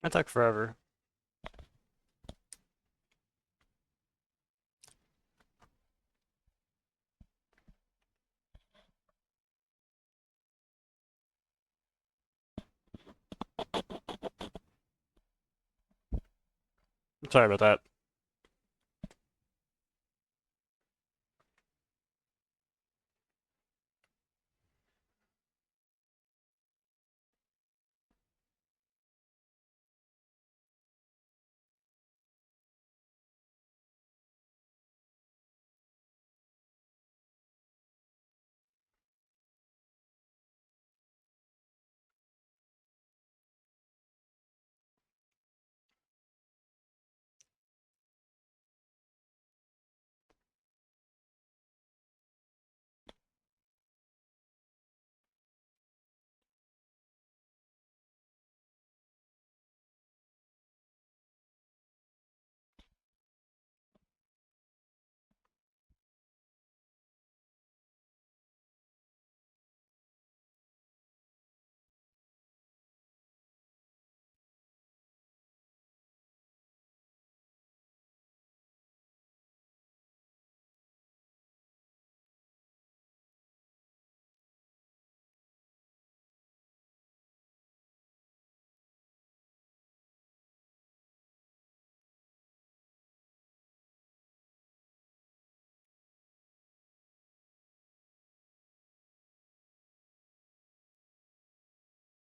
It took forever. Sorry about that.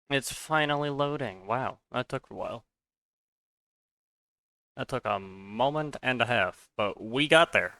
It's finally loading. Wow, that took a while. That took a moment and a half, but we got there.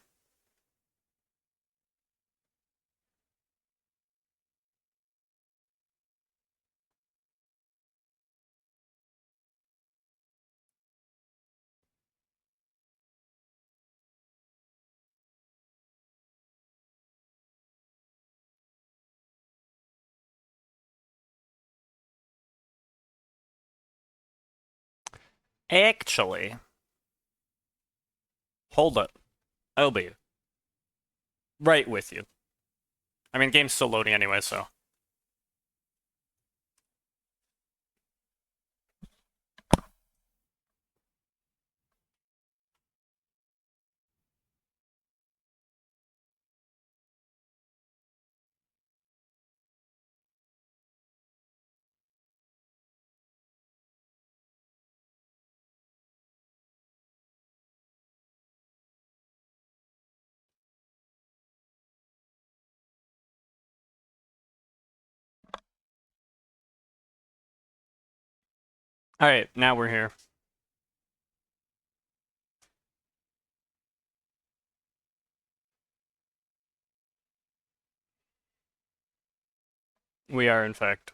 Actually, hold up. I'll be right with you. I mean, game's still loading anyway, so. Alright, now we're here. We are, in fact.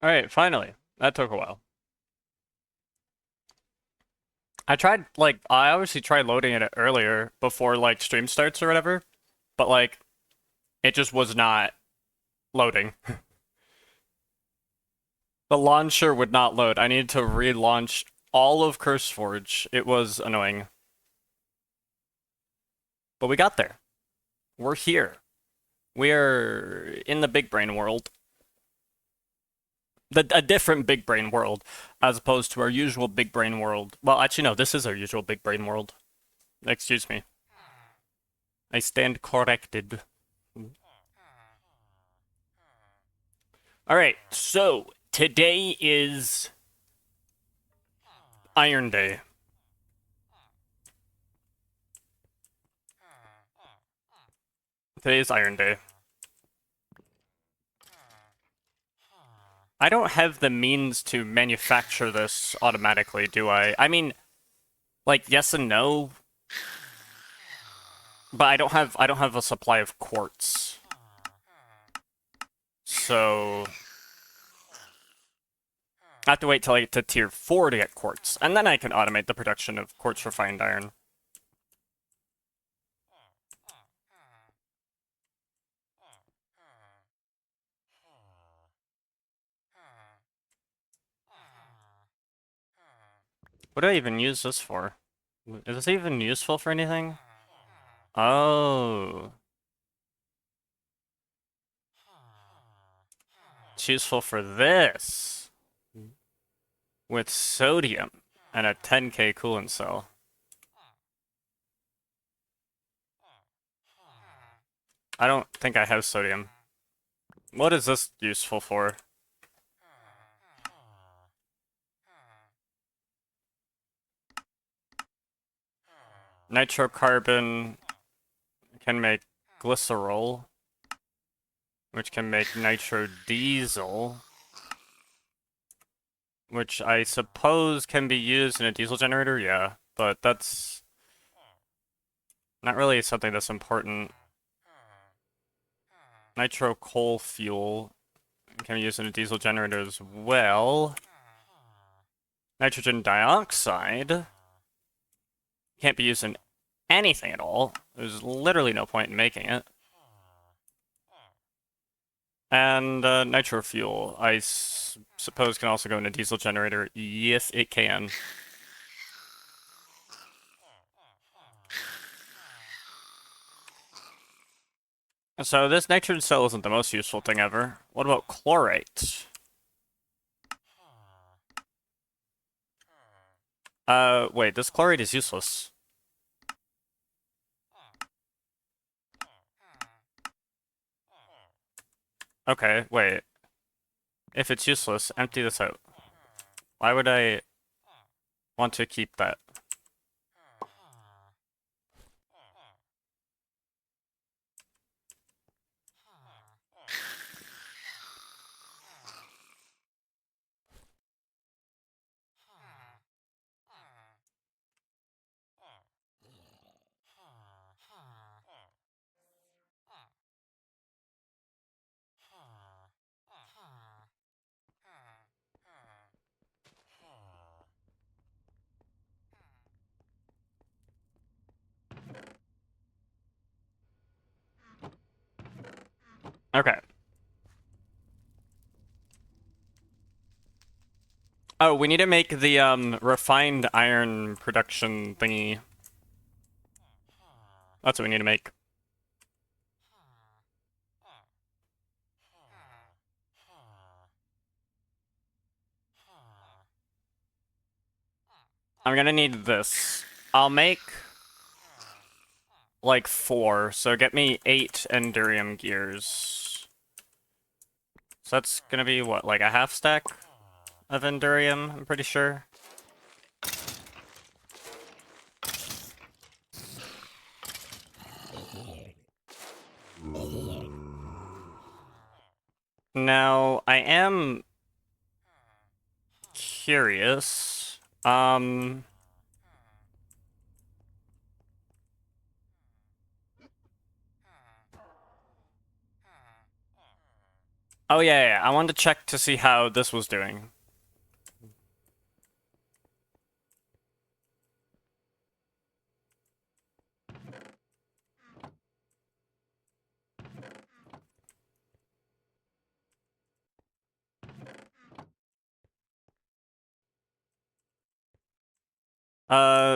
Alright, finally. That took a while. I tried, like, I obviously tried loading it earlier before, like, stream starts or whatever, but, like, it just was not loading. The launcher would not load. I needed to relaunch all of CurseForge. It was annoying. But we got there. We're here. We're in the big brain world. A different big brain world, as opposed to our usual big brain world. Well, actually, no, this is our usual big brain world. Excuse me. I stand corrected. Alright, so today is Iron Day. Today's Iron Day. I don't have the means to manufacture this automatically, do I? I mean, like, yes and no, but I don't have a supply of quartz. So I have to wait till I get to tier 4 to get quartz, and then I can automate the production of quartz refined iron. What do I even use this for? Is this even useful for anything? Oh. It's useful for this. With sodium and a 10k coolant cell. I don't think I have sodium. What is this useful for? Nitrocarbon can make glycerol, which can make nitrodiesel, which I suppose can be used in a diesel generator, yeah, but that's not really something that's important. Nitro coal fuel can be used in a diesel generator as well. Nitrogen dioxide can't be used in anything at all. There's literally no point in making it. And nitro fuel, I suppose, can also go in a diesel generator. Yes, it can. So this nitrogen cell isn't the most useful thing ever. What about chlorate? Wait, this chlorate is useless. Okay, wait. If it's useless, empty this out. Why would I want to keep that? Okay. Oh, we need to make the refined iron production thingy. That's what we need to make. I'm gonna need this. I'll make like 4, so get me 8 endurium gears. So that's gonna be what, like a half stack of endurium, I'm pretty sure. Now, I am curious. Oh yeah, I wanted to check to see how this was doing.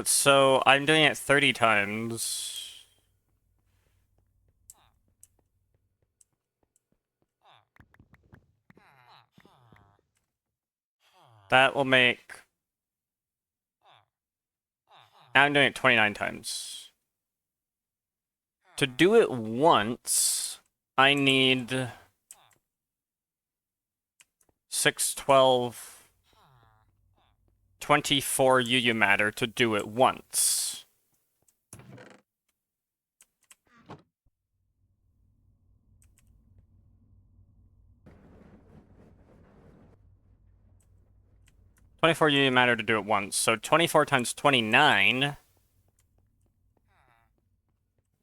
So I'm doing it 30 times. That will make... Now I'm doing it 29 times. To do it once, I need 6, 12, 24 UU matter to do it once. $24 UU matter to do it once. So 24 times 29.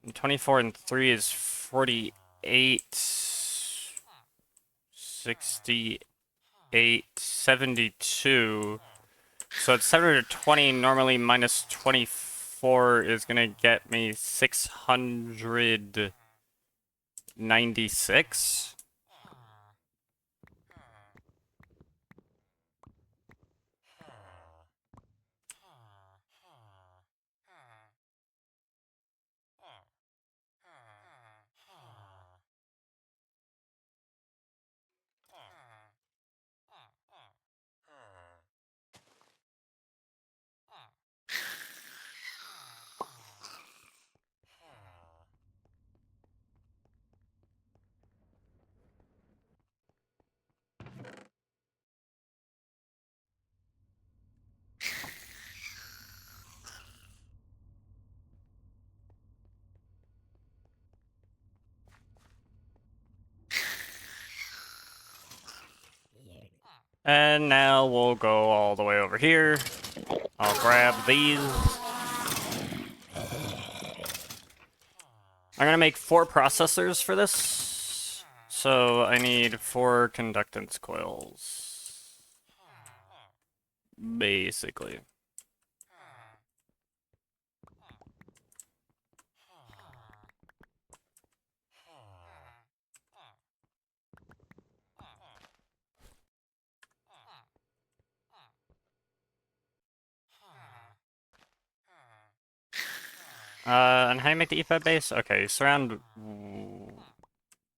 And 24 and 3 is 48. 68. 72. So it's 720 normally minus 24 is gonna get me 696. And now we'll go all the way over here. I'll grab these. I'm gonna make 4 processors for this. So I need 4 conductance coils. Basically. And how do you make the EFEB base? Okay, surround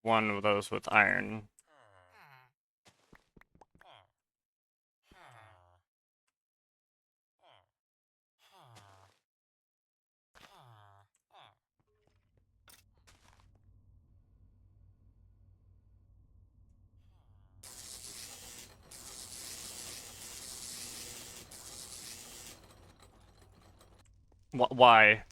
one of those with iron. Why?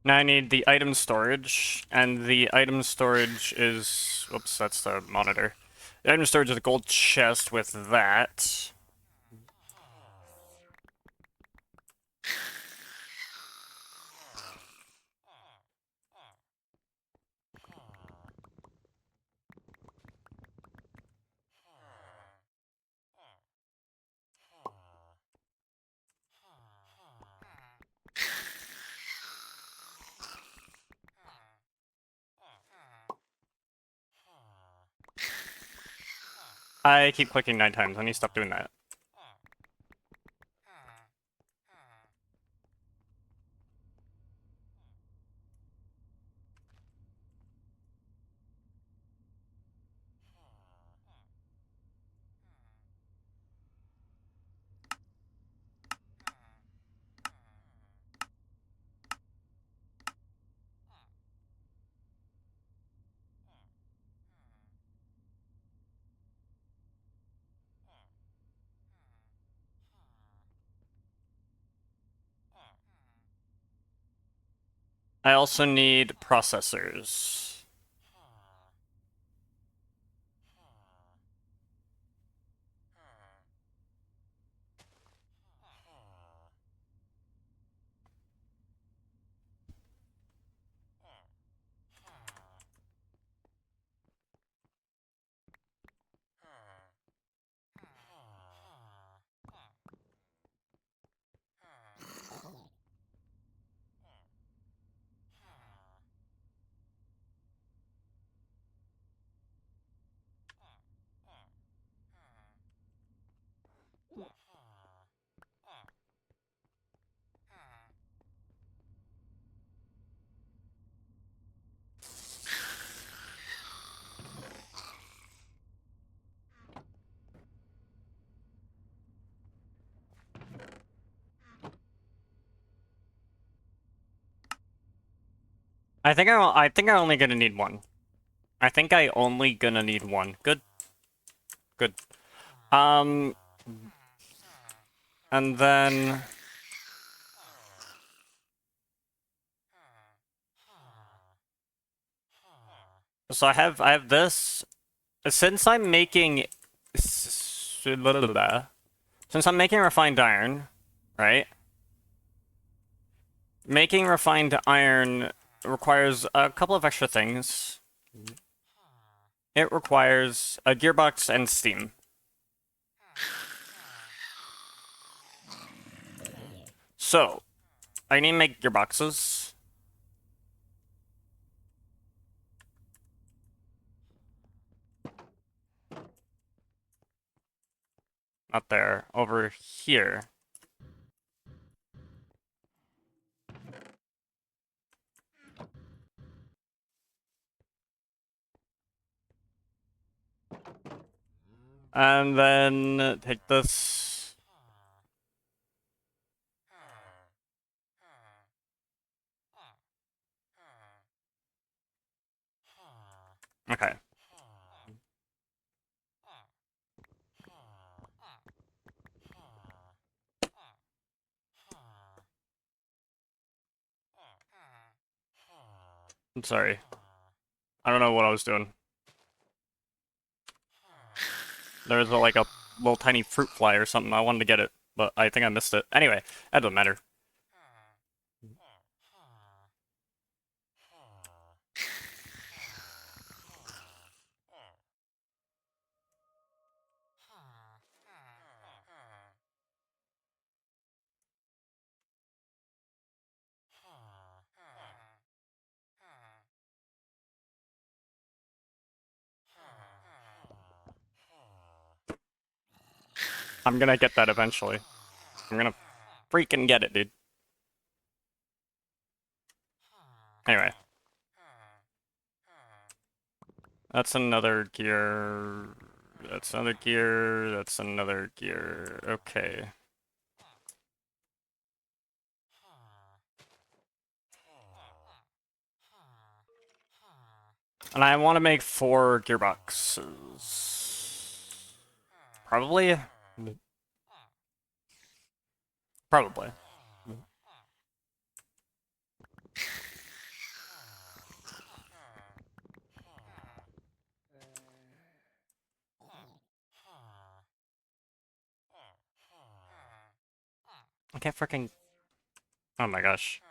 Now I need the item storage, and the item storage is... Whoops, that's the monitor. The item storage is a gold chest with that. I keep clicking 9 times. I need to stop doing that. I also need processors. I think I'm only gonna need one. I think I only gonna need one. Good. Good. Um, and then so I have this. Since I'm making since I'm making refined iron, right? Making refined iron requires a couple of extra things. It requires a gearbox and steam. So, I need to make gearboxes. Not there, over here. And then take this. Okay. I'm sorry. I don't know what I was doing. There was like a little tiny fruit fly or something. I wanted to get it, but I think I missed it. Anyway, that doesn't matter. I'm gonna get that eventually. I'm gonna freaking get it, dude. Anyway. That's another gear. That's another gear. That's another gear. Okay. And I want to make 4 gearboxes. Probably. Probably. I can't freaking. Oh my gosh.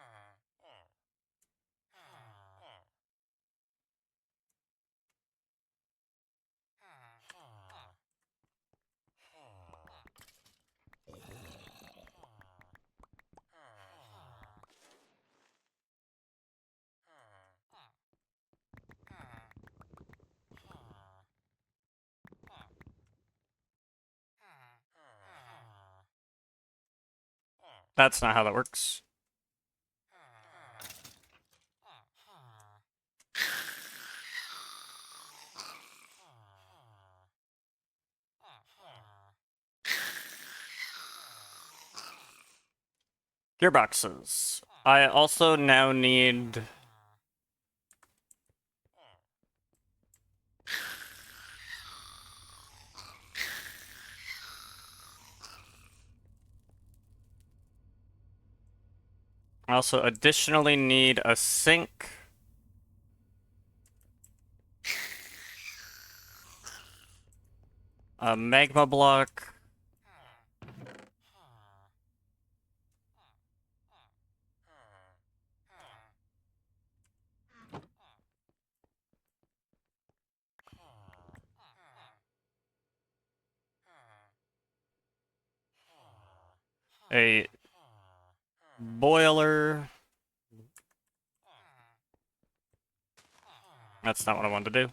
That's not how that works. Gearboxes. I also now need. I also additionally need a sink. A magma block. A boiler. That's not what I wanted to do.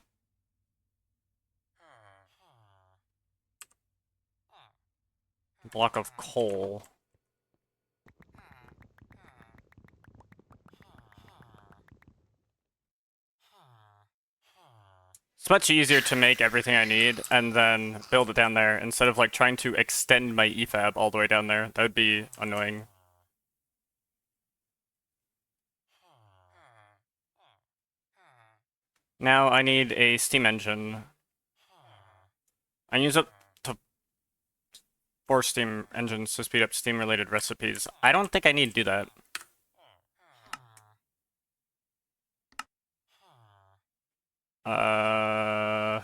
Block of coal. It's much easier to make everything I need and then build it down there instead of like trying to extend my EFAB all the way down there. That would be annoying. Now I need a steam engine. I use it to force steam engines to speed up steam-related recipes. I don't think I need to do that. Uh...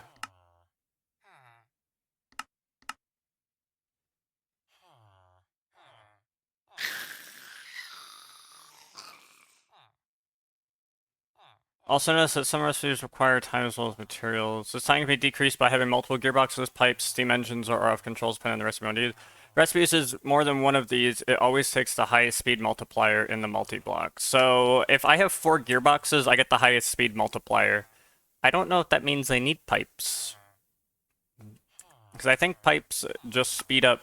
Also notice that some recipes require time as well as materials. This time can be decreased by having multiple gearboxes, pipes, steam engines, or RF controls depending on the recipe mode. Recipe uses more than one of these. It always takes the highest speed multiplier in the multi-block. So if I have 4 gearboxes, I get the highest speed multiplier. I don't know if that means I need pipes. Because I think pipes just speed up.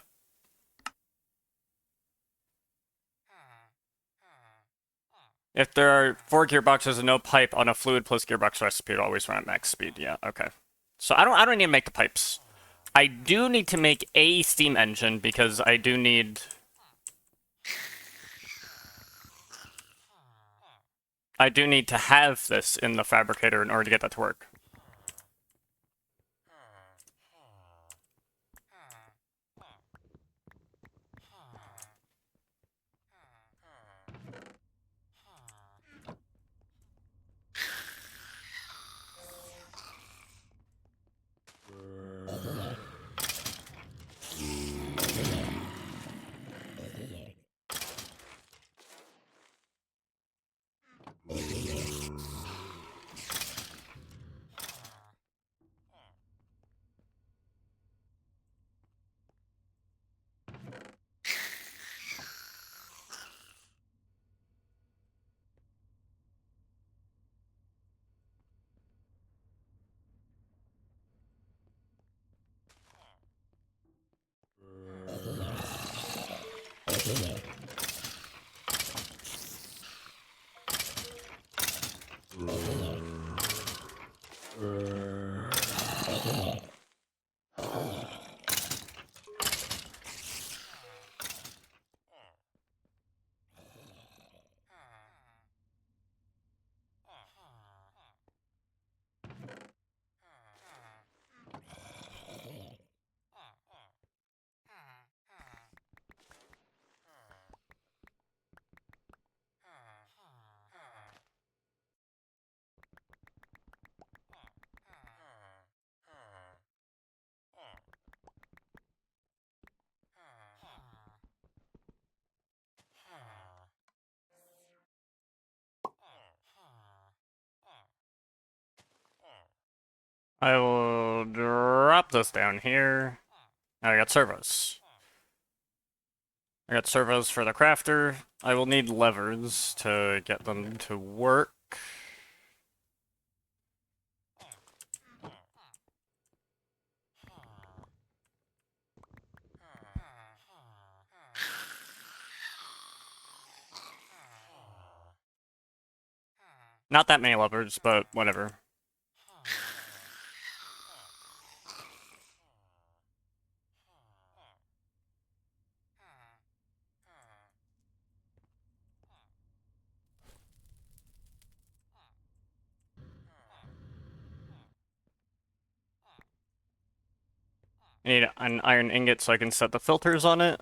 If there are 4 gearboxes and no pipe on a fluid plus gearbox recipe, it'll always run at max speed. Yeah, okay. So I don't need to make the pipes. I do need to make a steam engine because I do need... I do need to have this in the fabricator in order to get that to work. I will drop this down here. Now I got servos. I got servos for the crafter. I will need levers to get them to work. Not that many levers, but whatever. I need an iron ingot so I can set the filters on it.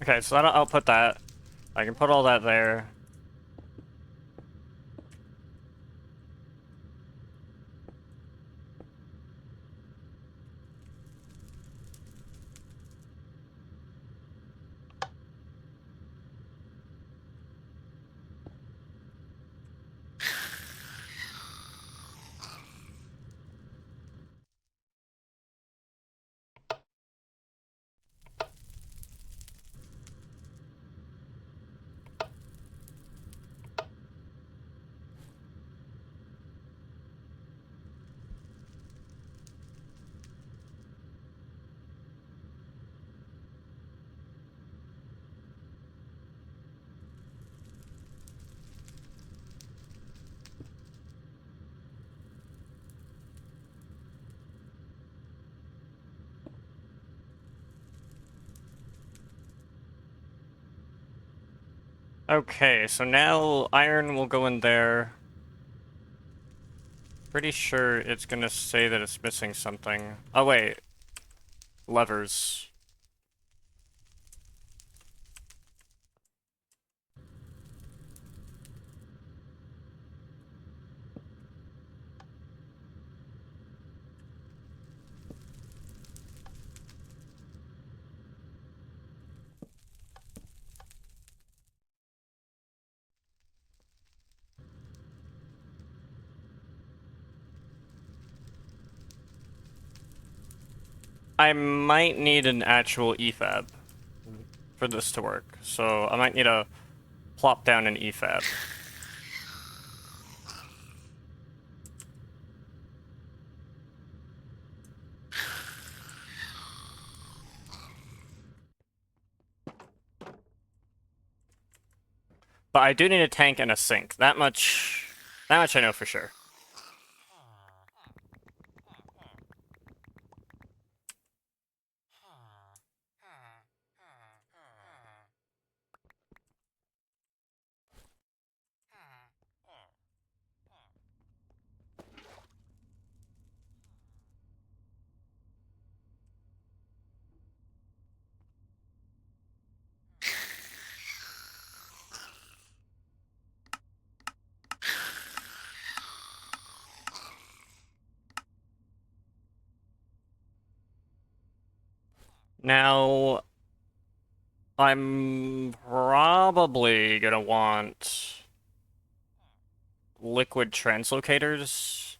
Okay, so that'll output that. I can put all that there. Okay, so now iron will go in there. Pretty sure it's gonna say that it's missing something. Oh wait. Levers. I might need an actual EFAB for this to work, so I might need to plop down an EFAB. But I do need a tank and a sink. That much I know for sure. Now, I'm probably gonna want liquid translocators.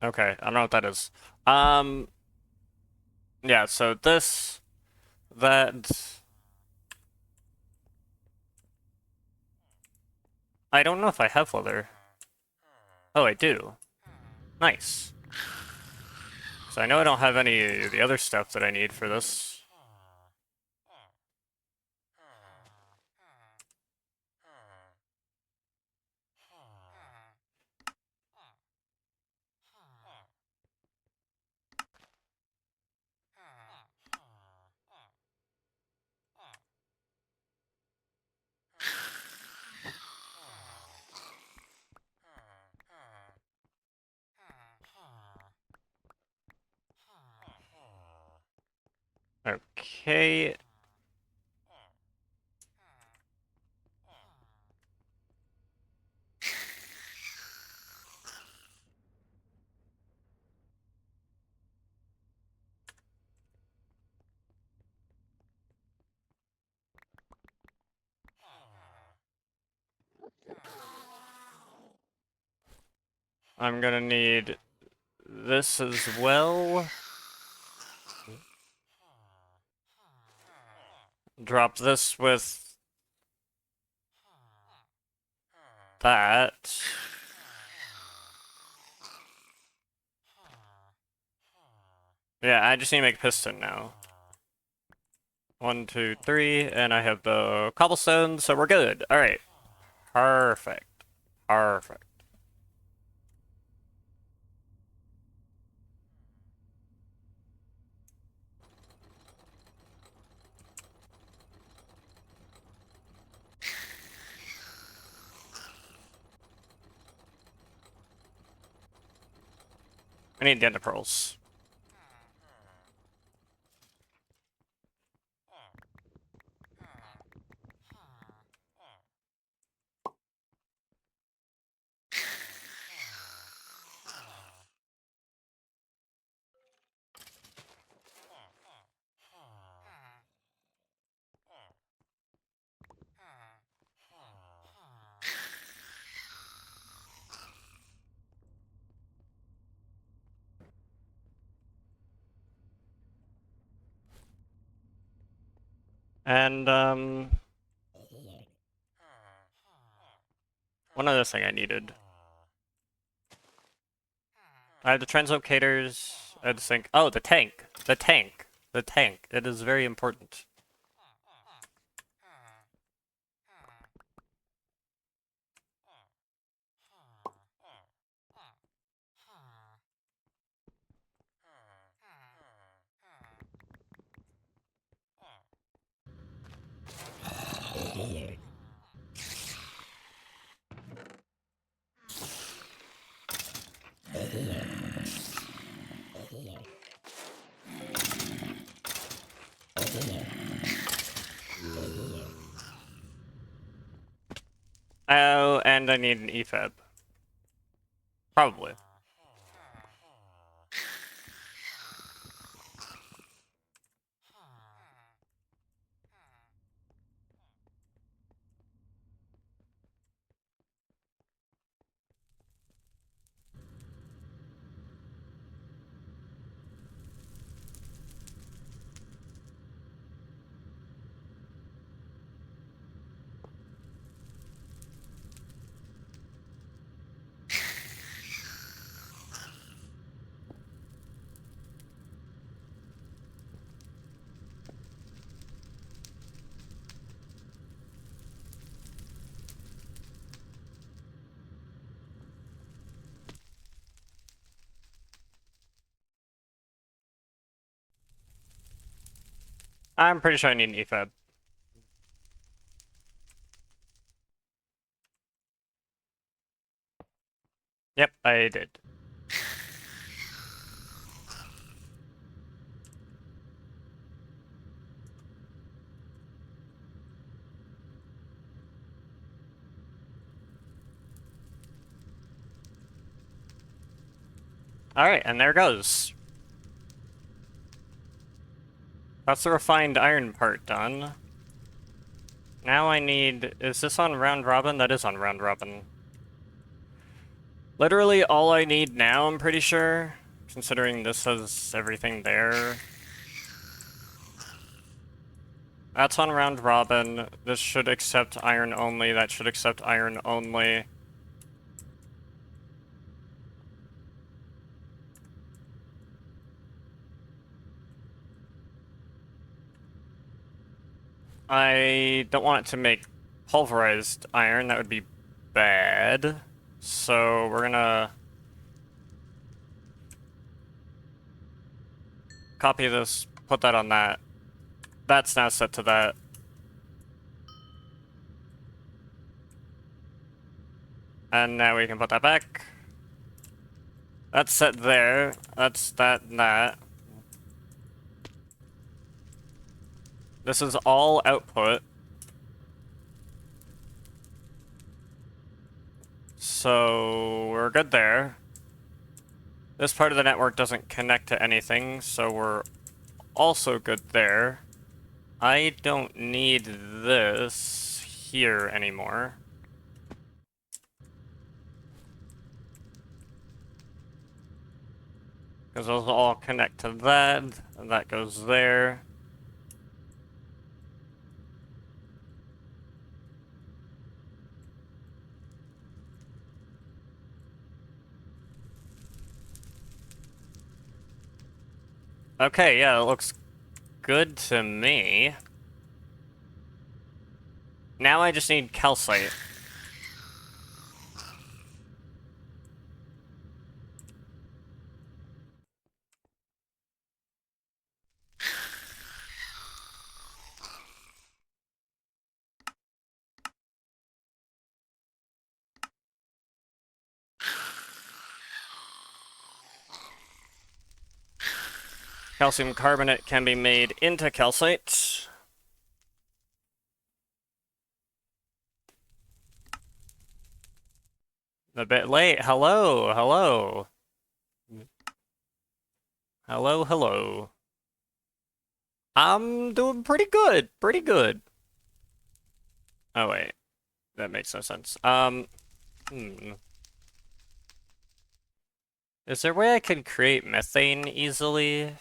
Okay, I don't know what that is. Yeah, so this, that... I don't know if I have leather. Oh, I do. Nice. So I know I don't have any of the other stuff that I need for this. Okay. I'm gonna need this as well. Drop this with that. Yeah, I just need to make piston now. 1, 2, 3, and I have the cobblestone, so we're good. Alright. Perfect. Perfect. I need the ender pearls. And, one other thing I needed. I have the translocators. I had to think. Oh, the tank. The tank. The tank. It is very important. Oh, and I need an EFAB. Probably. I'm pretty sure I need an EFAB. Yep, I did. Alright, and there goes. That's the refined iron part done. Now I need... Is this on round robin? That is on round robin. Literally all I need now, I'm pretty sure, considering this has everything there. That's on round robin. This should accept iron only. That should accept iron only. I don't want it to make pulverized iron. That would be bad. So we're gonna copy this, put that on that. That's now set to that. And now we can put that back. That's set there. That's that and that. This is all output. So we're good there. This part of the network doesn't connect to anything, so we're also good there. I don't need this here anymore. Because those all connect to that, and that goes there. Okay, yeah, it looks good to me. Now I just need calcite. Calcium carbonate can be made into calcite. A bit late. Hello, hello. Hello, hello. I'm doing pretty good, pretty good. Oh wait, that makes no sense. Is there a way I could create methane easily?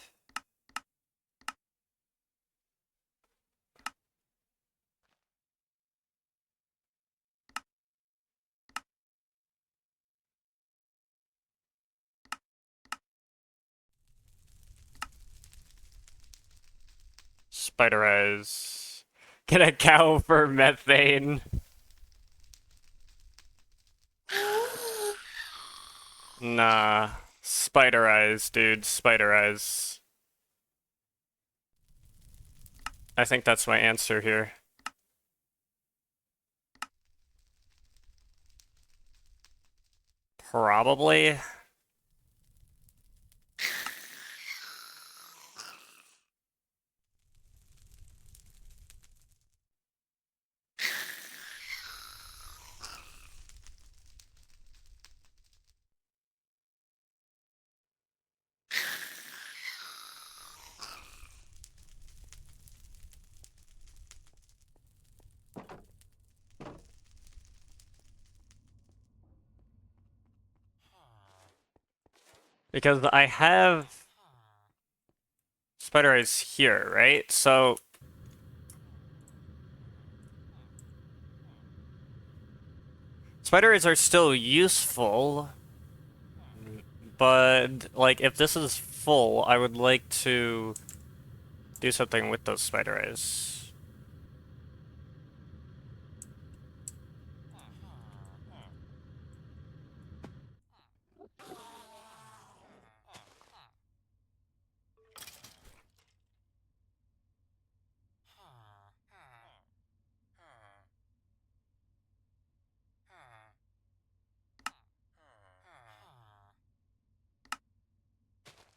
Spider eyes. Get a cow for methane. Nah. Spider eyes, dude. Spider eyes. I think that's my answer here. Probably. Because I have spider eyes here, right? So spider eyes are still useful, but like if this is full, I would like to do something with those spider eyes.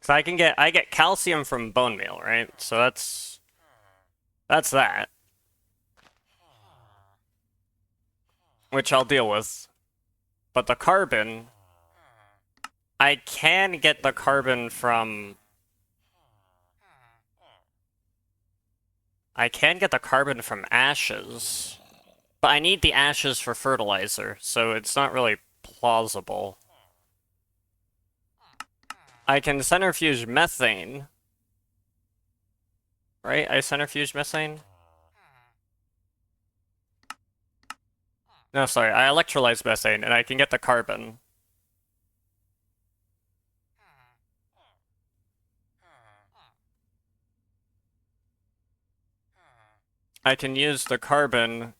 So I get calcium from bone meal, right? So that's that. Which I'll deal with. But the carbon, I can get the carbon from ashes. But I need the ashes for fertilizer, so it's not really plausible. I can centrifuge methane. Right? I centrifuge methane? No, sorry, I electrolyze methane, and I can get the carbon. I can use the carbon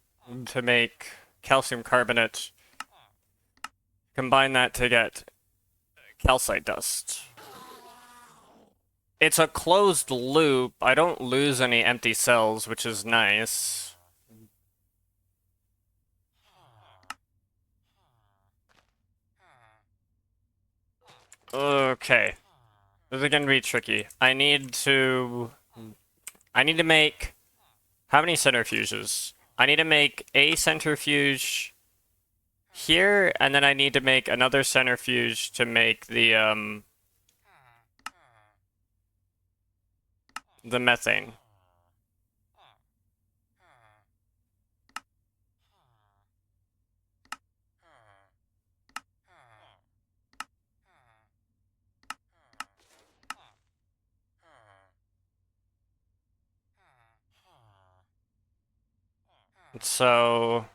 to make calcium carbonate. Combine that to get calcite dust. It's a closed loop. I don't lose any empty cells, which is nice. Okay. This is gonna be tricky. I need to make... How many centrifuges? I need to make a centrifuge here, and then I need to make another centrifuge to make the methane. So...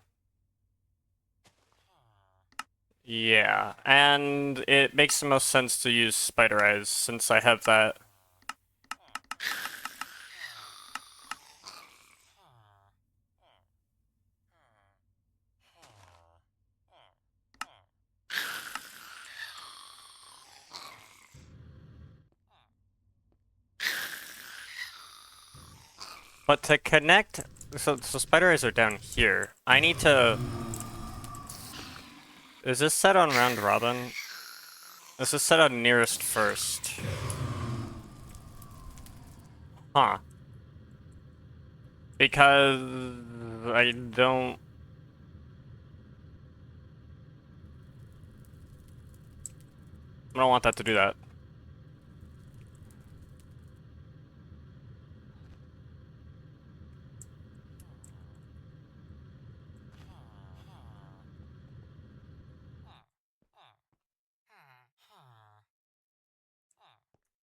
Yeah, and it makes the most sense to use spider eyes since I have that. But to connect, so spider eyes are down here. I need to... Is this set on round robin? This is set on nearest first. Huh. Because I don't want that to do that.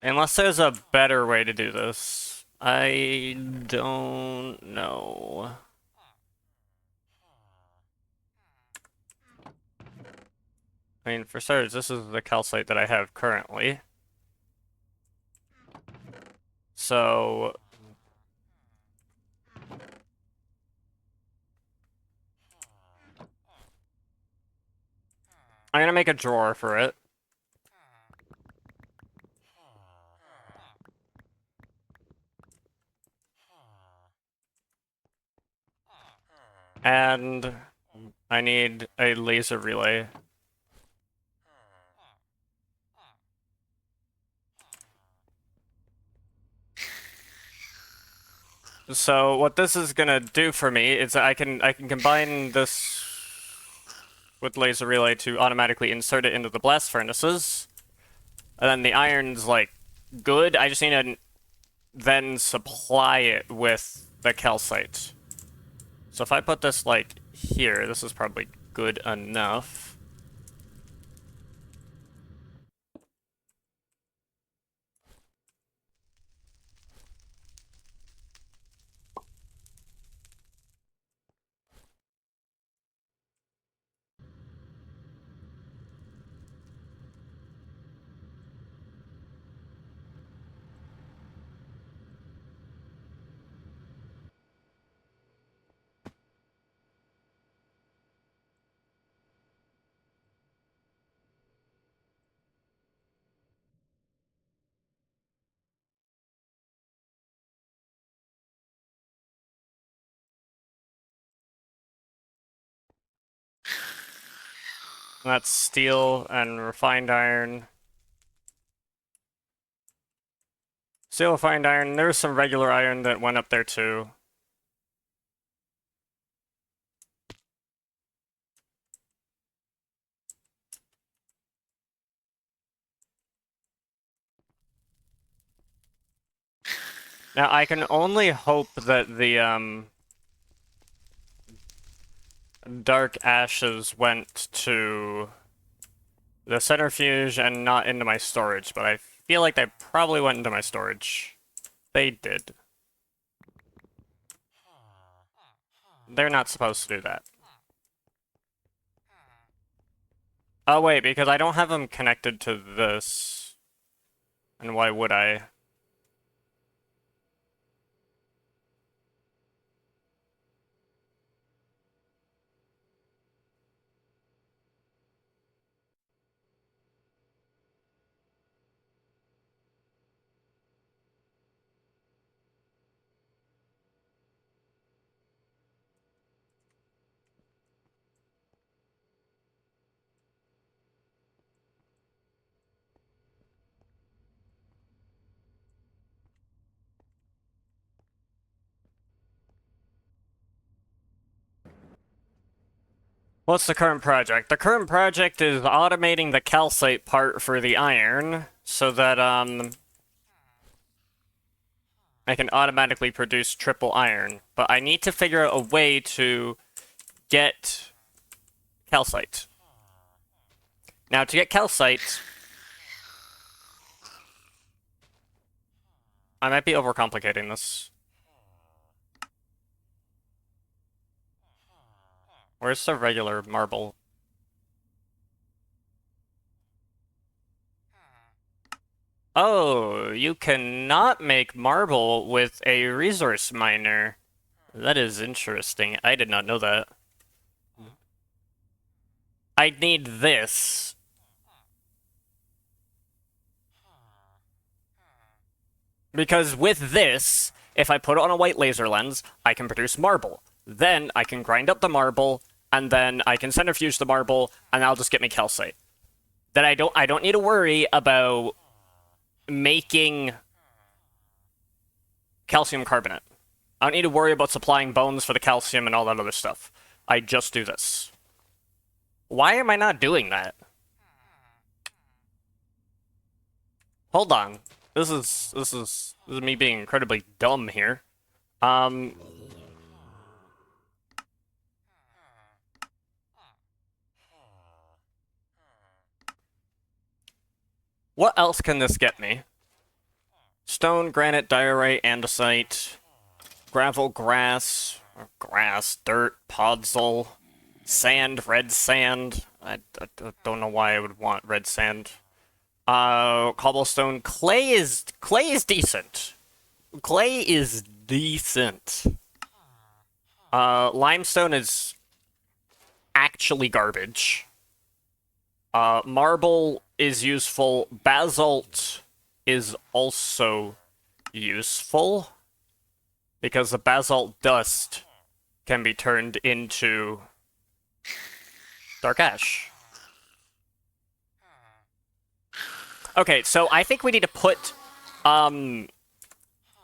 Unless there's a better way to do this. I don't know. I mean, for starters, this is the calcite that I have currently. So I'm gonna make a drawer for it. And I need a laser relay. So what this is gonna do for me is I can combine this with laser relay to automatically insert it into the blast furnaces. And then the iron's like good. I just need to then supply it with the calcite. So if I put this like here, this is probably good enough. That's steel and refined iron. Steel, refined iron. There's some regular iron that went up there too. Now I can only hope that the dark ashes went to the centrifuge and not into my storage, but I feel like they probably went into my storage. They did. They're not supposed to do that. Oh wait, because I don't have them connected to this. And why would I? What's the current project? The current project is automating the calcite part for the iron so that I can automatically produce triple iron. But I need to figure out a way to get calcite. Now, to get calcite, I might be overcomplicating this. Where's the regular marble? Oh, you cannot make marble with a resource miner. That is interesting. I did not know that. I need this. Because with this, if I put it on a white laser lens, I can produce marble. Then I can grind up the marble, and then I can centrifuge the marble, and that'll just get me calcite. Then I don't need to worry about making calcium carbonate. I don't need to worry about supplying bones for the calcium and all that other stuff. I just do this. Why am I not doing that? Hold on. This is me being incredibly dumb here. What else can this get me? Stone, granite, diorite, andesite, gravel, grass, dirt, podzol, sand, red sand. I don't know why I would want red sand. Cobblestone. Clay is decent. Clay is decent. Limestone is actually garbage. Marble is useful. Basalt is also useful because the basalt dust can be turned into dark ash. Okay, so I think we need to put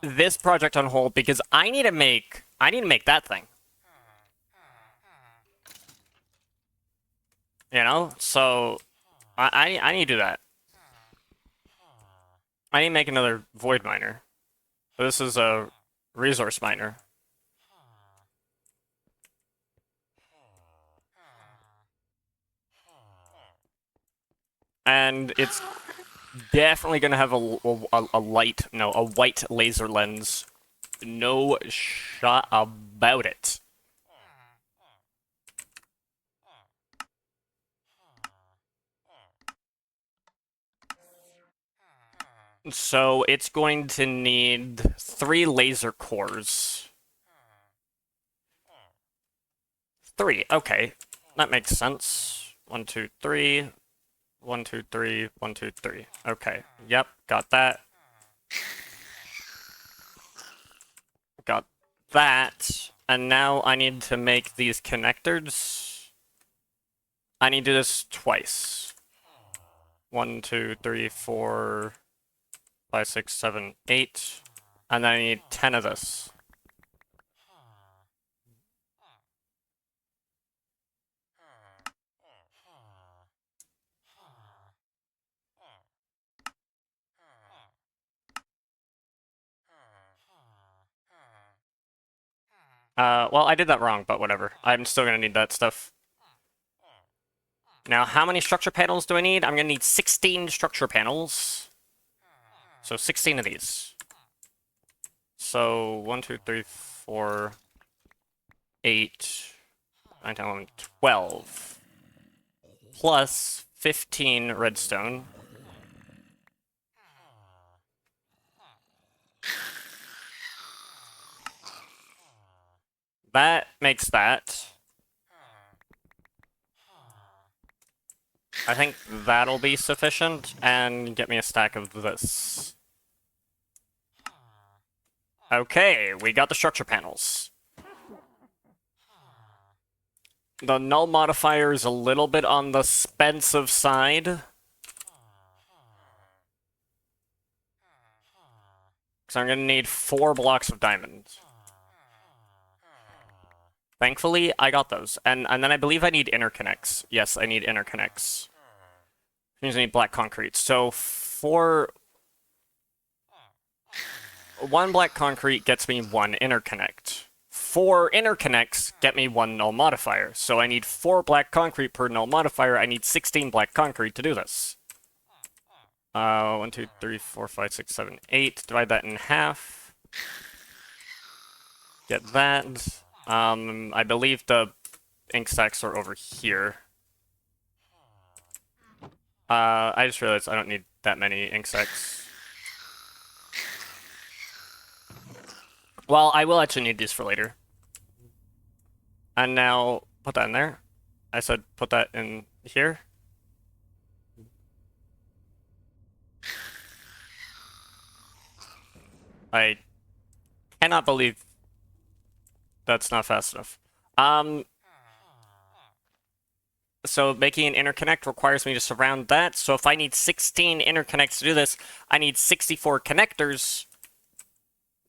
this project on hold because I need to make that thing. You know? So I need to do that. I need to make another void miner. This is a resource miner. And it's definitely gonna have a white laser lens. No shot about it. So it's going to need 3 laser cores. 3, okay. That makes sense. 1, 2, 3. 1, 2, 3, 1, 2, 3. Okay. Yep, got that. Got that. And now I need to make these connectors. I need to do this twice. 1, 2, 3, 4, 5, 6, 7, 8. And then I need 10 of this. Well, I did that wrong, but whatever. I'm still gonna need that stuff. Now, how many structure panels do I need? I'm gonna need 16 structure panels. So 16 of these. So 1, 2, 3, 4, 8, 9, 10, 11, 12. Plus 15 redstone. That makes that. I think that'll be sufficient, and get me a stack of this. Okay, we got the structure panels. The null modifier is a little bit on the expensive side. So I'm gonna need 4 blocks of diamonds. Thankfully, I got those. And then I believe I need interconnects. Yes, I need interconnects. Which means I need black concrete. So 1 black concrete gets me 1 interconnect. 4 interconnects get me 1 null modifier. So I need 4 black concrete per null modifier. I need 16 black concrete to do this. 1, 2, 3, 4, 5, 6, 7, 8. Divide that in half. Get that. I believe the ink stacks are over here. I just realized I don't need that many ink stacks. Well, I will actually need these for later. And now, put that in there. I said put that in here. I cannot believe that's not fast enough. So making an interconnect requires me to surround that. So if I need 16 interconnects to do this, I need 64 connectors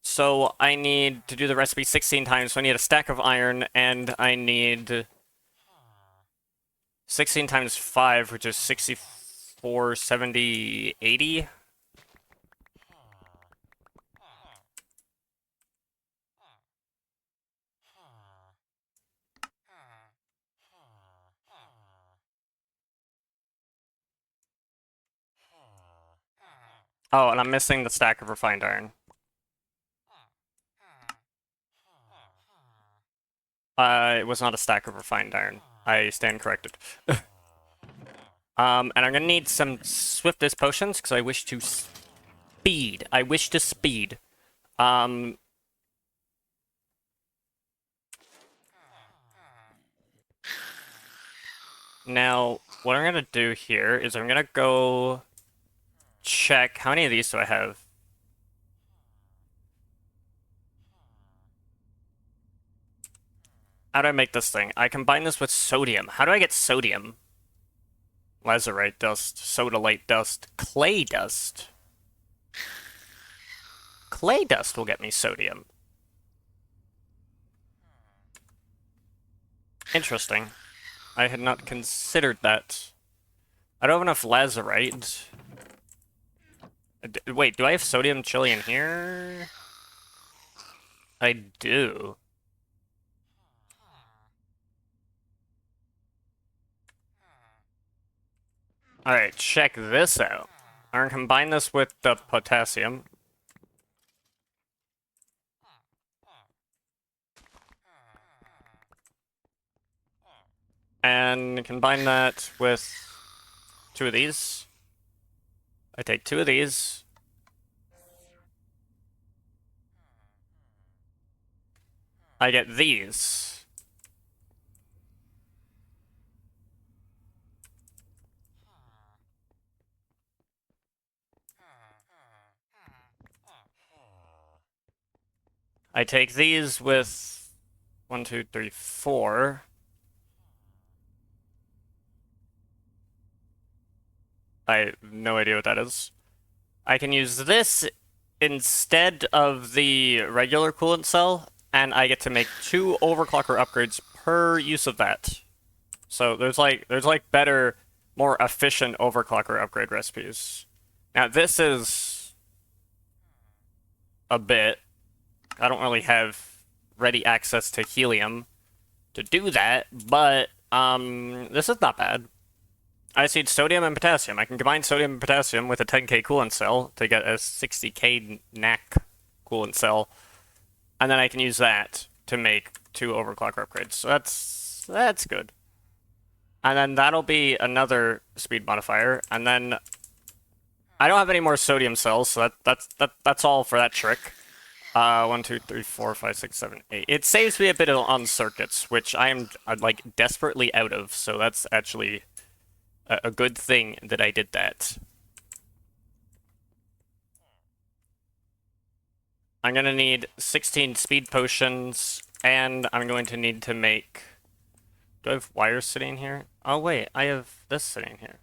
So I need to do the recipe 16 times, so I need a stack of iron, and I need 16 times 5, which is 64, 70, 80. Oh, and I'm missing the stack of refined iron. It was not a stack of refined iron. I stand corrected. And I'm gonna need some swiftest potions, because I wish to speed. I wish to speed. Now, what I'm gonna do here is I'm gonna go check how many of these do I have. How do I make this thing? I combine this with sodium. How do I get sodium? Lazurite dust, sodalite dust, clay dust. Clay dust will get me sodium. Interesting. I had not considered that. I don't have enough lazurite. Wait, do I have sodium chili in here? I do. Alright, check this out. I'm gonna combine this with the potassium. And combine that with 2 of these. I take 2 of these. I get these. I take these with 1, 2, 3, 4. I have no idea what that is. I can use this instead of the regular coolant cell, and I get to make 2 overclocker upgrades per use of that. So there's like better, more efficient overclocker upgrade recipes. Now this is a bit. I don't really have ready access to helium to do that, but this is not bad. I just need sodium and potassium. I can combine sodium and potassium with a 10k coolant cell to get a 60k NAC coolant cell, and then I can use that to make 2 overclocker upgrades. So that's good. And then that'll be another speed modifier, and then I don't have any more sodium cells, so that's all for that trick. 1, 2, 3, 4, 5, 6, 7, 8. It saves me a bit on circuits, which I'm like desperately out of, so that's actually a good thing that I did that. I'm gonna need 16 speed potions, and I'm going to need to make... Do I have wires sitting here? Oh wait, I have this sitting here.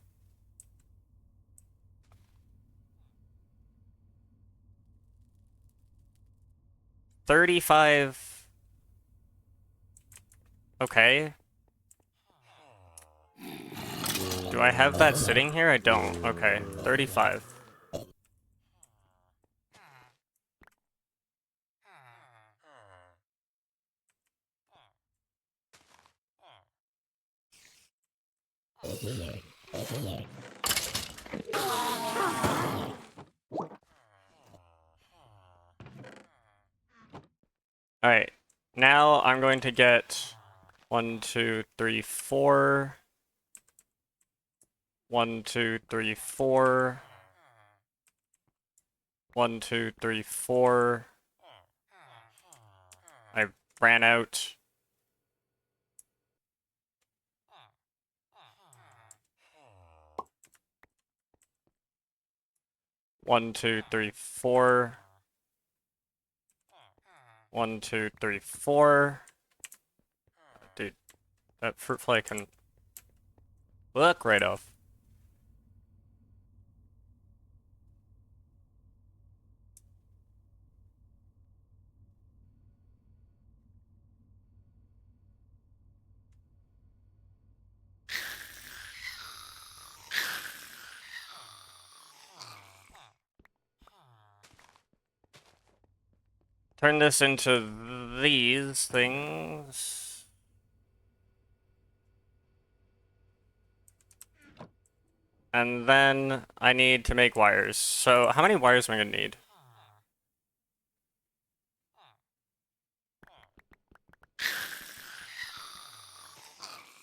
$35. Okay. Do I have that sitting here? I don't. Okay, 35. Alright, now I'm going to get 1, 2, 3, 4. 1, 2, 3, 4. 1, 2, 3, 4. I ran out. One, two, three, 4. 1, 2, 3, 4. Dude, that fruit fly can look right off. turn this into these things. And then I need to make wires. So how many wires am I gonna need?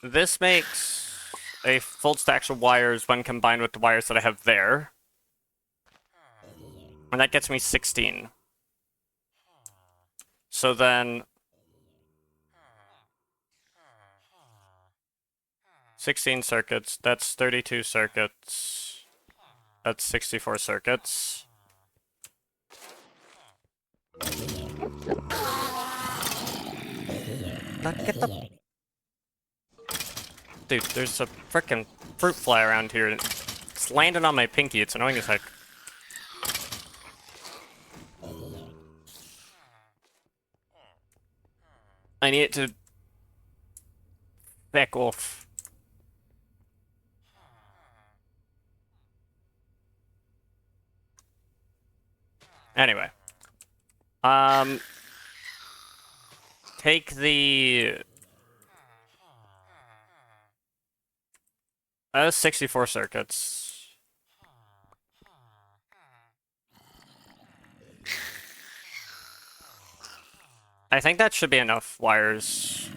This makes a full stack of wires when combined with the wires that I have there. And that gets me 16. So then 16 circuits, that's 32 circuits. That's 64 circuits. Get the... Dude, there's a frickin' fruit fly around here. It's landing on my pinky. It's annoying as heck. I need it to back off. Anyway. Take the... 64 circuits. I think that should be enough wires.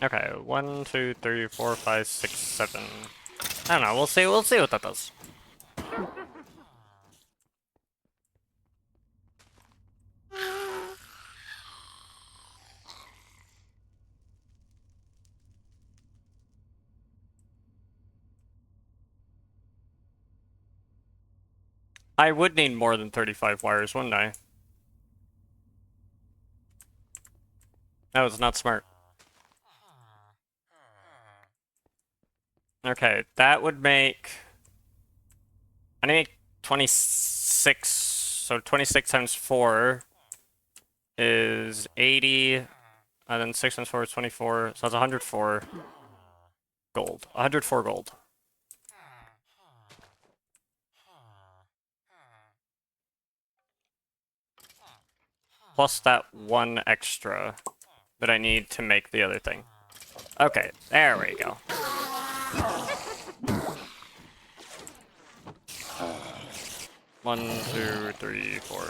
Okay, 1, 2, 3, 4, 5, 6, 7. I don't know, we'll see what that does. I would need more than 35 wires, wouldn't I? That was not smart. Okay, that would make... I need 26, so 26 times 4 is 80, and then 6 times 4 is 24, so that's 104 gold. 104 gold. Plus that one extra that I need to make the other thing. Okay, there we go. One, two, three, four.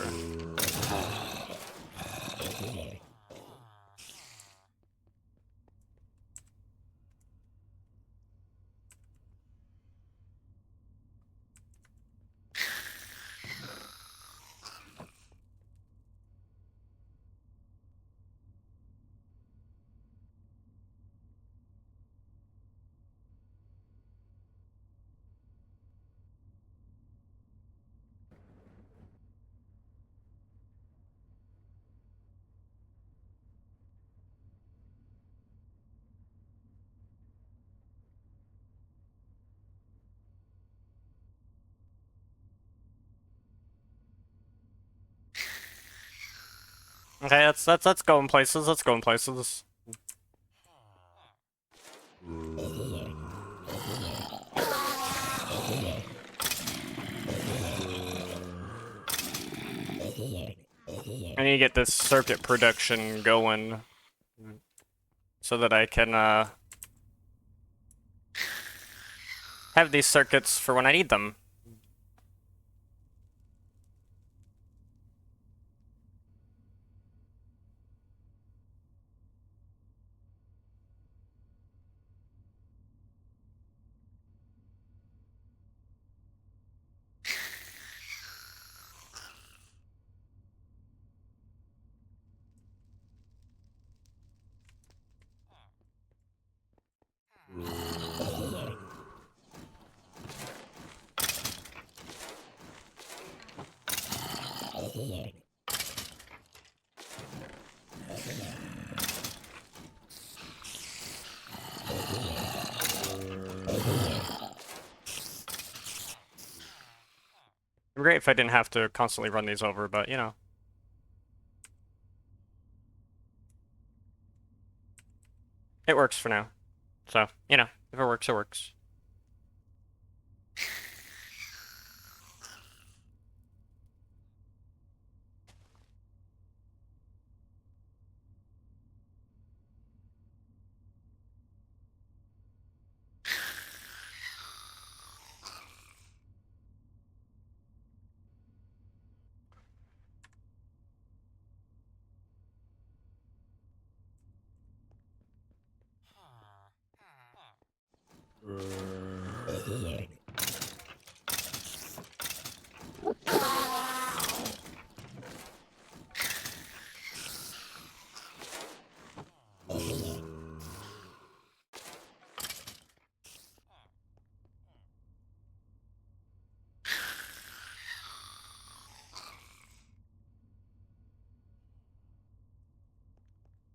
Okay, let's go in places. Let's go in places. I need to get this circuit production going so that I can have these circuits for when I need them. It'd be great if I didn't have to constantly run these over, but you know. It works for now. So, you know, if it works, it works.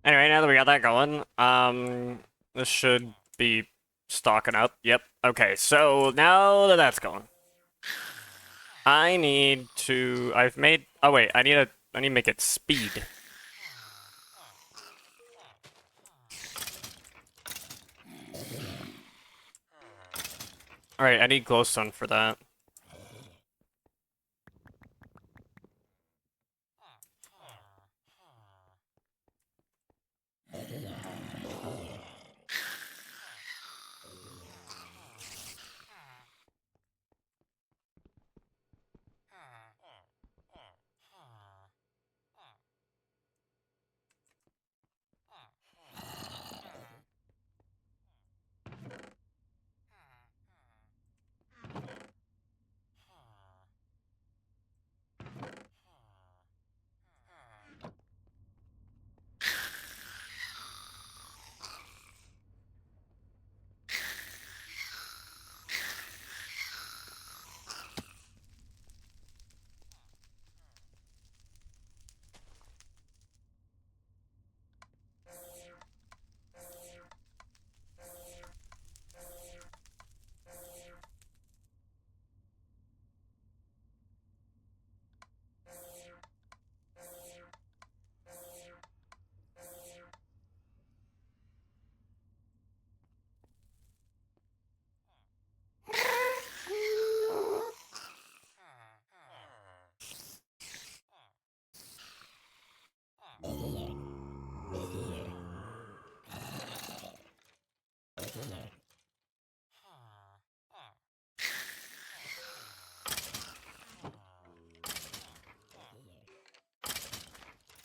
Anyway, now that we got that going, this should be stocking up. Yep. Okay, so now that that's going, I need to. I've made. Oh wait, I need to make it speed. All right, I need glowstone for that.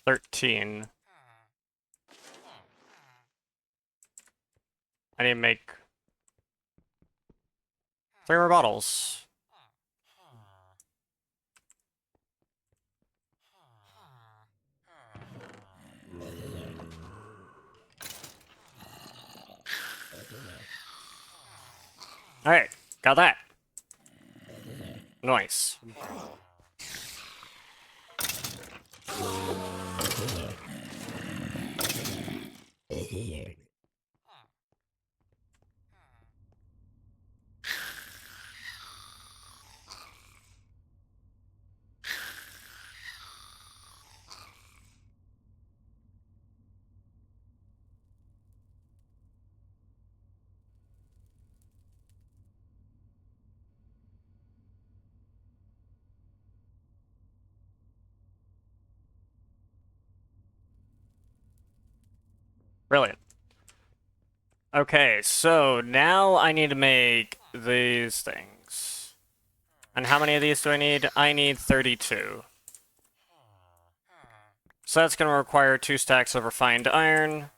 $13. I need to make 3 more bottles. All right, got that. Nice. Brilliant. Okay, so now I need to make these things. And how many of these do I need? I need 32. So that's going to require 2 stacks of refined iron.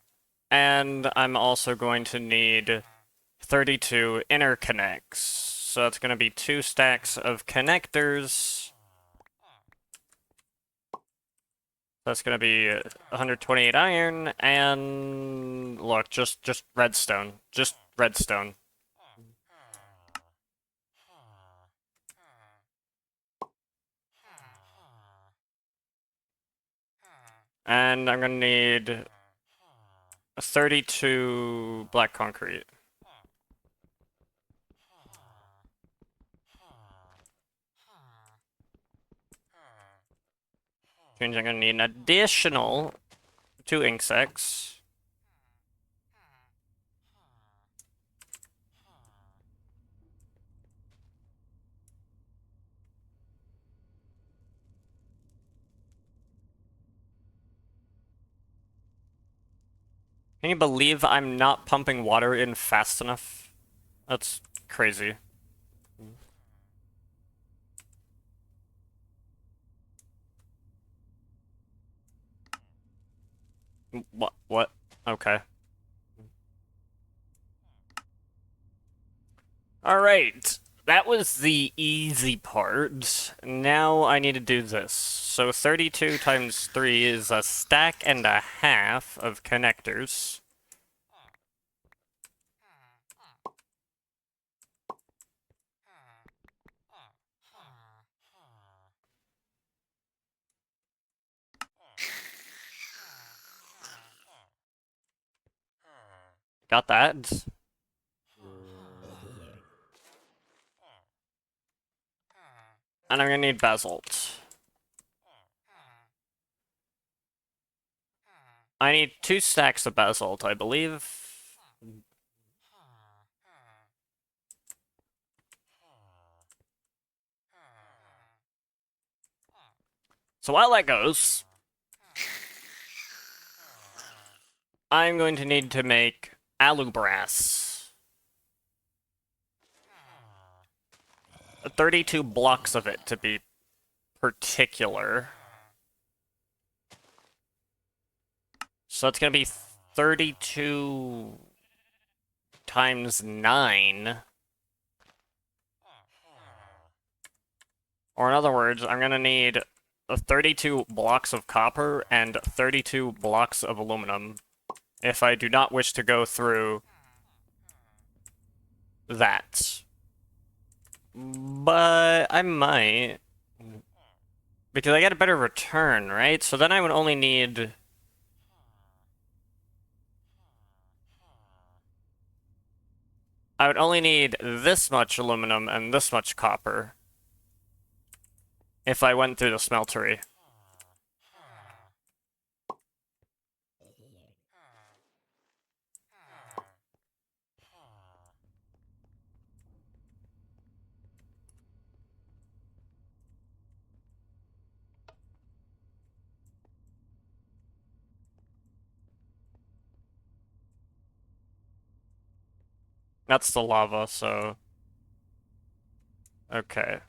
And I'm also going to need 32 interconnects. So that's going to be 2 stacks of connectors. That's going to be 128 iron, and look, just redstone. Just redstone. And I'm gonna need 32 black concrete. Which means I'm gonna need an additional 2 ink sacs. Can you believe I'm not pumping water in fast enough? That's crazy. What? Okay. Alright. That was the easy part. Now I need to do this. So 32 times 3 is a stack and a half of connectors. Got that. And I'm gonna need basalt. I need 2 stacks of basalt, I believe. So while that goes, I'm going to need to make alubrass. 32 blocks of it, to be particular. So it's gonna be 32 times 9. Or in other words, I'm gonna need 32 blocks of copper and 32 blocks of aluminum if I do not wish to go through that. But I might. Because I get a better return, right? So then I would only need... I would only need this much aluminum and this much copper if I went through the smeltery. That's the lava, so... Okay.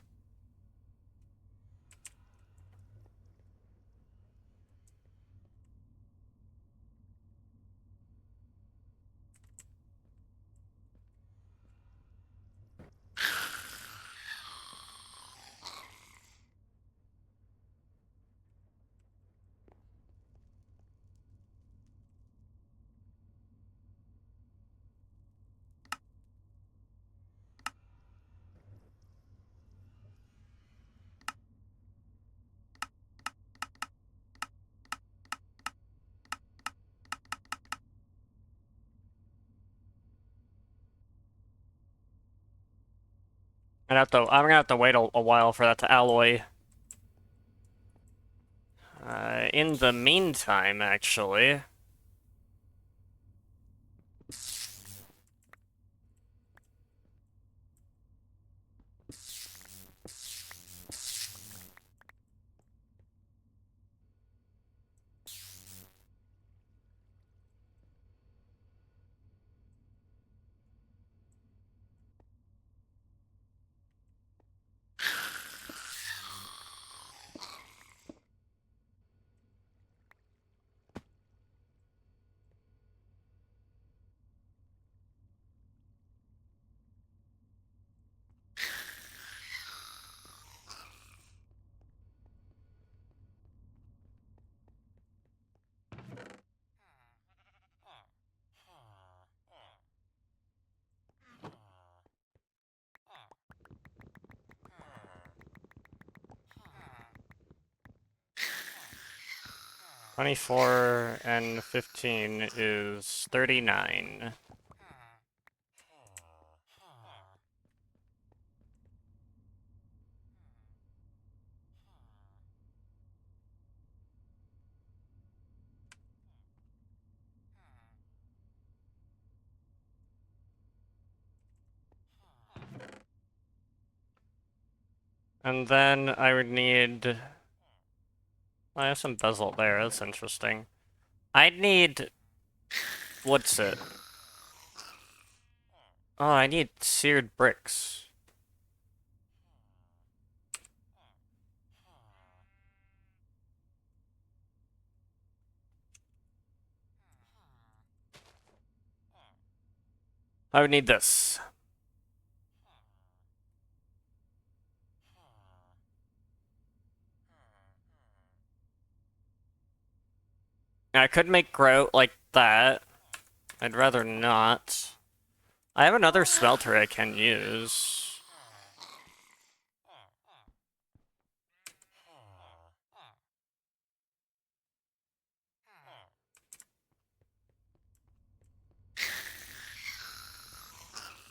I'm gonna have to wait a while for that to alloy. In the meantime, actually... 24 and 15 is 39. And then I would need... I have some bezel there, that's interesting. I'd need... What's it? Oh, I need seared bricks. I would need this. I could make grout like that. I'd rather not. I have another smelter I can use.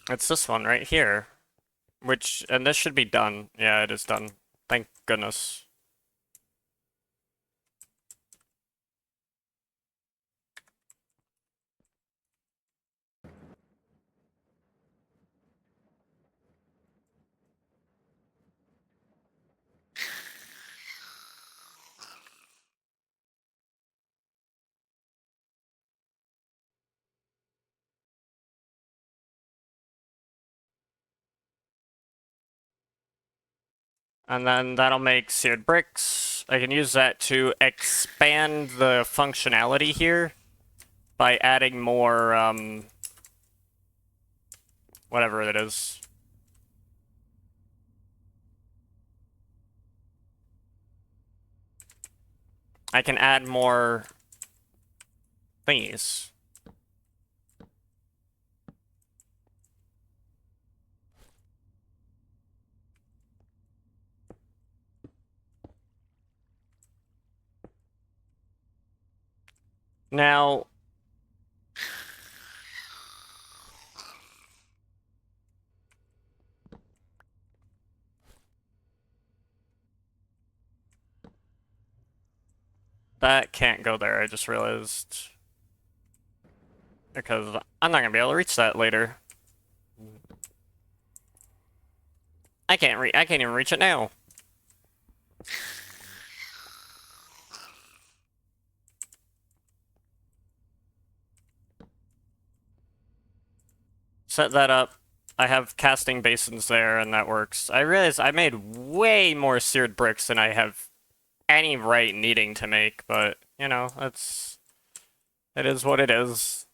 It's this one right here. And this should be done. Yeah, it is done. Thank goodness. And then that'll make seared bricks. I can use that to expand the functionality here by adding more, whatever it is. I can add more thingies. Now, that can't go there, I just realized. Because I'm not gonna be able to reach that later. I can't even reach it now. Set that up. I have casting basins there, and that works. I realized I made way more seared bricks than I have any right needing to make, but, you know, it is what it is.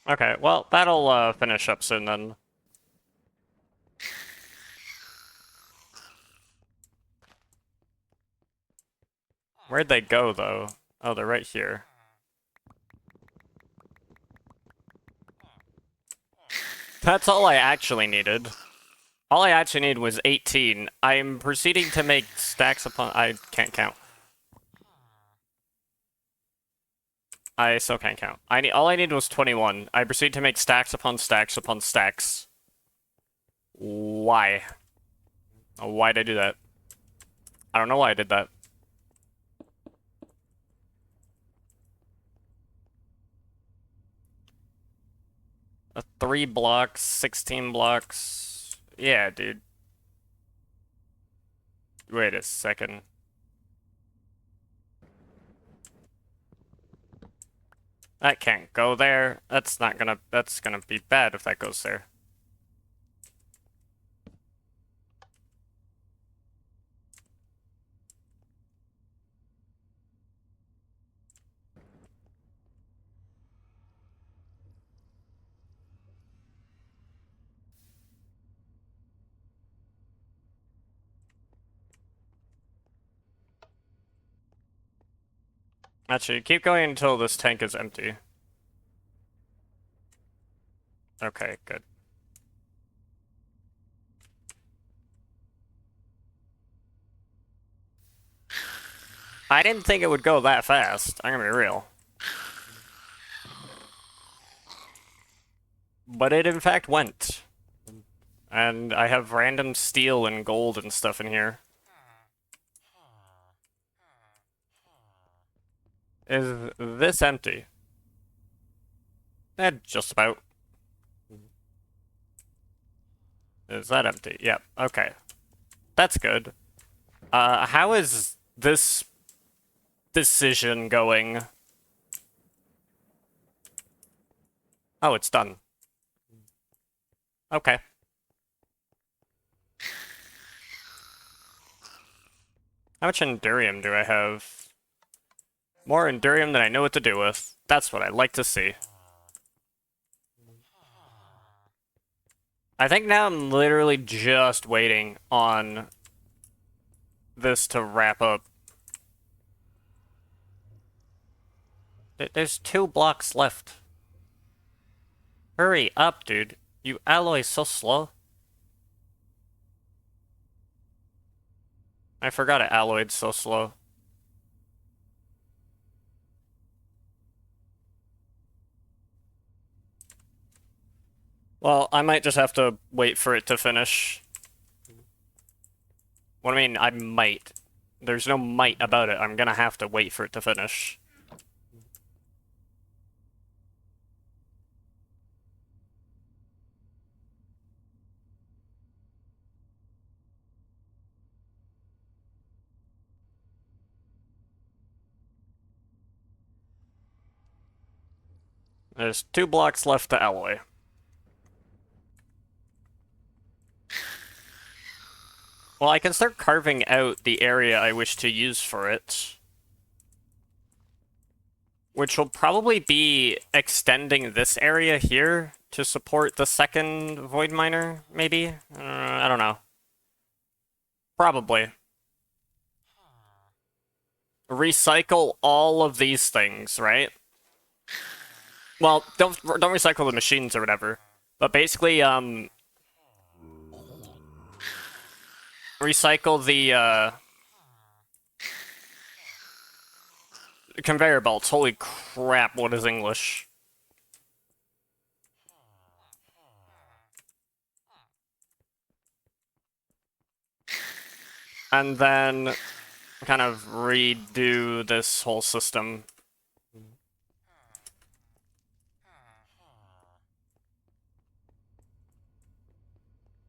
Okay, well, that'll finish up soon then. Where'd they go, though? Oh, they're right here. That's all I actually needed. All I actually need was 18. I'm proceeding to make stacks upon... I can't count. I still can't count. All I need was 21. I proceed to make stacks upon stacks upon stacks. Why? Why'd I do that? I don't know why I did that. A 3 blocks, 16 blocks. Yeah, dude. Wait a second. That can't go there. That's gonna be bad if that goes there. Actually, keep going until this tank is empty. Okay, good. I didn't think it would go that fast. I'm gonna be real. But it in fact went. And I have random steel and gold and stuff in here. Is this empty? Just about. Is that empty? Yep, okay. That's good. How is this decision going? Oh, it's done. Okay. How much Endurium do I have? More Endurium than I know what to do with. That's what I'd like to see. I think now I'm literally just waiting on this to wrap up. There's 2 blocks left. Hurry up, dude. You alloy so slow. I forgot it alloyed so slow. Well, I might just have to wait for it to finish. What I mean, I might. There's no might about it. I'm gonna have to wait for it to finish. There's 2 blocks left to alloy. Well, I can start carving out the area I wish to use for it. Which will probably be extending this area here to support the second void miner, maybe? I don't know. Probably. Recycle all of these things, right? Well, don't recycle the machines or whatever. But basically, recycle the, conveyor belts. Holy crap, what is English? And then kind of redo this whole system.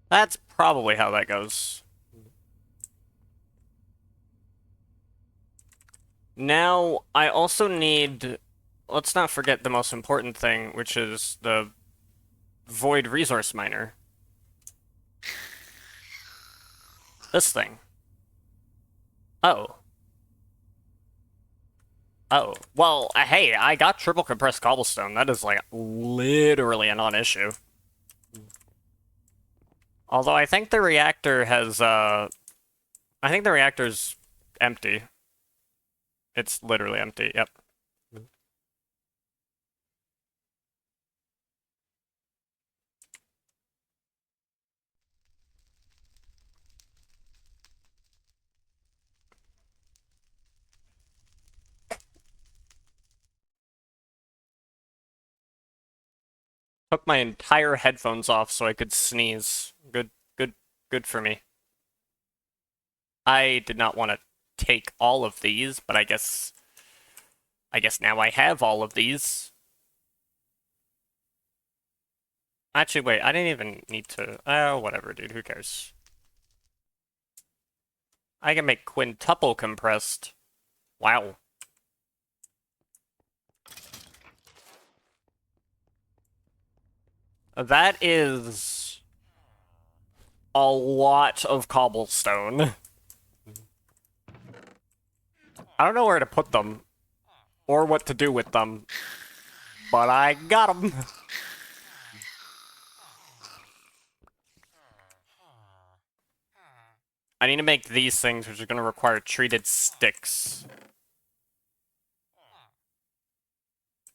That's probably how that goes. Now, I also need... Let's not forget the most important thing, which is the void resource miner. This thing. Oh. Oh. Well, hey, I got triple compressed cobblestone. That is, like, literally a non-issue. Although I think the reactor has, I think the reactor's empty. It's literally empty, yep. Took my entire headphones off so I could sneeze. Good for me. I did not want to take all of these, but I guess now I have all of these. Actually, wait, I didn't even need to... Oh, whatever, dude, who cares? I can make quintuple compressed. Wow. That is a lot of cobblestone. I don't know where to put them, or what to do with them, but I got them. I need to make these things, which are going to require treated sticks.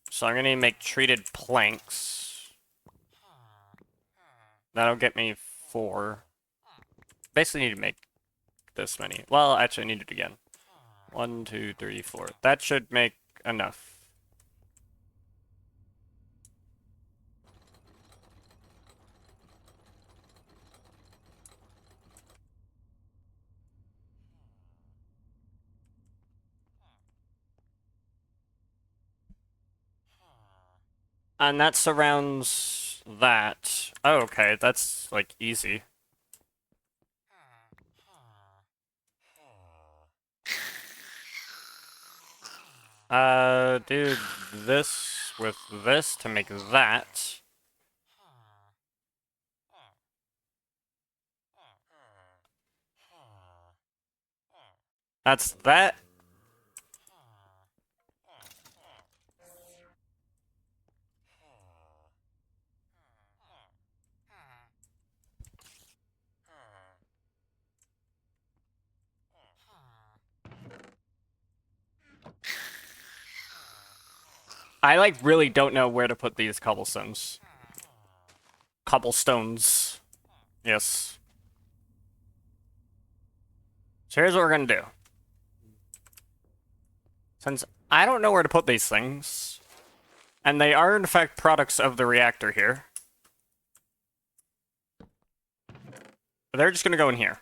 So I'm going to make treated planks. That'll get me 4. Basically need to make this many. Well, actually I need it again. 1, 2, 3, 4. That should make enough. And that surrounds that. Oh, okay, that's, like, easy. Do this with this to make that. That's that. I, like, really don't know where to put these cobblestones. Cobblestones. Yes. So here's what we're gonna do. Since I don't know where to put these things, and they are in fact products of the reactor here, they're just gonna go in here.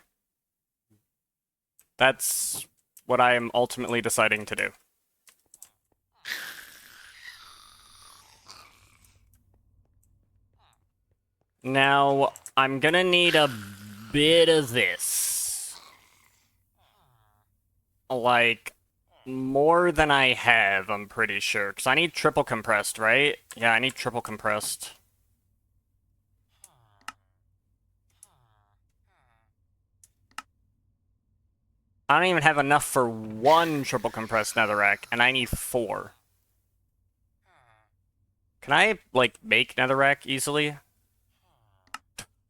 That's what I am ultimately deciding to do. Now, I'm gonna need a bit of this. Like, more than I have, I'm pretty sure. Because I need triple compressed, right? Yeah, I need triple compressed. I don't even have enough for 1 triple compressed netherrack, and I need 4. Can I, like, make netherrack easily?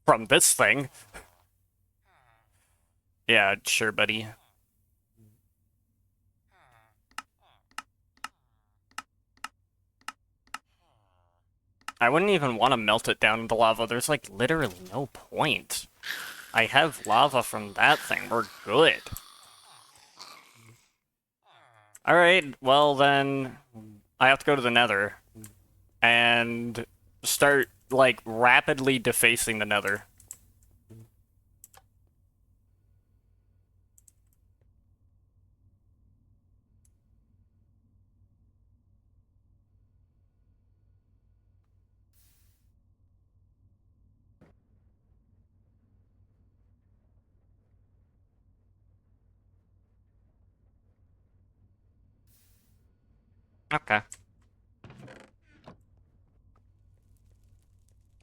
From this thing? Yeah, sure, buddy. I wouldn't even want to melt it down into lava. There's, like, literally no point. I have lava from that thing. We're good. Alright, well then, I have to go to the nether. And start, like, rapidly defacing the nether. Okay.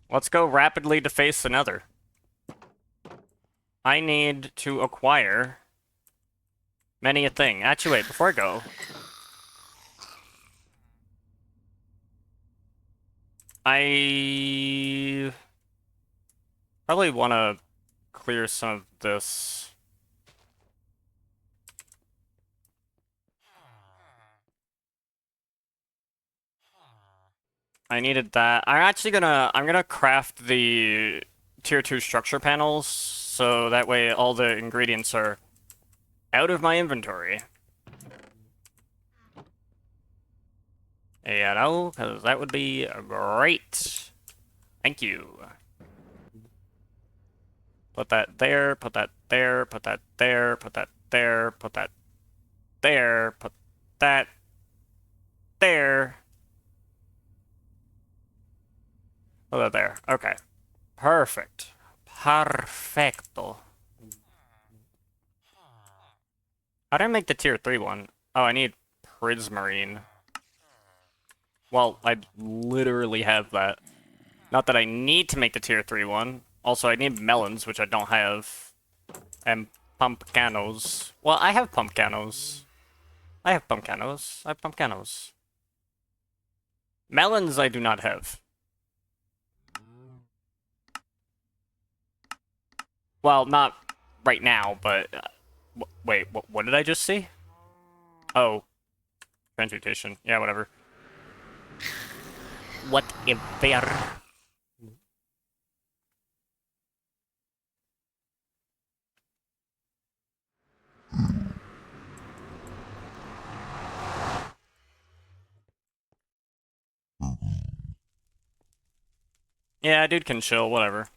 Let's go rapidly deface the nether. I need to acquire many a thing. Actually, wait, before I go, I probably want to clear some of this. I needed that. I'm gonna craft the tier 2 structure panels, so that way all the ingredients are out of my inventory. Yeah, no, because that would be great. Thank you. Put that there, put that there, put that there, put that there, put that there, put that there. Put that there. Okay. Perfect. Perfecto. How do I make the tier 3 one? Oh, I need prismarine. Well, I literally have that. Not that I need to make the tier 3 one. Also, I need melons, which I don't have. And pumpkinos. Well, I have pumpkinos. I have pumpkinos. I have pumpkinos. Melons I do not have. Well, not right now, but... wait, what did I just see? Oh. Transmutation. Yeah, whatever. Whatever. Yeah, dude can chill, whatever.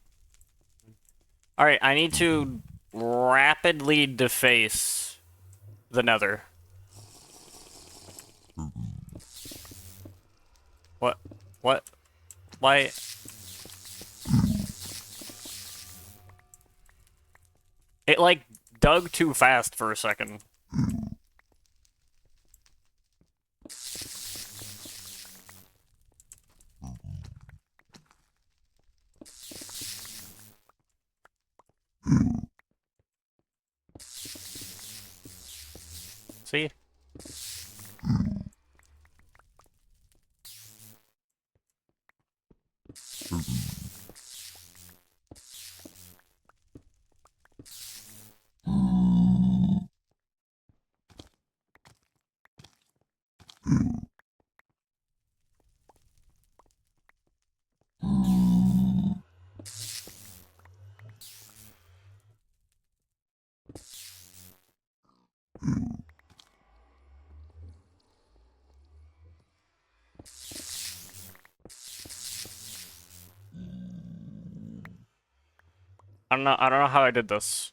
Alright, I need to rapidly deface the nether. What? What? Why? It, like, dug too fast for a second. See? I don't know how I did this.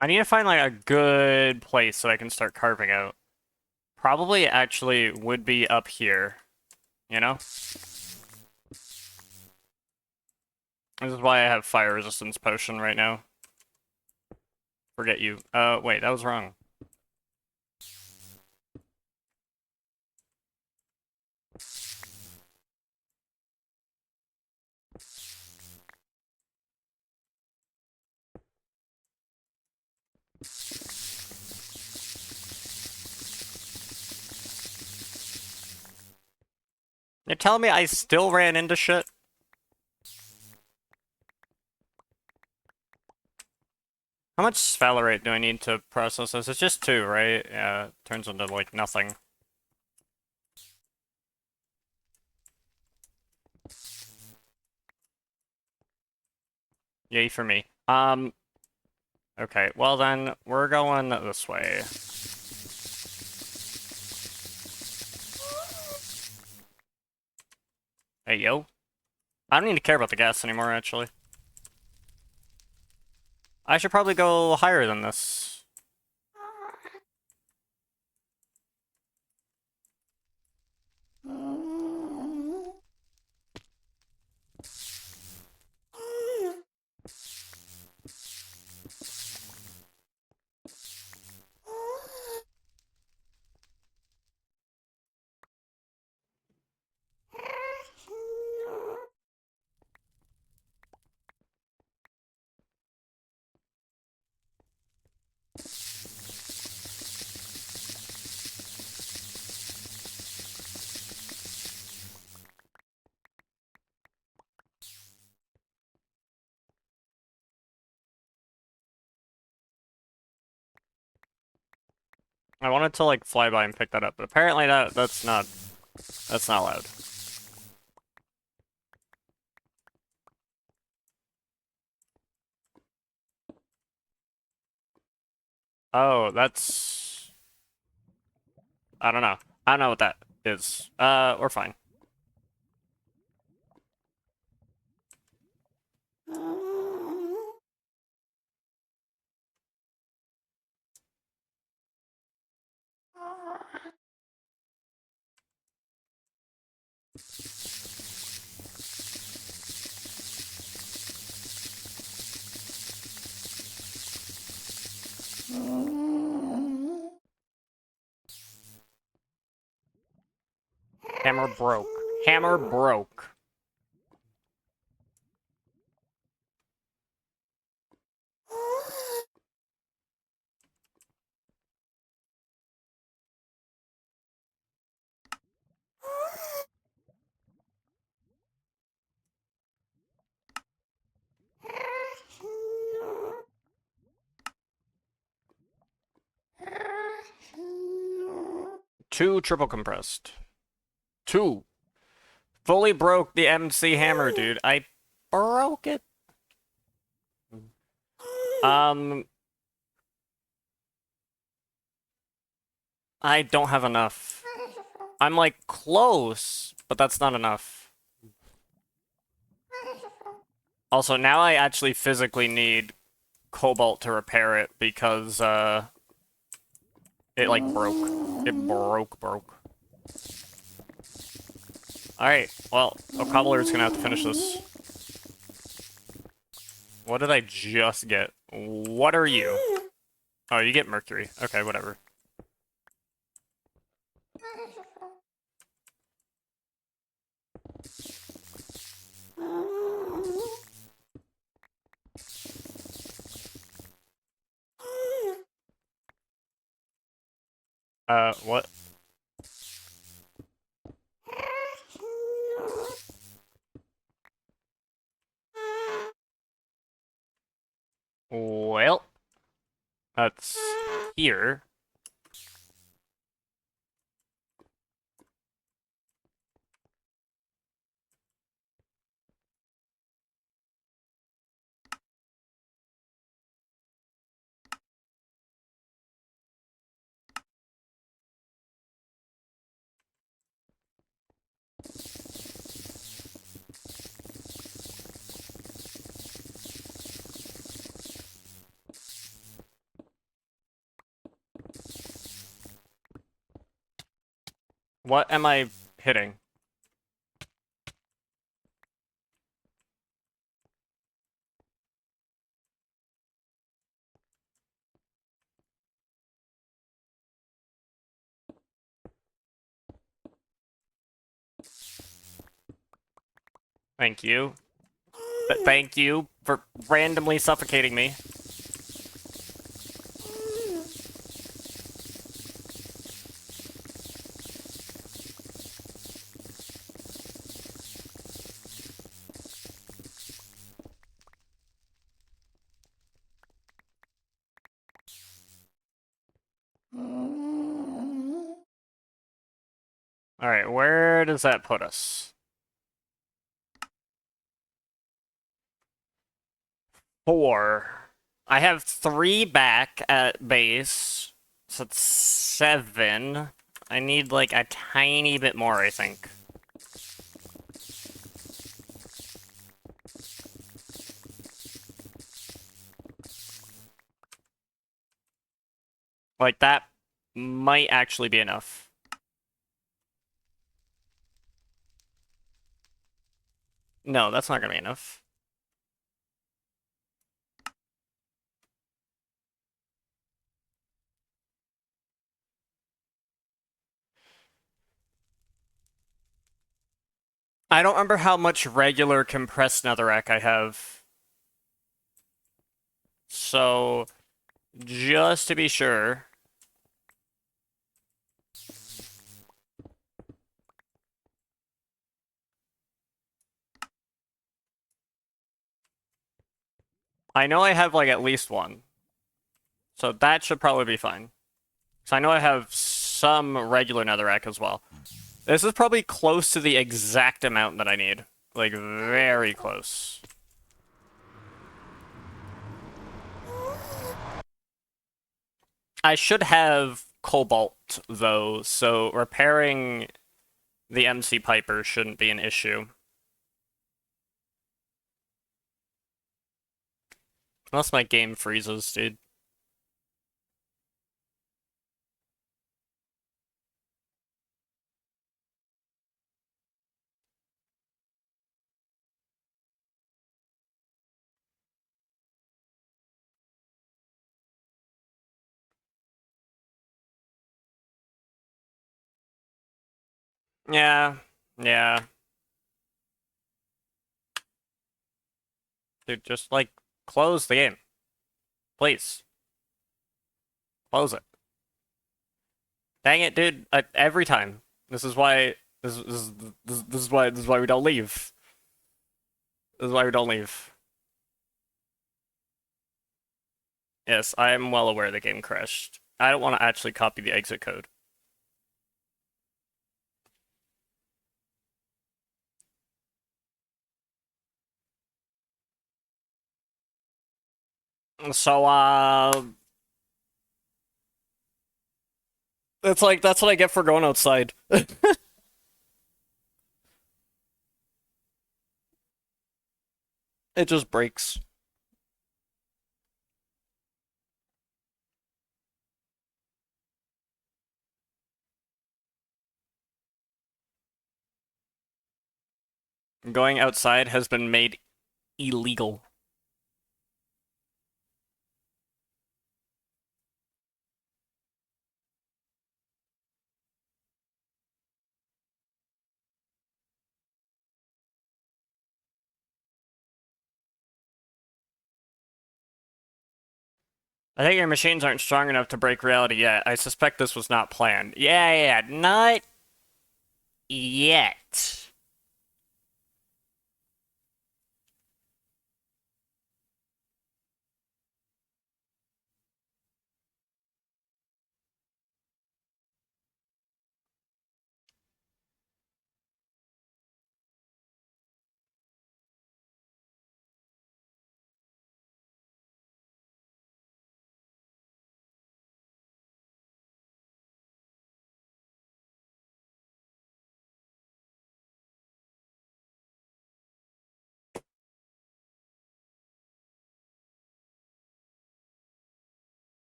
I need to find, like, a good place so I can start carving out. Probably actually would be up here, you know? This is why I have fire resistance potion right now. Forget you. Wait, that was wrong. You're telling me I still ran into shit? How much sphalerate do I need to process this? It's just 2, right? Yeah, it turns into, like, nothing. Yay for me. Okay, well then, we're going this way. Hey, yo. I don't need to care about the gas anymore, actually. I should probably go higher than this. I wanted to, like, fly by and pick that up, but apparently that's not allowed. Oh, that's... I don't know. I don't know what that is. We're fine. Hammer broke. Hammer broke. Two triple compressed. Two. Fully broke the MC hammer, dude. I broke it. I don't have enough. I'm like close, but that's not enough. Also, now I actually physically need cobalt to repair it because it like broke. It broke. Alright, well, a cobbler's gonna have to finish this. What did I just get? What are you? Oh, you get mercury. Okay, whatever. What? Well, that's here. What am I hitting? Thank you. Thank you for randomly suffocating me. Alright, where does that put us? 4. I have 3 back at base, so it's 7. I need like a tiny bit more, I think. Like that might actually be enough. No, that's not gonna be enough. I don't remember how much regular compressed netherrack I have. So, just to be sure. I know I have like at least 1. So that should probably be fine. So I know I have some regular netherrack as well. This is probably close to the exact amount that I need. Like, very close. I should have cobalt though, so repairing the MC Piper shouldn't be an issue. Unless my game freezes, dude. Yeah, yeah. Dude, just like close the game. Please. Close it. Dang it, dude. Every time. This is why this is why we don't leave. This is why we don't leave. Yes, I am well aware the game crashed. I don't want to actually copy the exit code. So it's like that's what I get for going outside. It just breaks. Going outside has been made illegal. I think your machines aren't strong enough to break reality yet. I suspect this was not planned. Yeah, not yet.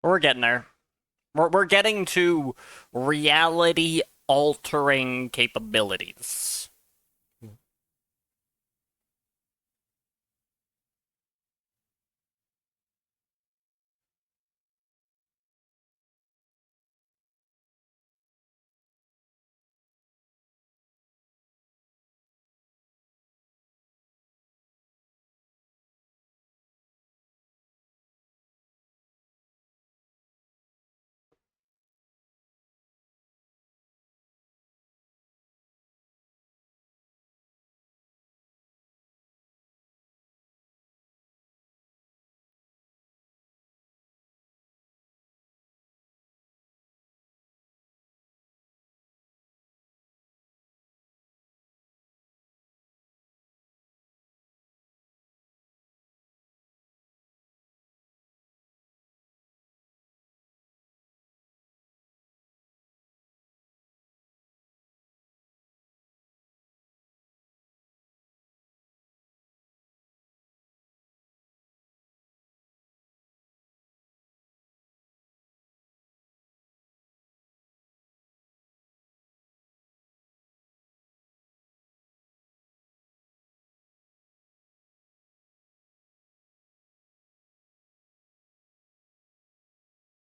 We're getting there. We're getting to reality altering capabilities.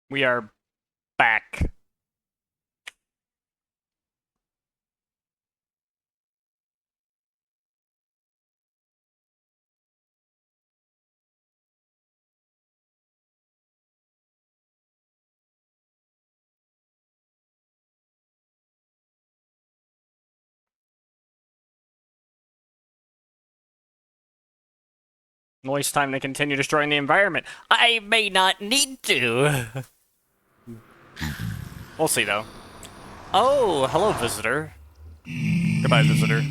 We are back. Moist time to continue destroying the environment. I may not need to. We'll see, though. Oh, hello, visitor. Goodbye, visitor.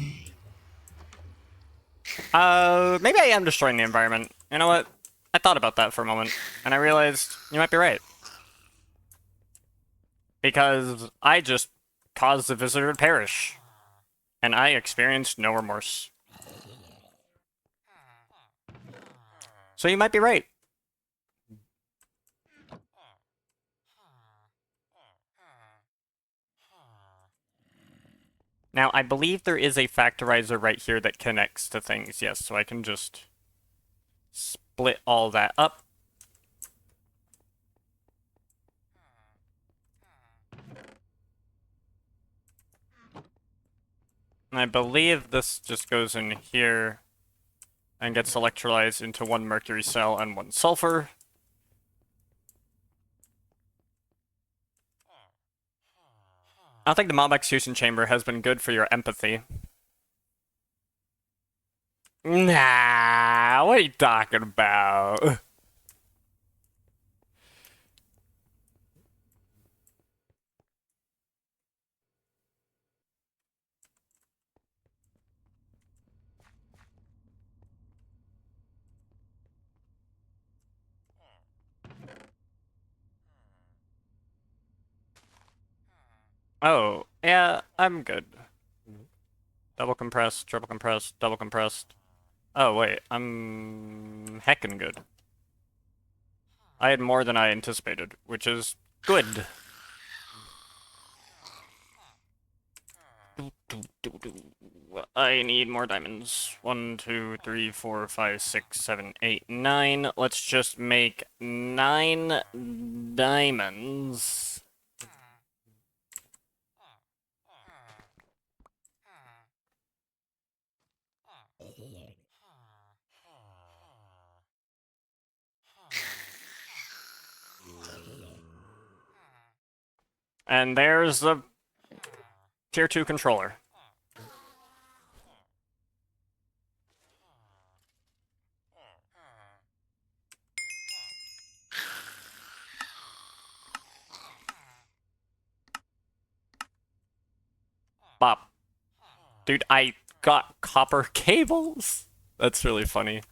Maybe I am destroying the environment. You know what? I thought about that for a moment, and I realized you might be right. Because I just caused the visitor to perish. And I experienced no remorse. So you might be right. Now, I believe there is a factorizer right here that connects to things. Yes, so I can just split all that up. And I believe this just goes in here and gets electrolyzed into one mercury cell and one sulfur. I don't think the mob execution chamber has been good for your empathy. Nah, what are you talking about? Oh, yeah, I'm good. Double compressed, triple compressed, double compressed. Oh, wait, I'm heckin' good. I had more than I anticipated, which is good. I need more diamonds. 1, 2, 3, 4, 5, 6, 7, 8, 9. Let's just make 9 diamonds. And there's the tier 2 controller. Bop. Dude, I got copper cables? That's really funny.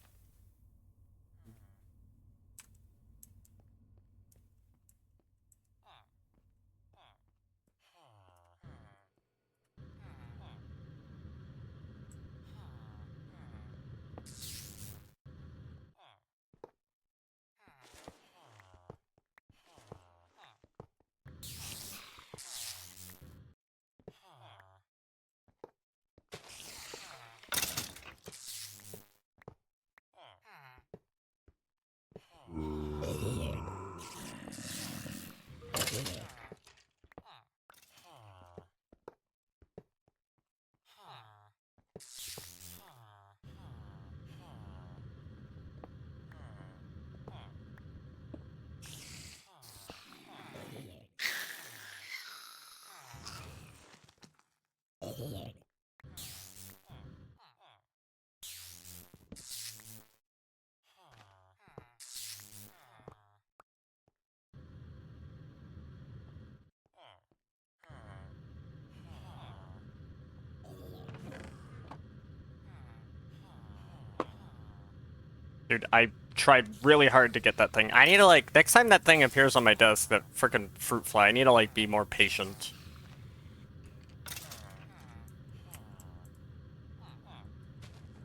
Dude, I tried really hard to get that thing. I need to, like, next time that thing appears on my desk, that frickin' fruit fly, I need to, like, be more patient.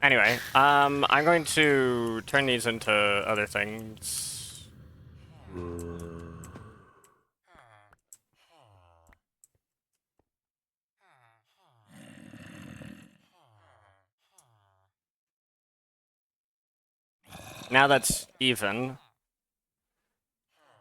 Anyway, I'm going to turn these into other things. Now that's even.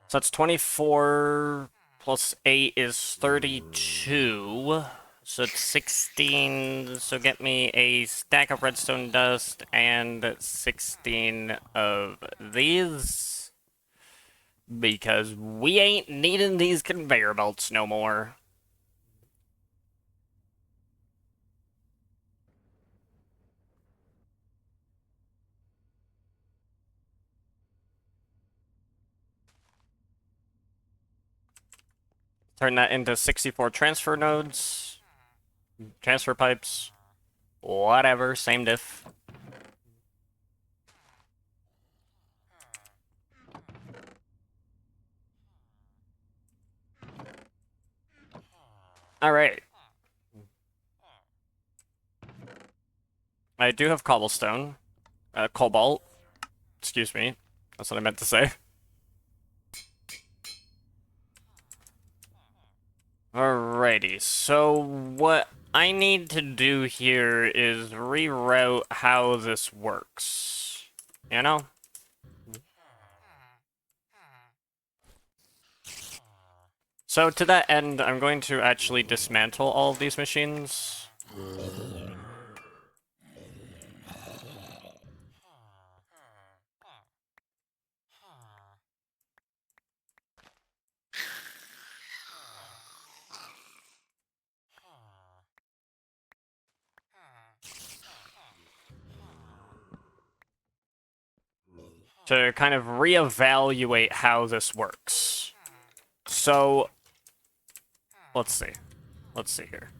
So that's 24 plus 8 is 32. So it's 16. So get me a stack of redstone dust and 16 of these. Because we ain't needing these conveyor belts no more. Turn that into 64 transfer nodes, transfer pipes, whatever, same diff. Alright. I do have cobblestone. Cobalt. Excuse me. That's what I meant to say. Alrighty, so what I need to do here is reroute how this works. You know? So to that end, I'm going to actually dismantle all of these machines. To kind of reevaluate how this works. So, let's see. Let's see here.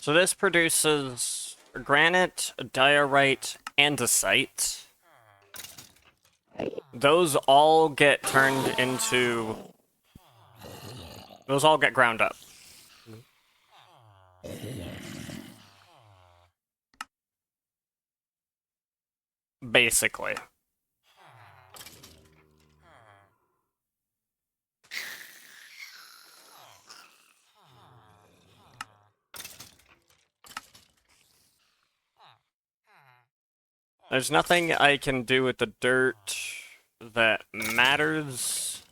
So this produces granite, diorite, andesite. Those all get turned into... Those all get ground up. Basically. There's nothing I can do with the dirt that matters.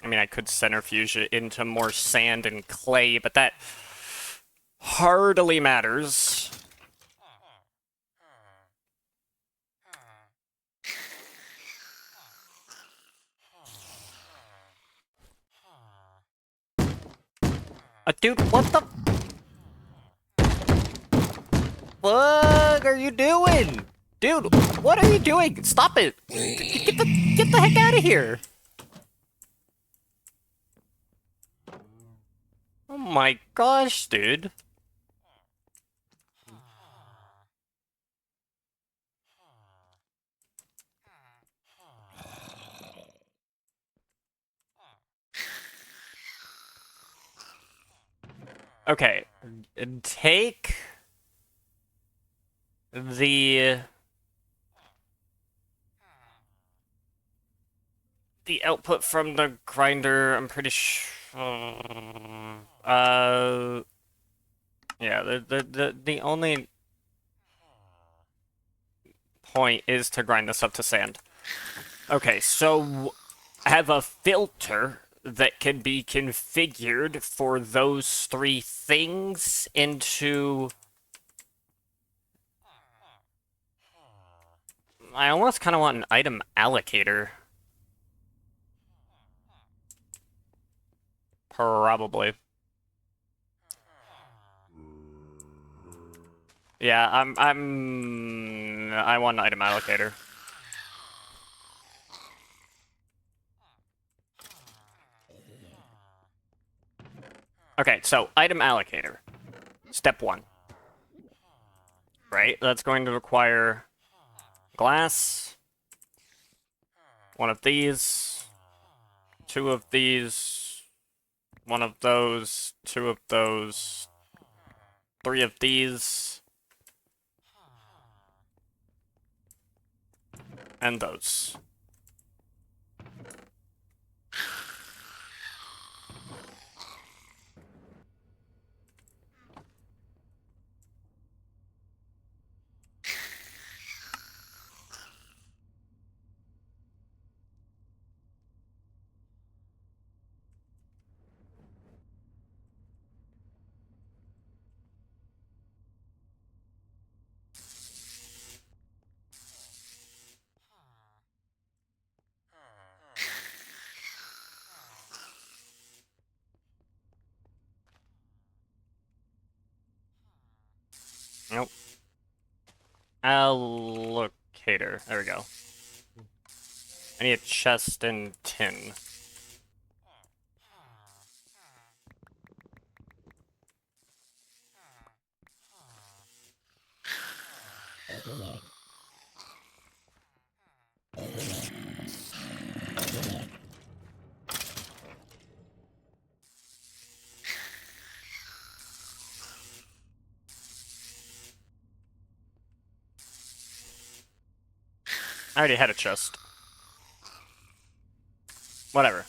I mean, I could centrifuge it into more sand and clay, but that hardly matters. Dude, what the fuck are you doing? Dude, what are you doing? Stop it! Get the heck out of here! Oh my gosh, dude. Okay, take the output from the grinder. I'm pretty sure. Yeah. The only point is to grind this up to sand. Okay, so I have a filter that can be configured for those three things into... I almost kind of want an item allocator. Probably. Yeah, I want an item allocator. Okay, so item allocator. Step 1. Right, that's going to require glass, one of these, 2 of these, 1 of those, 2 of those, 3 of these, and those. Allocator. There we go. I need a chest and tin. I already had a chest. Whatever.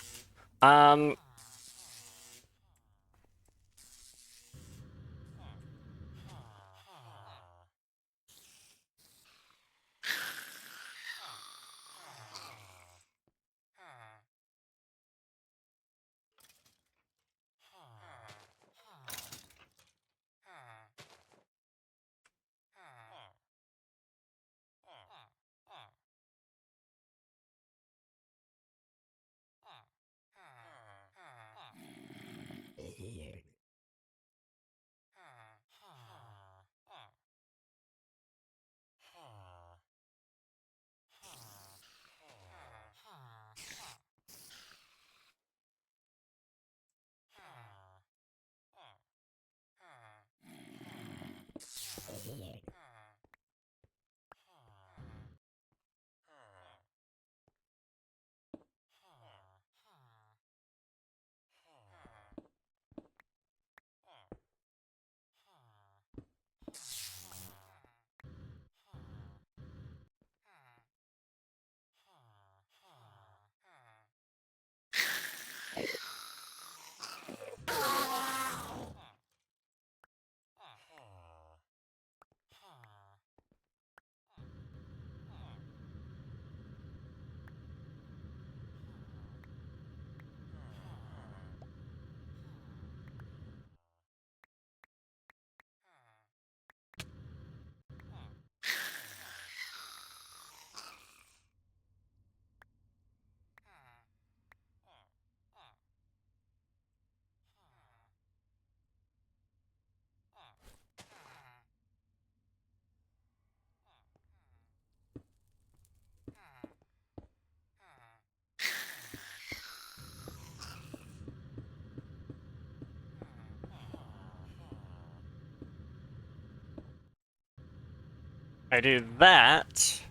I do that.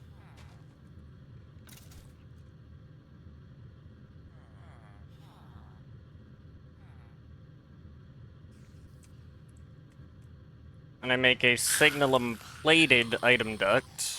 And I make a signalum plated item duct.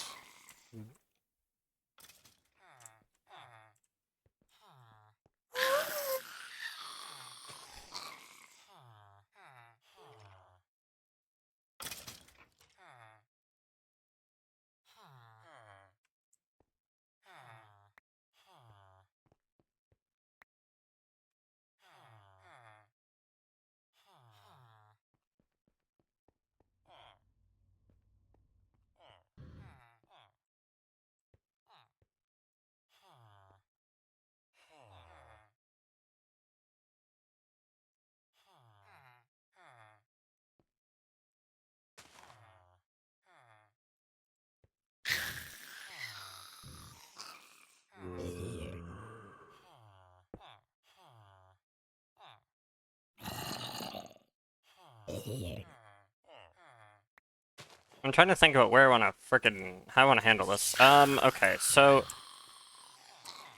I'm trying to think about where I want to how I want to handle this. Okay, so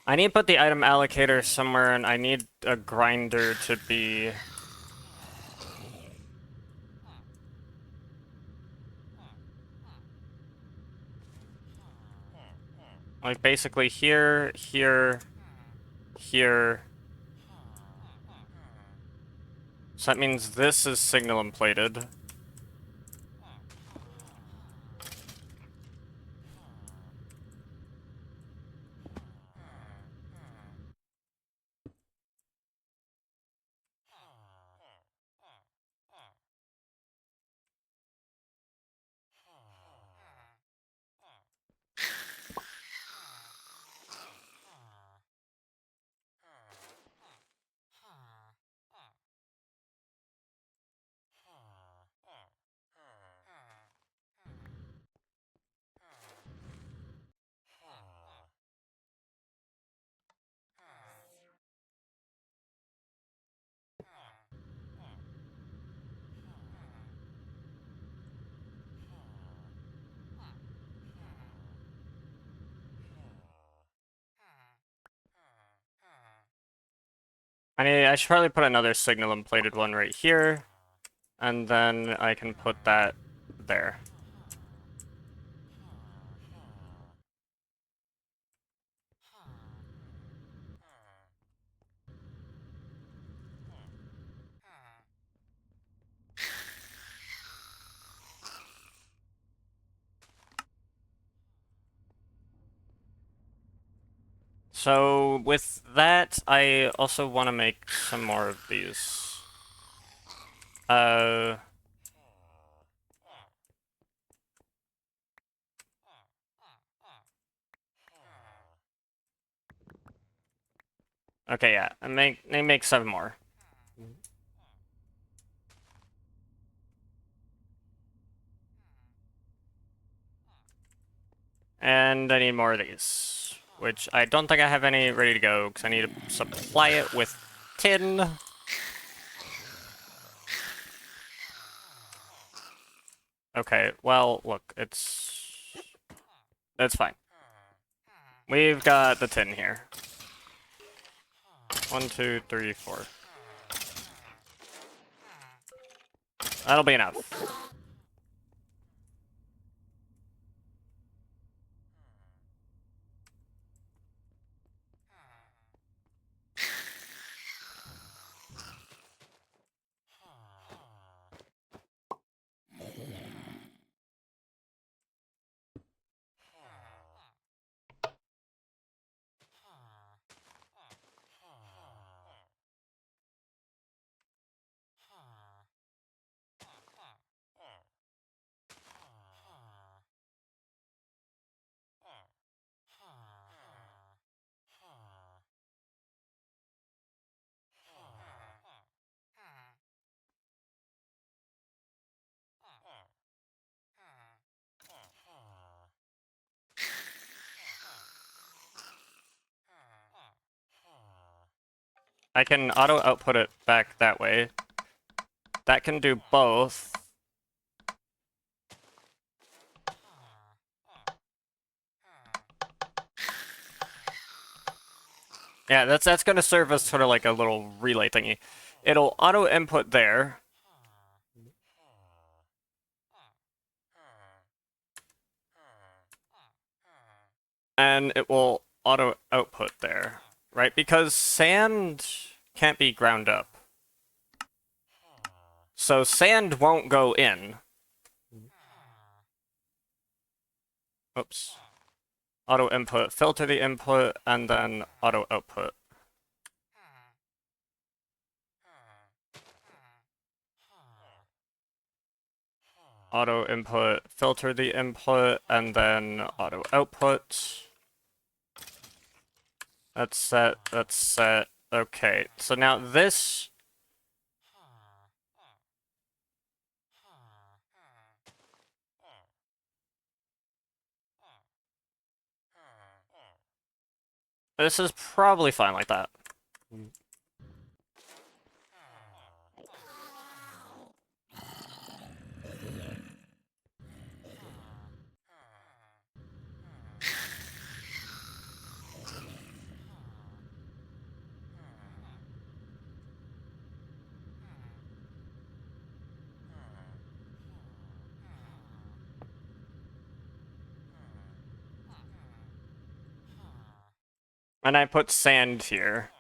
I need to put the item allocator somewhere, and I need a grinder to be... like, basically here, here, here. So that means this is signalum plated. I should probably put another signalum plated one right here, and then I can put that there. So with that, I also want to make some more of these. Uh, okay, yeah, I make 7 more. And I need more of these, which I don't think I have any ready to go, because I need to supply it with tin. Okay, well, look, it's fine. We've got the tin here. 1, 2, 3, 4. That'll be enough. I can auto output it back that way. That can do both. Yeah, that's gonna serve as sort of like a little relay thingy. It'll auto input there. And it will auto output there, right? Because sand can't be ground up. So sand won't go in. Oops. Auto input, filter the input, and then auto output. Auto input, filter the input, and then auto output. That's set, that's set. Okay, so now this... This is probably fine like that. And I put sand here.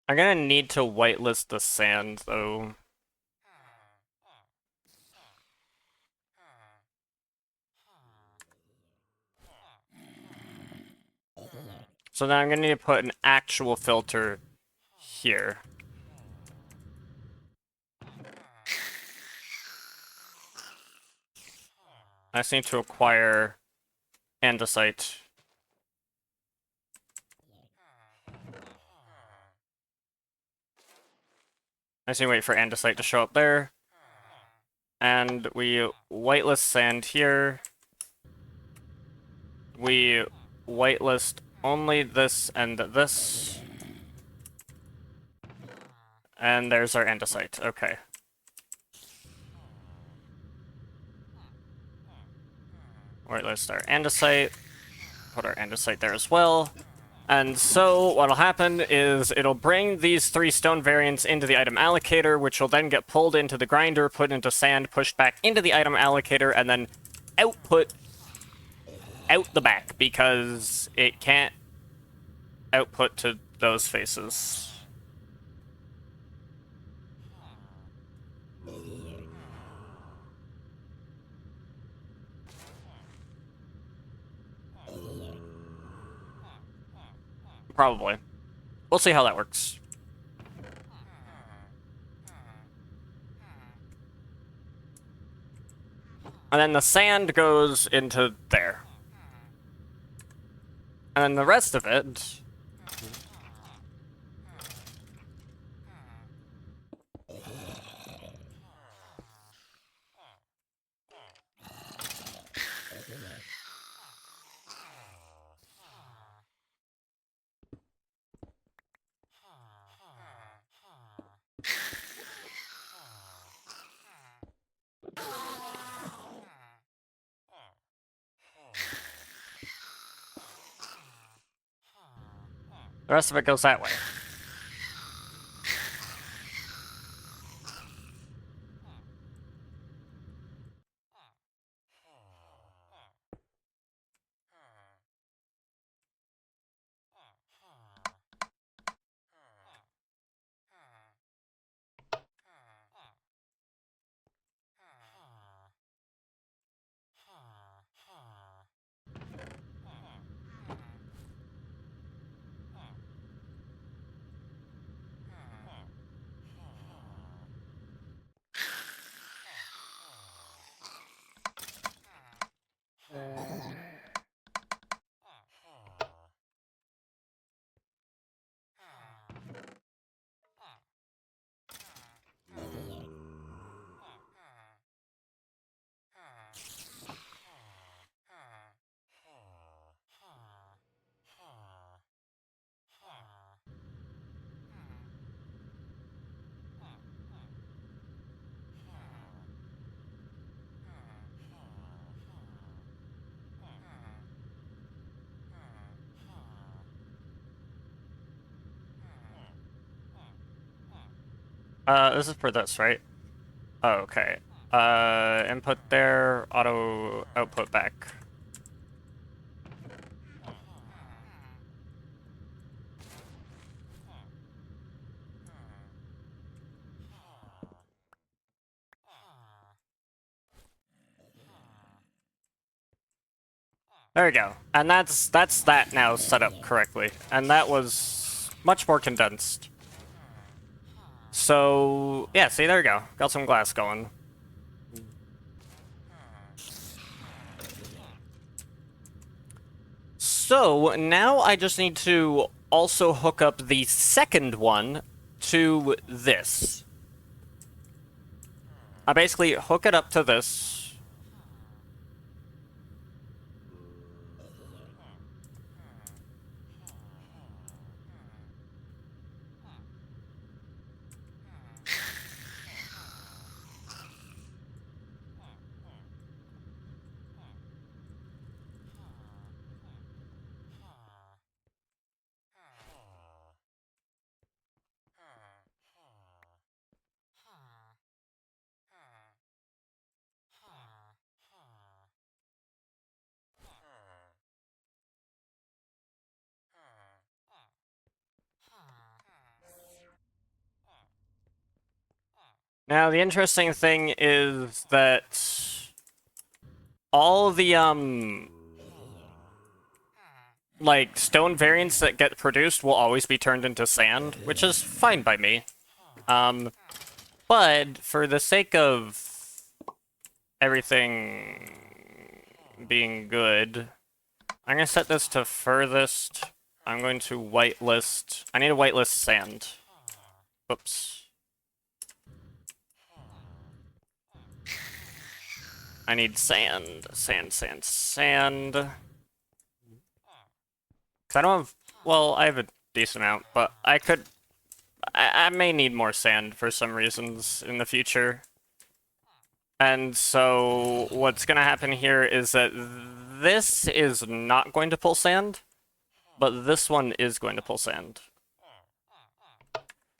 I'm gonna need to whitelist the sand, though. So now I'm gonna need to put an actual filter here. I just need to acquire andesite. I just need to wait for andesite to show up there. And we whitelist sand here. We whitelist only this and this. And there's our andesite. Okay. Whitelist our andesite. Put our andesite there as well. And so what'll happen is it'll bring these 3 stone variants into the item allocator, which will then get pulled into the grinder, put into sand, pushed back into the item allocator, and then output out the back, because it can't output to those faces. Probably. We'll see how that works. And then the sand goes into there. And then the rest of it... The rest of it goes that way. This is for this, right? Oh, okay. Input there, auto output back. There we go. And that's that now set up correctly. And that was much more condensed. So, yeah, see, there we go. Got some glass going. So, now I just need to also hook up the second one to this. I basically hook it up to this. Now, the interesting thing is that all the, like, stone variants that get produced will always be turned into sand, which is fine by me. But for the sake of everything being good, I'm gonna set this to furthest. I'm going to whitelist. I need to whitelist sand. Oops. I need sand. Sand, sand, sand. Because I don't have... Well, I have a decent amount, but I could... I may need more sand for some reasons in the future. And so what's going to happen here is that this is not going to pull sand, but this one is going to pull sand.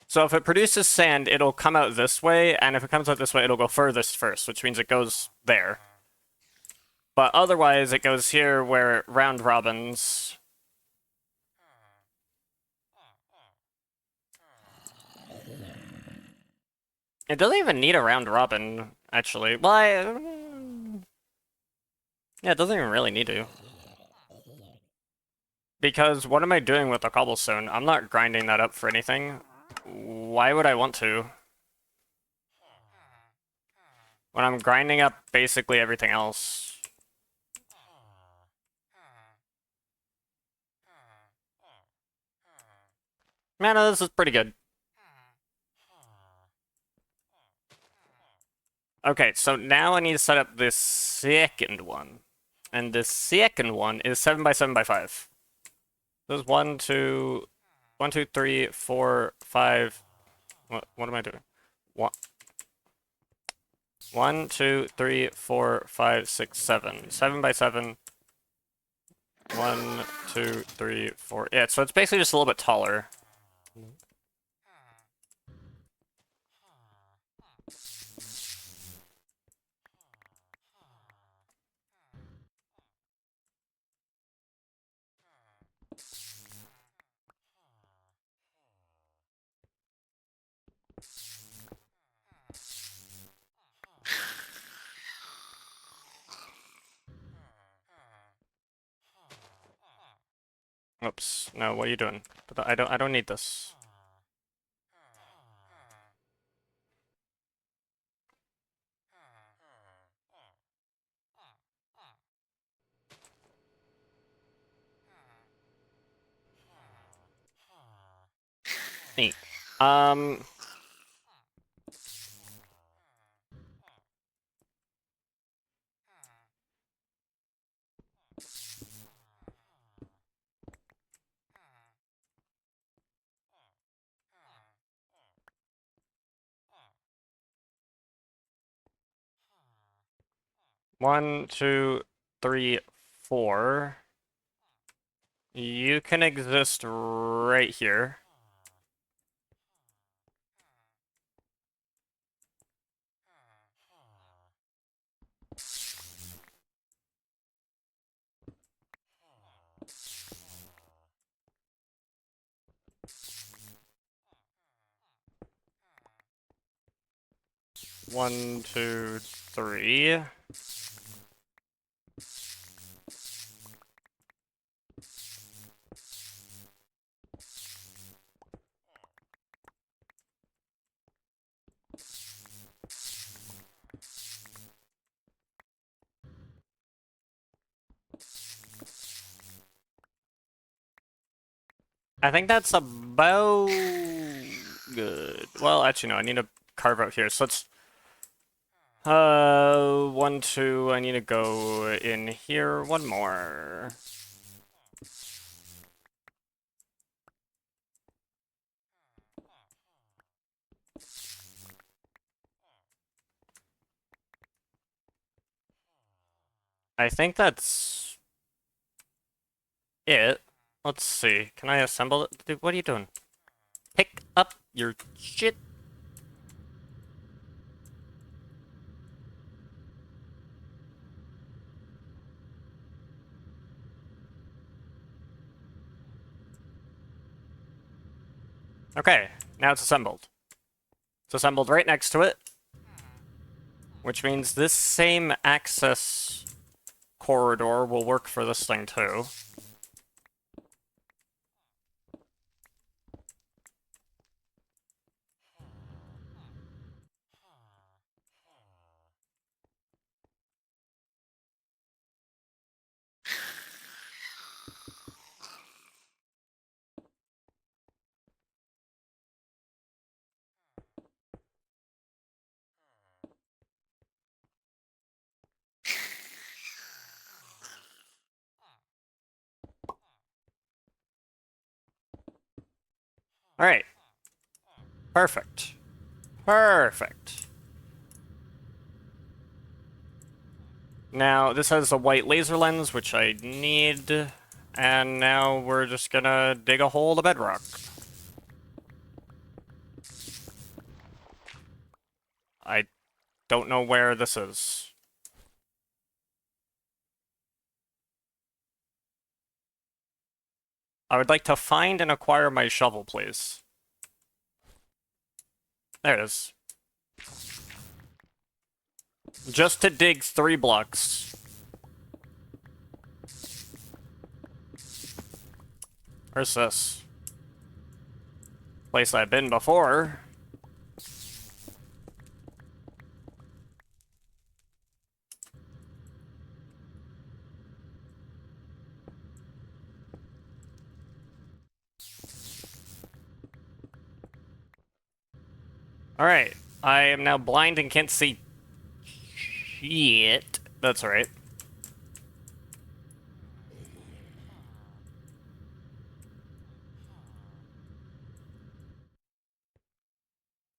So if it produces sand, it'll come out this way, and if it comes out this way, it'll go furthest first, which means it goes there. But otherwise, it goes here where it round robins. It doesn't even need a round robin, actually. Well, yeah, it doesn't even really need to. Because what am I doing with the cobblestone? I'm not grinding that up for anything. Why would I want to? When I'm grinding up basically everything else. Man, this is pretty good. Okay, so now I need to set up this second one. And the second one is 7 by 7 by 5. This is 1, 2, 1, 2, 3, 4, 5. What am I doing? 1, 2, 3, 4, 5, 6, 7. 7 by 7. 1, 2, 3, 4. Yeah, so it's basically just a little bit taller. Oops. No, what are you doing? But I don't need this. Neat. 1, 2, 3, 4. You can exist right here. One, two, three. I think that's about good. Well, actually, no, I need to carve out here. So let's... 1, 2, I need to go in here. One more. I think that's it. Let's see. Can I assemble it? Dude, what are you doing? Pick up your shit. Okay, now it's assembled. It's assembled right next to it, which means this same access corridor will work for this thing too. Alright. Perfect. Perfect. Now, this has a white laser lens, which I need. And now we're just gonna dig a hole to bedrock. I don't know where this is. I would like to find and acquire my shovel, please. There it is. Just to dig 3 blocks. Where's this? Place I've been before. Alright. I am now blind and can't see shit. That's right.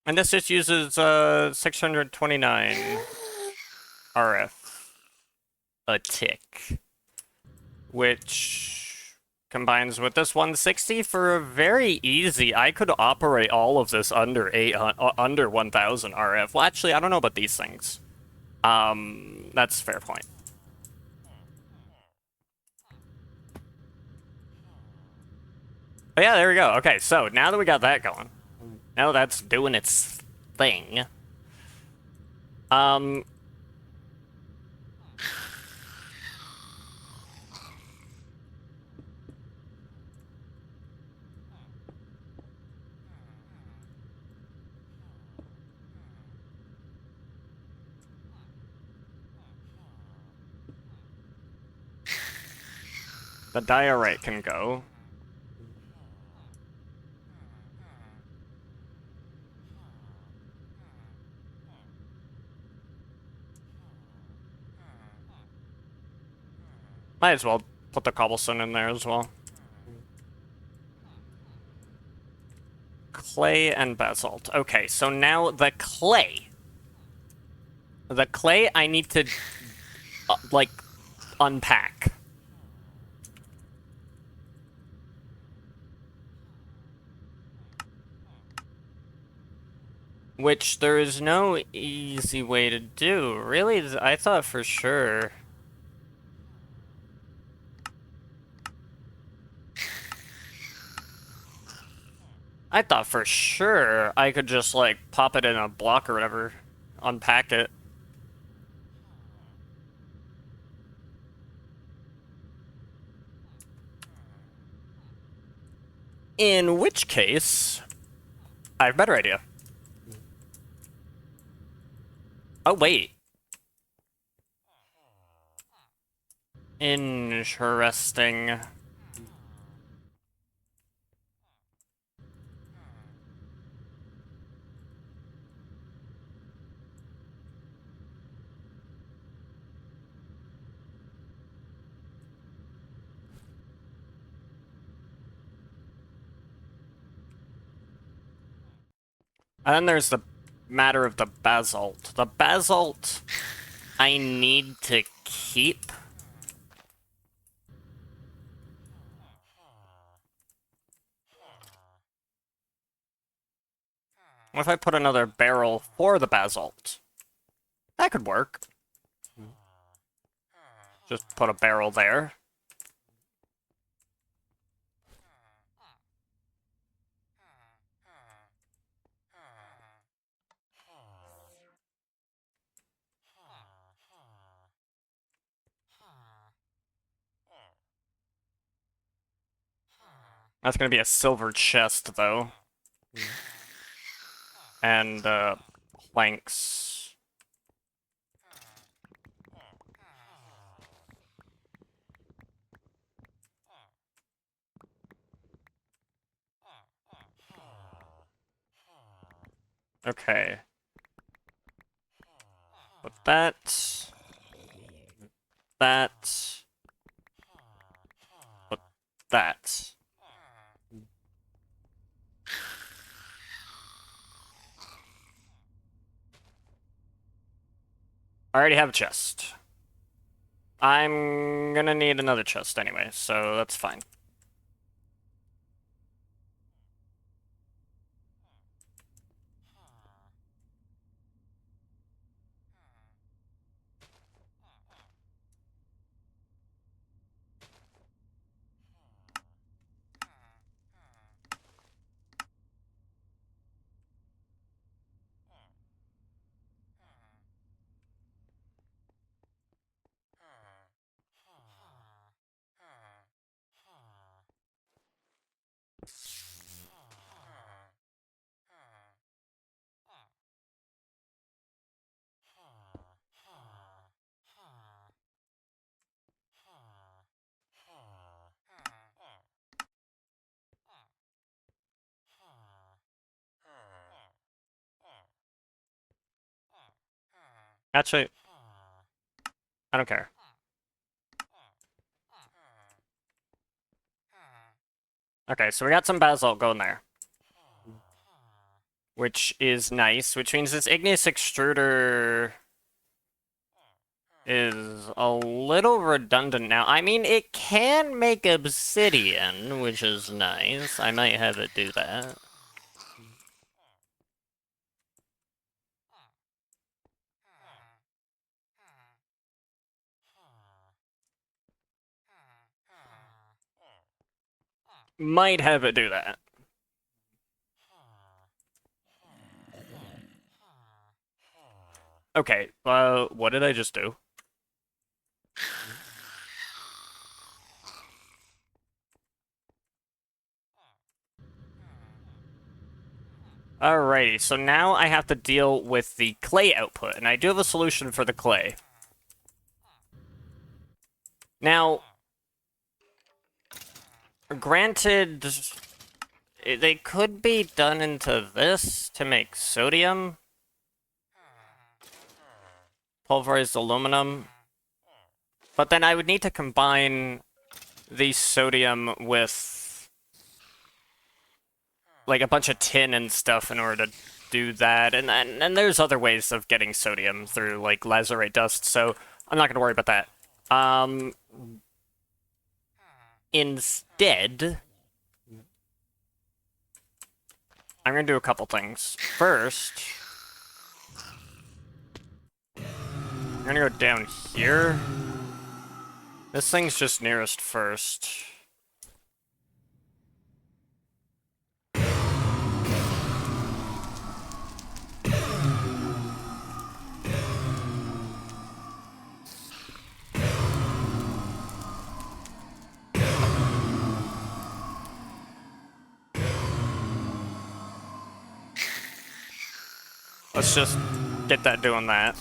And this just uses 629 RF a tick, which combines with this 160 for a very easy. I could operate all of this under 1000 RF. Well, actually, I don't know about these things. That's a fair point. But yeah, there we go. Okay, so now that we got that going, now that's doing its thing. The diorite can go. Might as well put the cobblestone in there as well. Clay and basalt. Okay, so now the clay. The clay I need to, like, unpack. Which there is no easy way to do. Really, I thought for sure. I thought for sure I could just, like, pop it in a block or whatever. Unpack it. In which case, I have a better idea. Oh, wait. Interesting. And then there's the matter of the basalt. The basalt I need to keep. What if I put another barrel for the basalt? That could work. Just put a barrel there. That's gonna be a silver chest, though. And, planks. Okay. Put that. That. Put that. I already have a chest. I'm gonna need another chest anyway, so that's fine. Actually, I don't care. Okay, so we got some basalt going there, which is nice, which means this igneous extruder is a little redundant now. I mean, it can make obsidian, which is nice. I might have it do that. Might have it do that. Okay, what did I just do? Alrighty, so now I have to deal with the clay output, and I do have a solution for the clay. Now, granted, they could be done into this to make sodium. Pulverized aluminum. But then I would need to combine the sodium with like a bunch of tin and stuff in order to do that. And there's other ways of getting sodium through like lazurite dust, so I'm not gonna worry about that. Instead, I'm gonna do a couple things. First, I'm gonna go down here. This thing's just nearest first. Let's just get that doing that.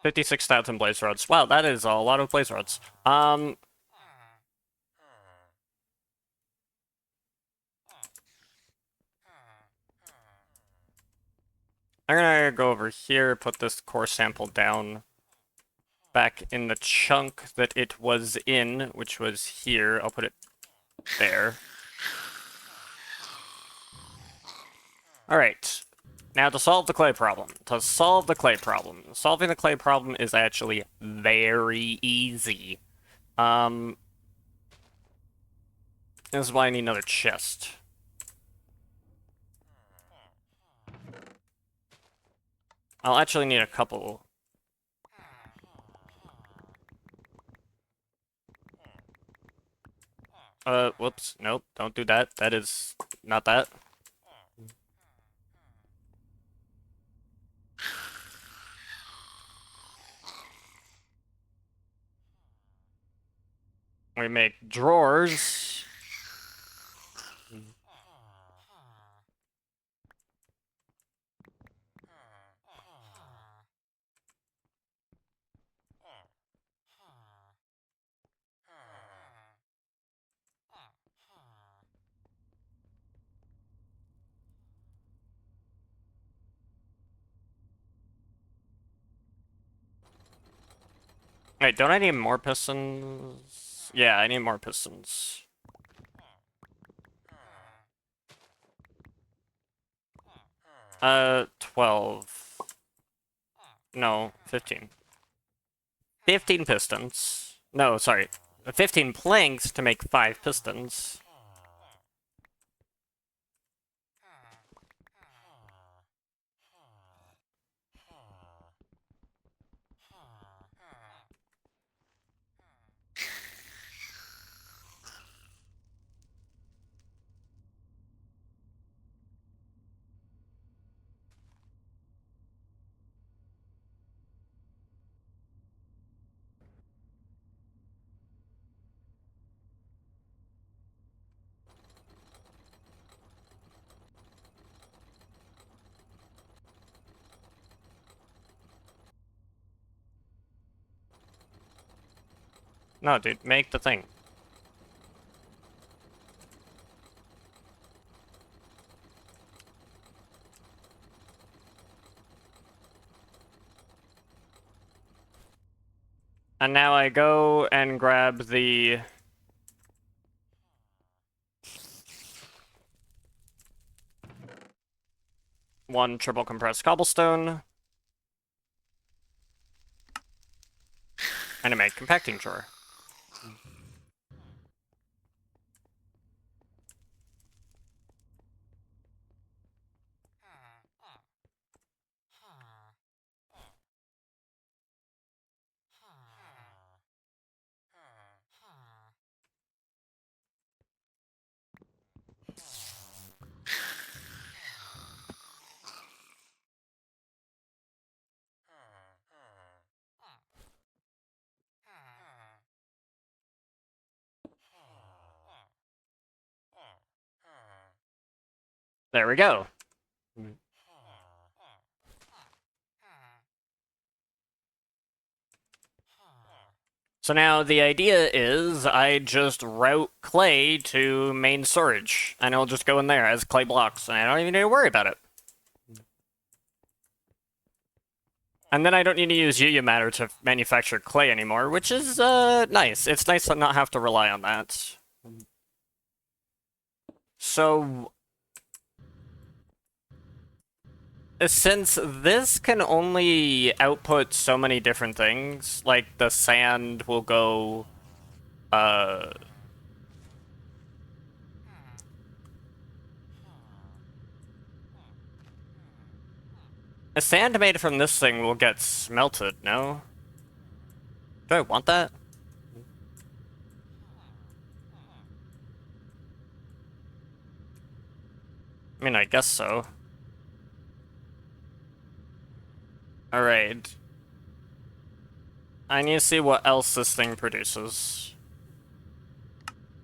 $56,000 blaze rods. Wow, that is a lot of blaze rods. I'm gonna go over here, put this core sample down back in the chunk that it was in, which was here. I'll put it there. Alright. Now to solve the clay problem. Solving the clay problem is actually very easy. This is why I need another chest. I'll actually need a couple. Whoops. Nope, don't do that. That is not that. We make drawers. Wait, don't I need more pistons? Yeah, I need more pistons. Uh, 12. No, 15. 15 pistons. No, sorry. 15 planks to make 5 pistons. No, dude, make the thing. And now I go and grab the... one triple compressed cobblestone. And I make compacting drawer. There we go. So now the idea is I just route clay to main storage, and it'll just go in there as clay blocks, and I don't even need to worry about it. And then I don't need to use Yuya matter to manufacture clay anymore, which is nice. It's nice to not have to rely on that. So since this can only output so many different things, like the sand will go, the sand made from this thing will get smelted, no? Do I want that? I mean, I guess so. Alright. I need to see what else this thing produces.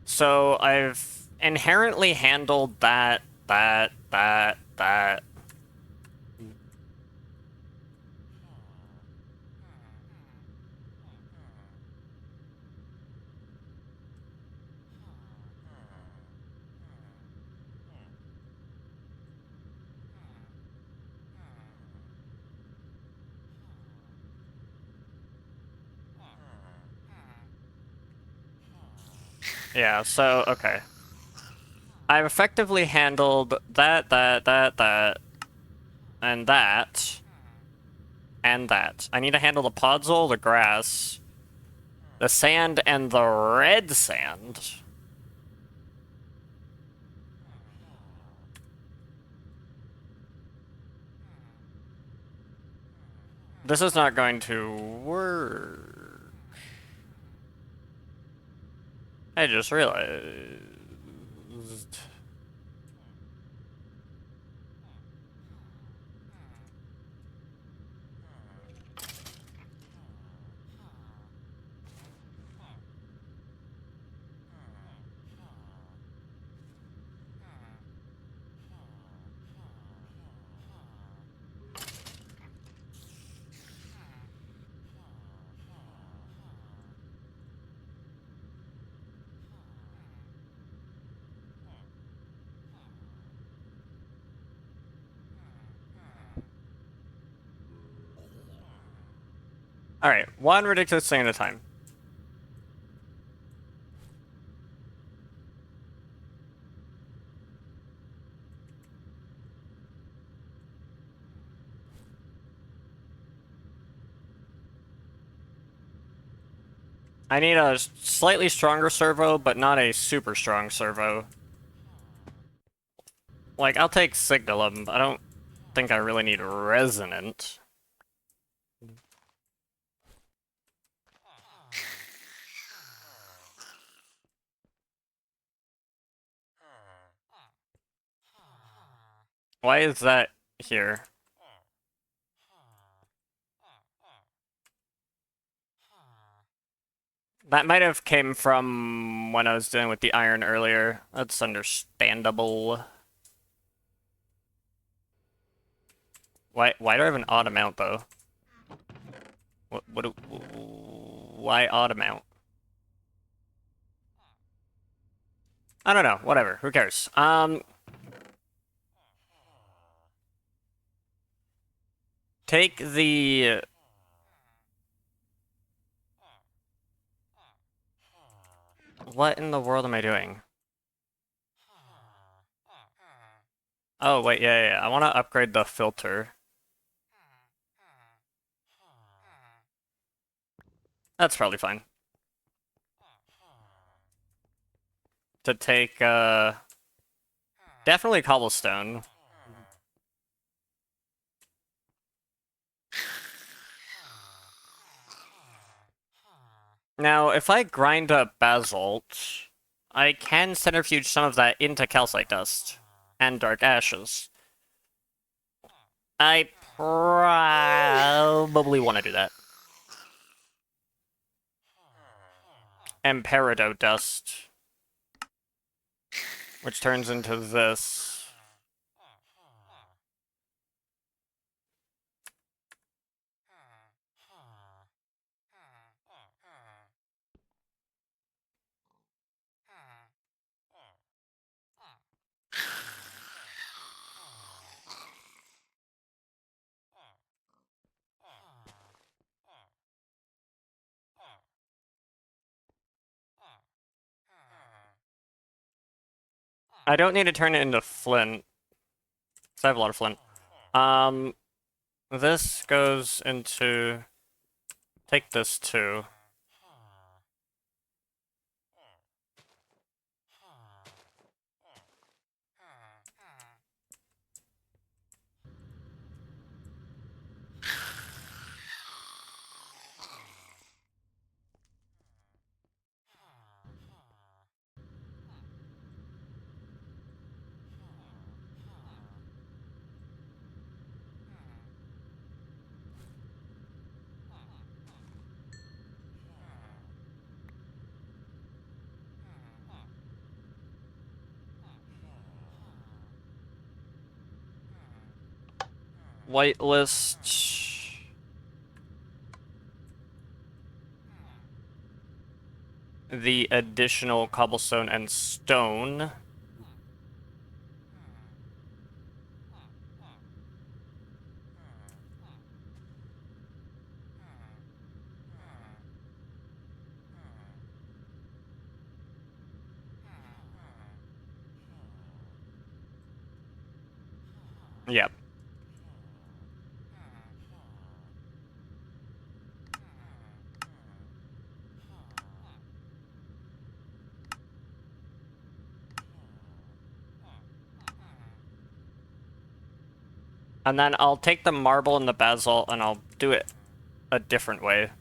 So I've inherently handled that. Yeah, so, okay. I've effectively handled that, and that, and that. I need to handle the podzol, the grass, the sand, and the red sand. This is not going to work. I just realized... Alright, one ridiculous thing at a time. I need a slightly stronger servo, but not a super strong servo. Like, I'll take Signalum, but I don't think I really need Resonant. Why is that here? That might have came from when I was dealing with the iron earlier. That's understandable. Why do I have an odd amount though? Why odd amount? I don't know, whatever, who cares? Take the... What in the world am I doing? Oh, wait, yeah. I want to upgrade the filter. That's probably fine. To take, definitely cobblestone. Now, if I grind up basalt, I can centrifuge some of that into calcite dust and dark ashes. I probably want to do that. And peridot dust, which turns into this. I don't need to turn it into flint, because I have a lot of flint. This goes into... Take this too. Whitelist... the additional cobblestone and stone. Yep. And then I'll take the marble and the basalt and I'll do it a different way.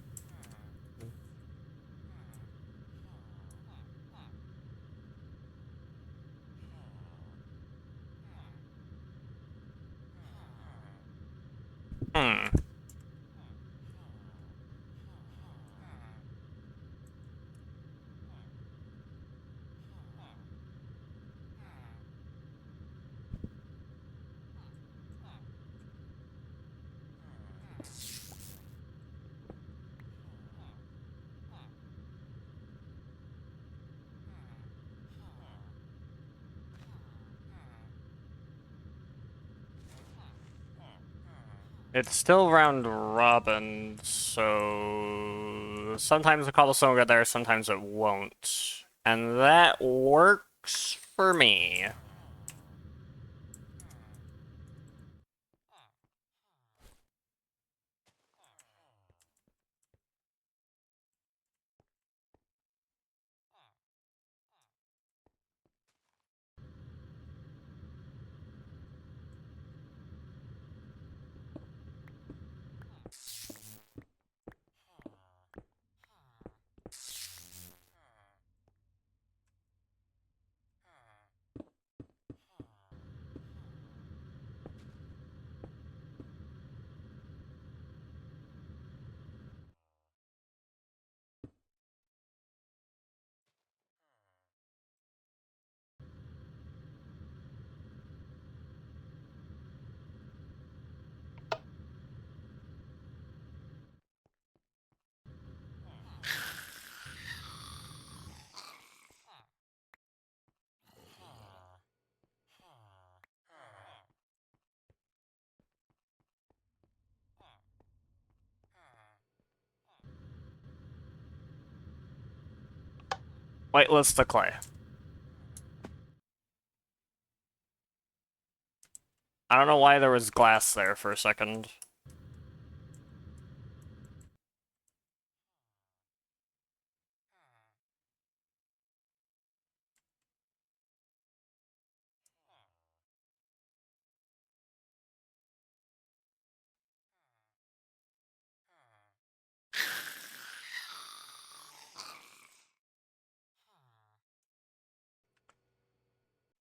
Hmm. It's still round robin, so sometimes the cobblestone will get there, sometimes it won't. And that works for me. Whitelist the clay. I don't know why there was glass there for a second.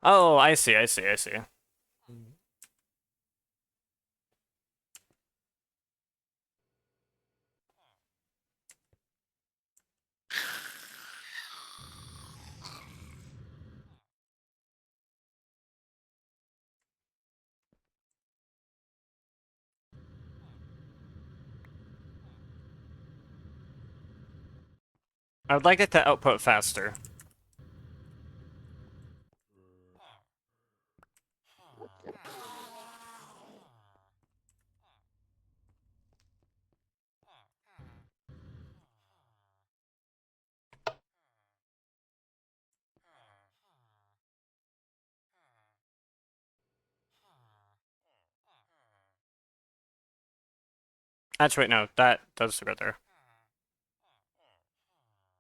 Oh, I see, I see, I see. I would like it to output faster. Actually, wait, no, that does go there.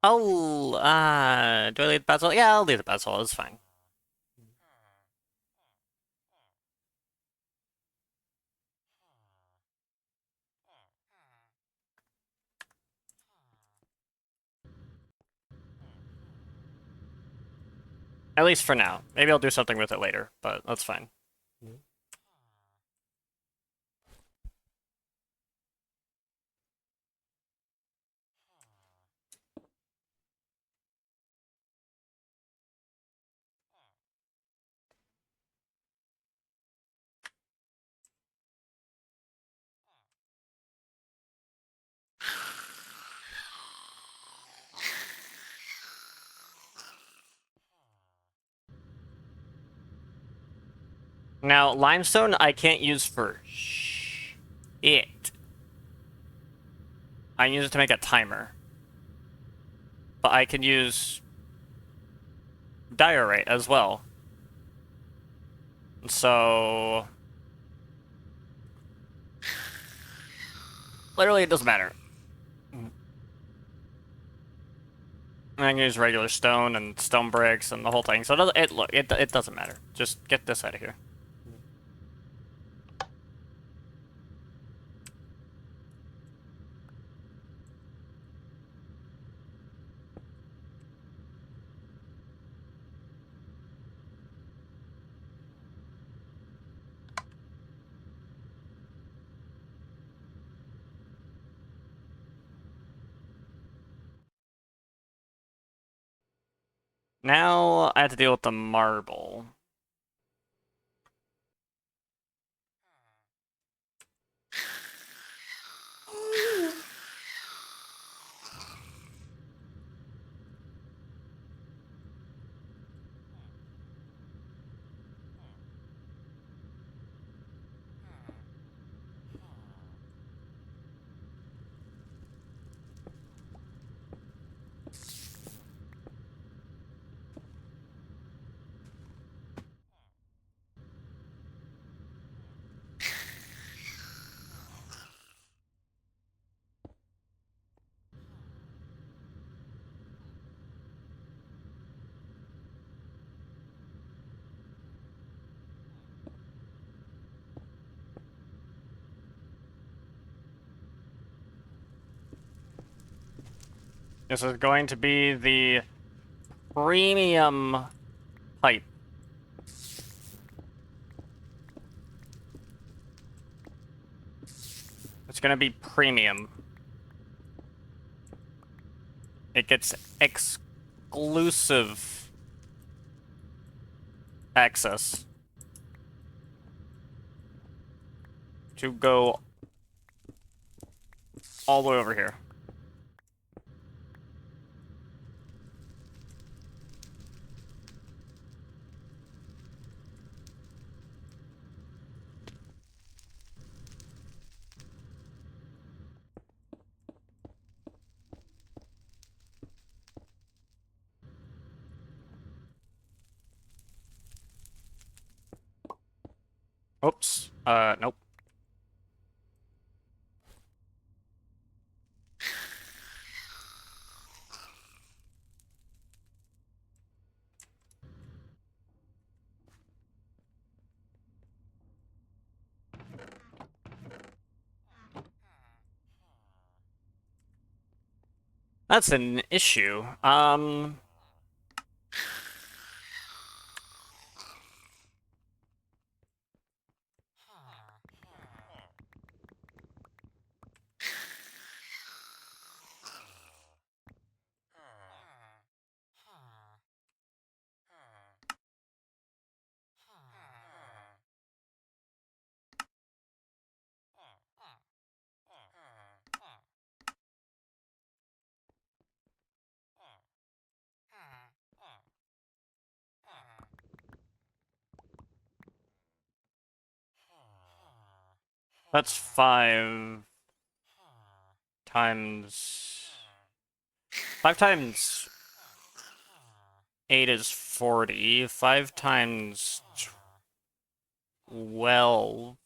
Oh, do I leave the bezel? Yeah, I'll leave the bezel, it's fine. At least for now. Maybe I'll do something with it later, but that's fine. Now, limestone I can't use for it. I can use it to make a timer. But I can use diorite as well. So... literally, it doesn't matter. I can use regular stone and stone bricks and the whole thing. So it doesn't matter. Just get this out of here. Now I have to deal with the marble. This is going to be the premium pipe. It's gonna be premium. It gets exclusive access to go all the way over here. Oops. Nope. That's an issue. That's 5 times... 5 times 8 is 40. 5 times 12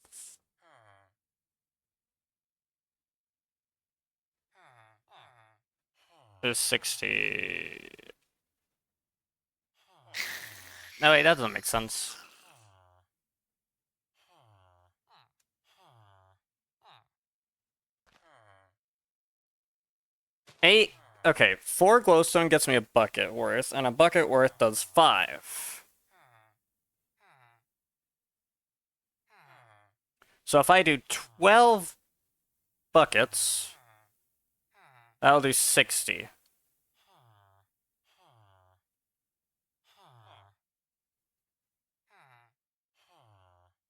is 60. No, wait, that doesn't make sense. 8. Okay, 4 glowstone gets me a bucket worth, and a bucket worth does 5. So if I do 12 buckets, that'll do 60.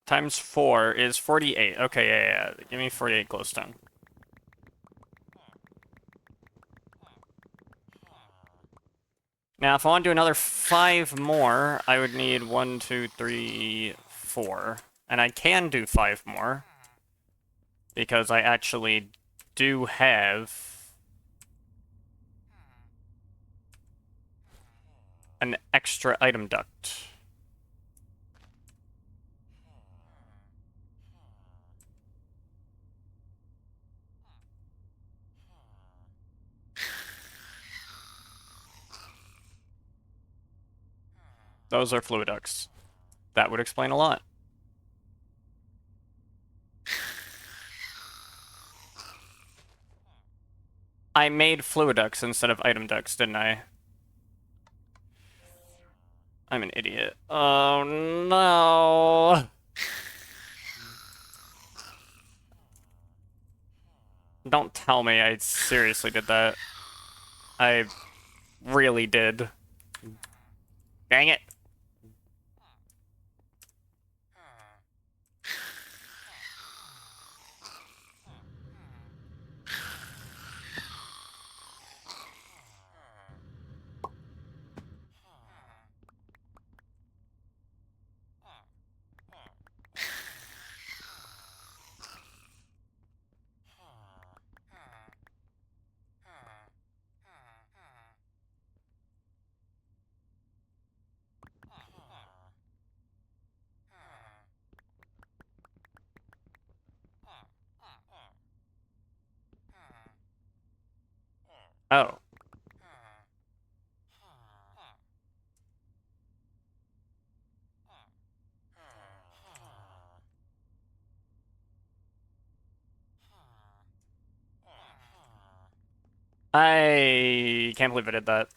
Times 4 is 48. Okay, yeah. Give me 48 glowstone. Now, if I want to do another 5 more, I would need 1, 2, 3, 4. And I can do 5 more, because I actually do have an extra item duct. Those are fluid ducts. That would explain a lot. I made fluid ducts instead of item ducts, didn't I? I'm an idiot. Oh no! Don't tell me I seriously did that. I really did. Dang it. Oh. I can't believe I did that.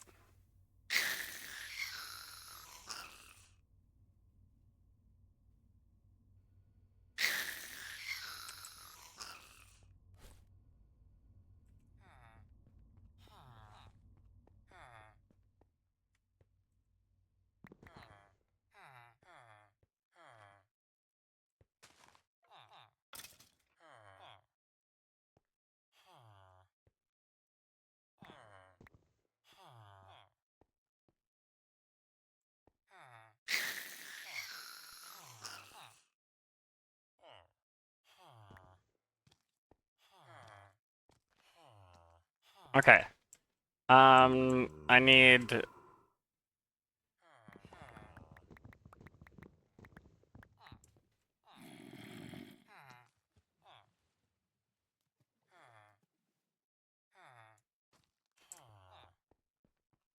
Okay. I need...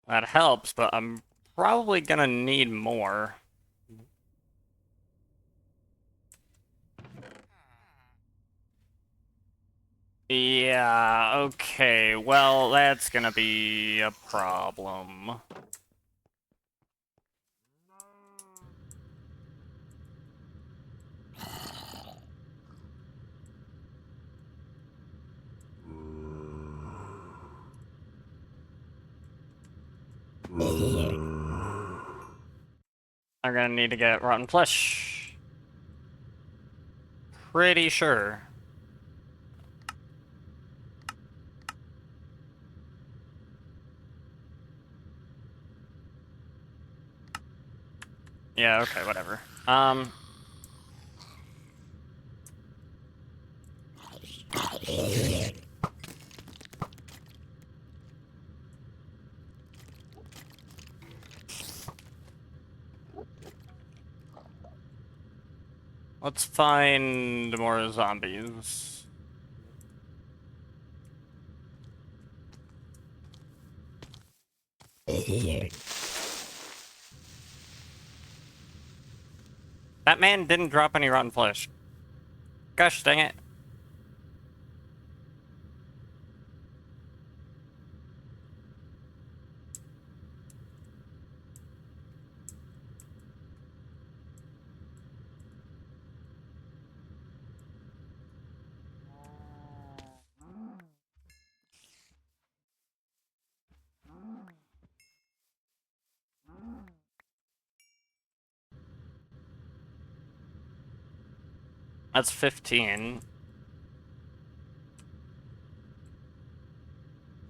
That helps, but I'm probably gonna need more. Yeah, okay. Well, that's gonna be a problem. I'm gonna need to get rotten flesh. Pretty sure. Yeah, okay, whatever. Let's find more zombies. That man didn't drop any rotten flesh. Gosh dang it. That's 15.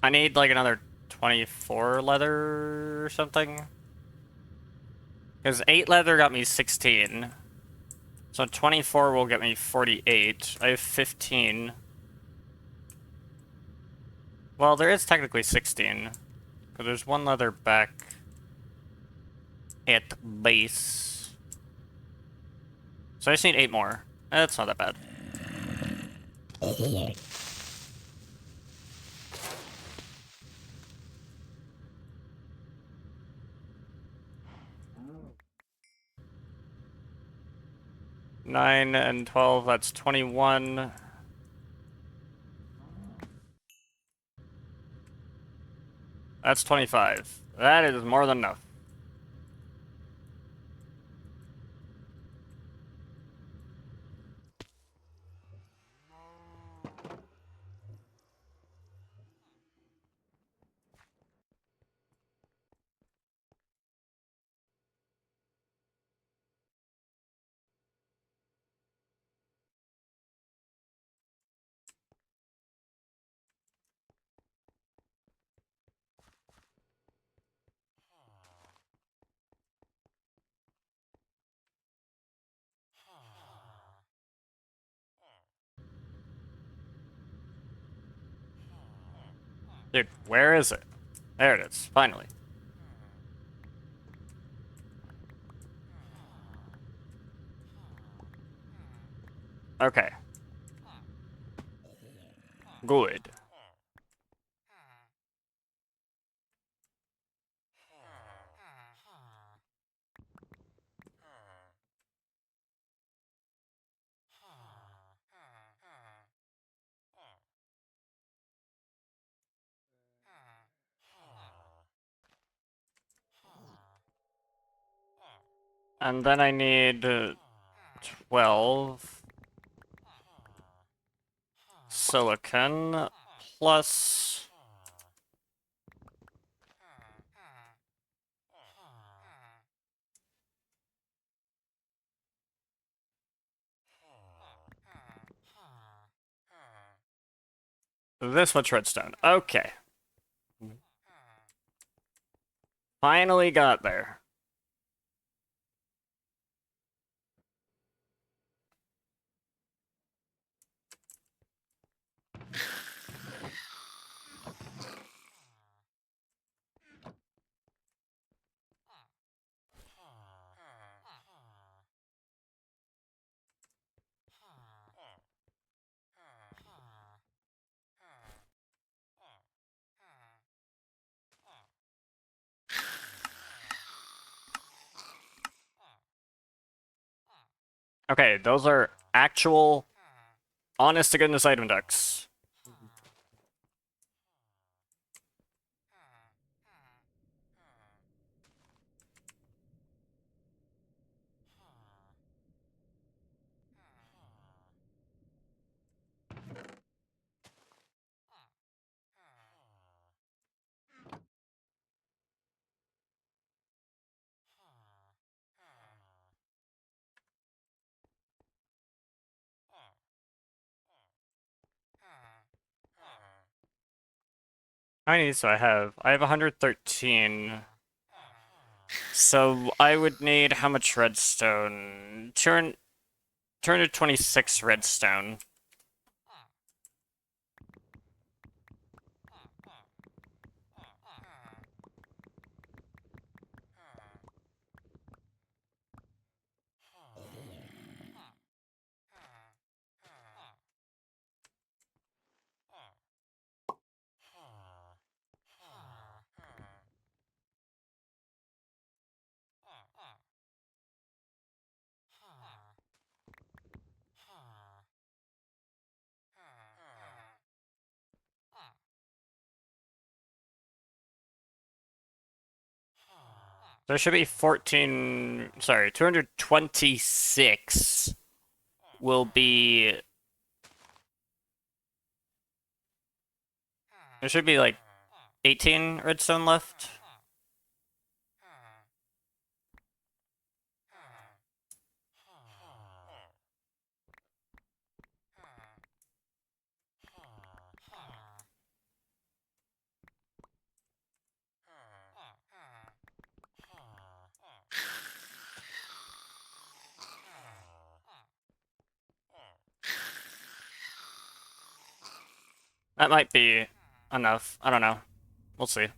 I need like another 24 leather or something. Because 8 leather got me 16. So 24 will get me 48. I have 15. Well, there is technically 16. Because there's 1 leather back at base. So I just need 8 more. That's not that bad. Nine and 12, that's 21. That's 25. That is more than enough. Dude, where is it? There it is, finally. Okay. Good. And then I need 12 silicon plus... this much redstone. Okay. Finally got there. Okay, those are actual, honest-to-goodness item ducks. How many do I have? I have 113. So I would need how much redstone? 226 redstone. There should be 14, sorry, 226 will be, there should be like 18 redstone left. That might be enough. I don't know. We'll see.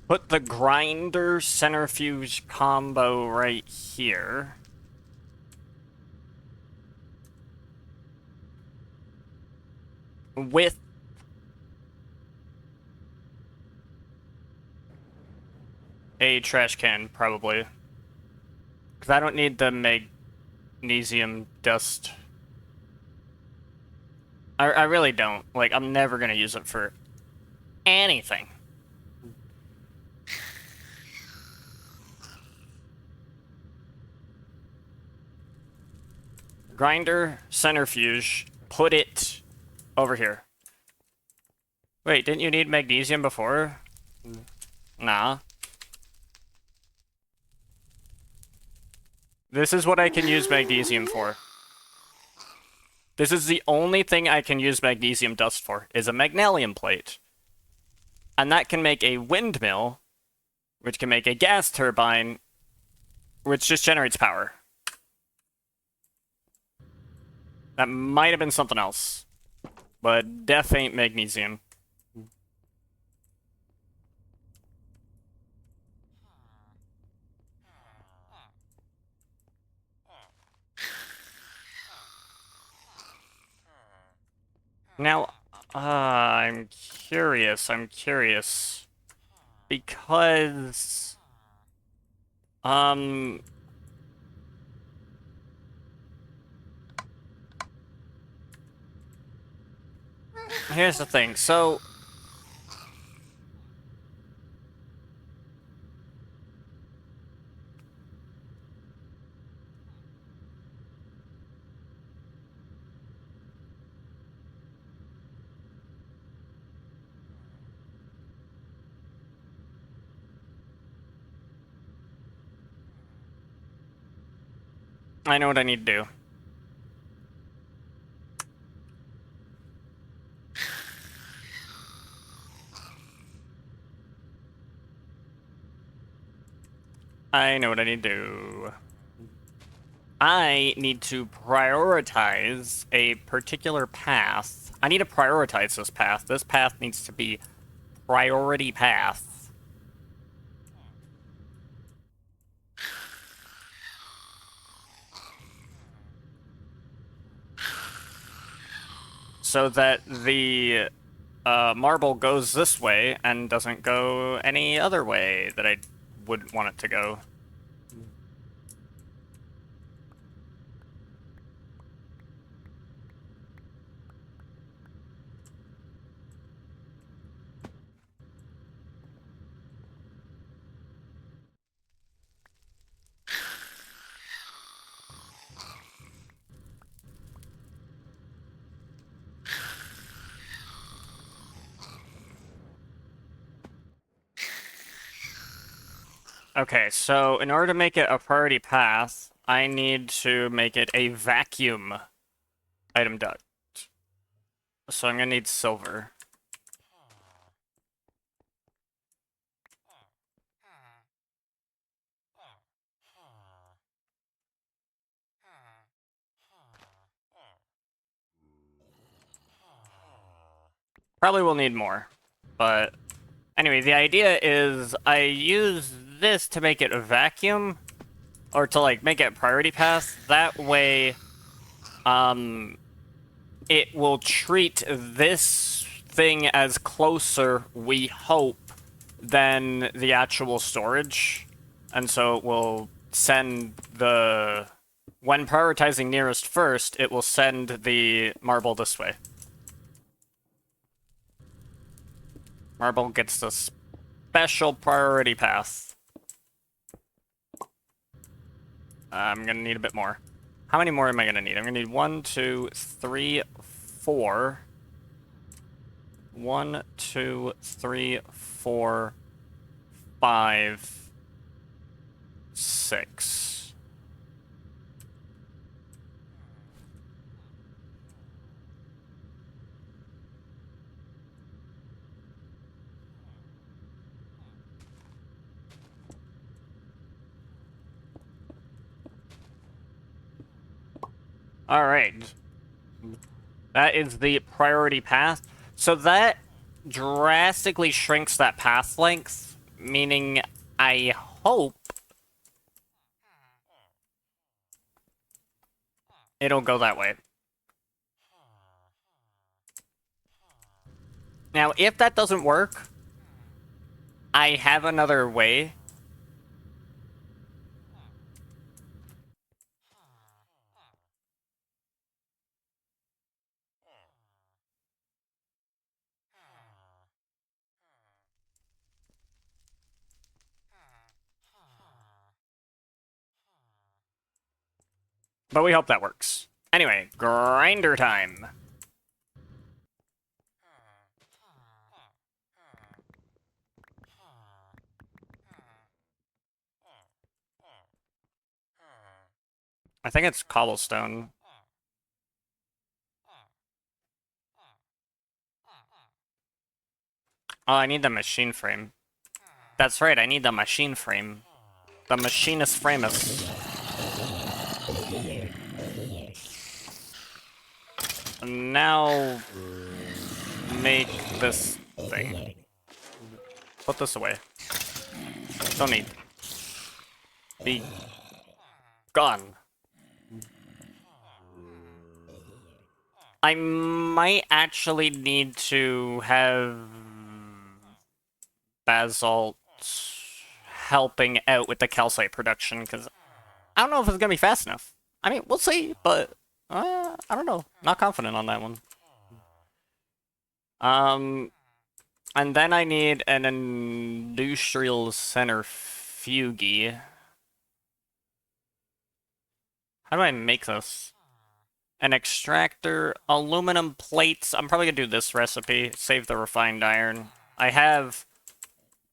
Put the grinder centrifuge combo right here. With a trash can, probably. Because I don't need the magnesium dust. I really don't. Like, I'm never gonna use it for anything. Grinder, centrifuge, put it over here. Wait, didn't you need magnesium before? Nah. This is what I can use magnesium for. This is the only thing I can use magnesium dust for, is a magnesium plate. And that can make a windmill, which can make a gas turbine, which just generates power. That might have been something else. But def ain't magnesium. Now, I'm curious. Because, here's the thing. So, I know what I need to do. I know what I need to do. I need to prioritize a particular path. I need to prioritize this path. This path needs to be priority path. So that the marble goes this way and doesn't go any other way that I would want it to go. Okay, so in order to make it a priority path, I need to make it a vacuum item duct. So I'm gonna need silver. Probably will need more, but anyway, the idea is I use this to make it a vacuum, or to like make it a priority path. That way, it will treat this thing as closer, we hope, than the actual storage. And so it will send the... When prioritizing nearest first, it will send the marble this way. Marble gets the special priority path. I'm gonna need a bit more. How many more am I gonna need? I'm gonna need 1, 2, 3, 4. 1, 2, 3, 4, 5, 6. All right. That is the priority path. So that drastically shrinks that path length, meaning I hope it'll go that way. Now, if that doesn't work, I have another way. But we hope that works. Anyway, grinder time. I think it's cobblestone. Oh, I need the machine frame. That's right, I need the machine frame. The machinist framus. now make this thing. Put this away. Don't need. Be gone. I might actually need to have Basalt helping out with the calcite production, because I don't know if it's gonna be fast enough. I mean, we'll see, but I don't know. Not confident on that one. And then I need an industrial centrifuge. How do I make this? An extractor, aluminum plates. I'm probably gonna do this recipe, save the refined iron. I have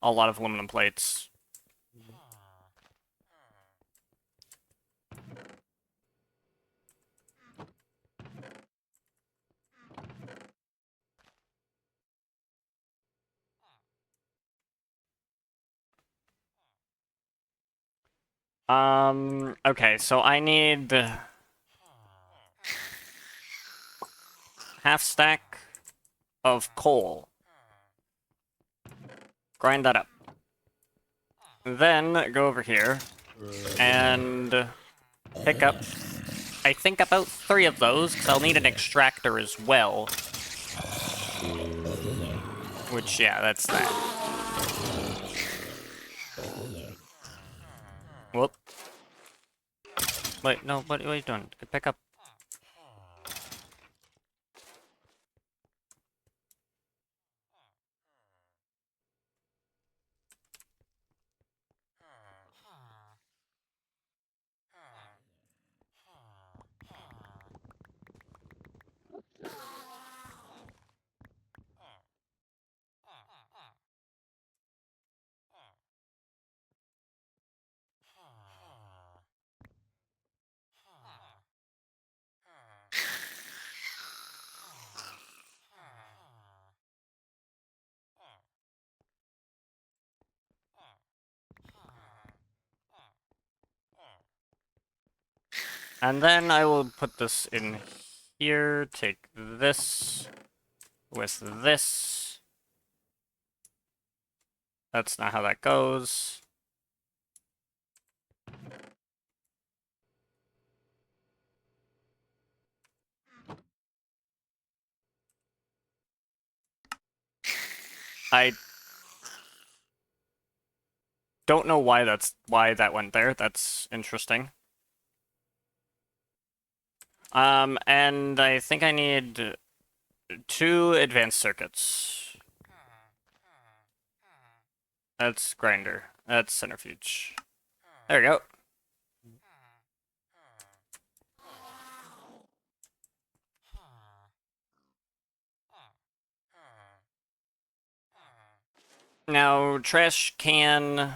a lot of aluminum plates. Okay, so I need half stack of coal. Grind that up. Then go over here and pick up, I think, about 3 of those, because I'll need an extractor as well. Which, yeah, that's that. Whoop. Wait, no, what are you doing? Pick up. And then I will put this in here, take this with this. That's not how that goes. I don't know why that went there. That's interesting. And I think I need 2 advanced circuits. That's grinder. That's centrifuge. There we go. Now, trash can,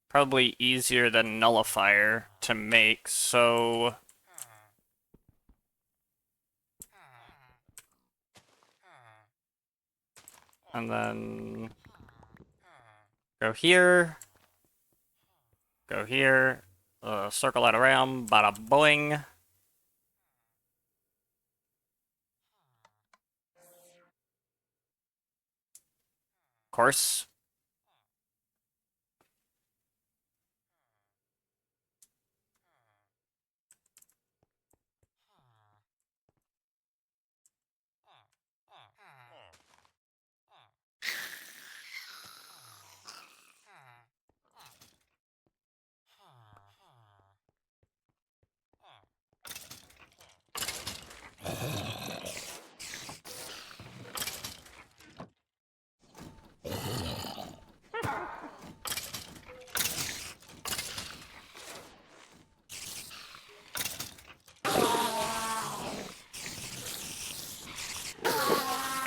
probably easier than nullifier to make, so and then go here, circle that around, bada boing. Of course.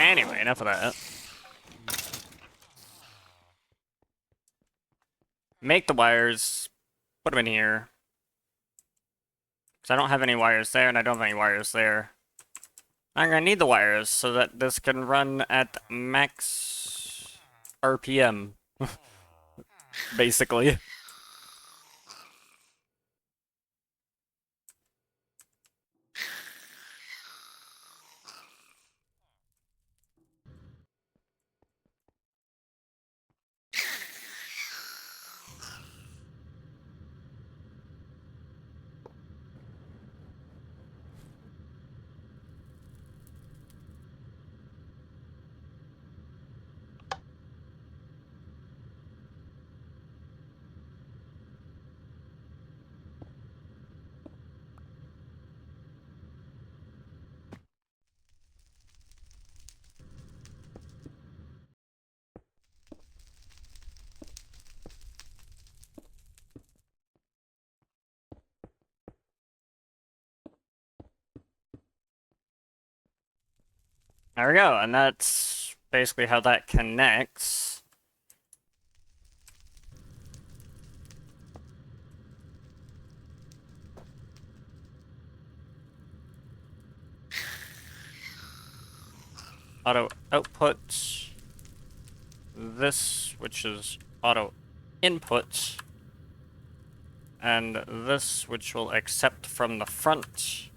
Anyway, enough of that. Make the wires, put them in here. Because I don't have any wires there, and I don't have any wires there. I'm gonna need the wires so that this can run at max RPM. Basically. There we go, and that's basically how that connects. Auto output. This, which is auto input. And this, which will accept from the front.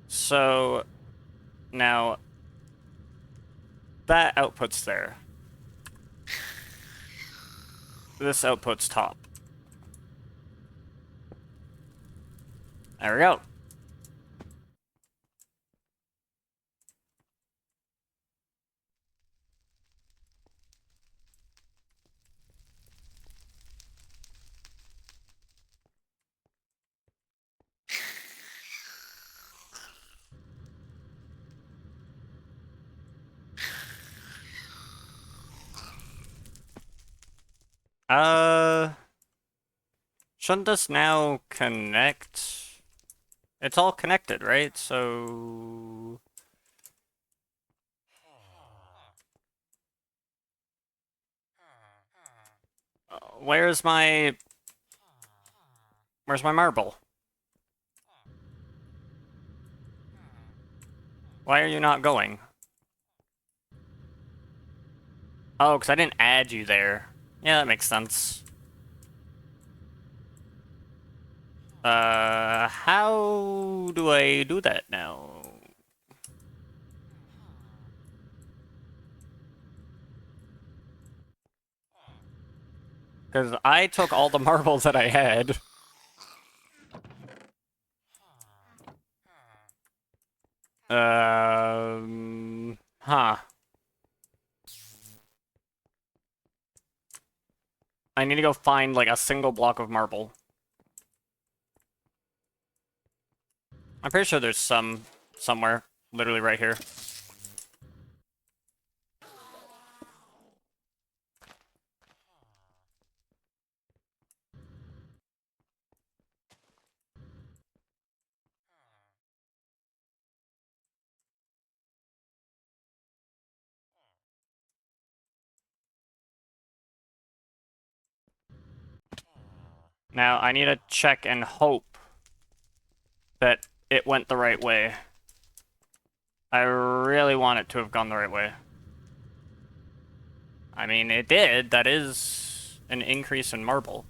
So now that output's there. This output's top. There we go. Shouldn't this now connect? It's all connected, right? So... Where's my marble? Why are you not going? Oh, because I didn't add you there. Yeah, that makes sense. How do I do that now? Because I took all the marbles that I had. Huh. I need to go find, like, a single block of marble. I'm pretty sure there's some somewhere. Literally right here. Now, I need to check and hope that it went the right way. I really want it to have gone the right way. I mean, it did. That is an increase in marble.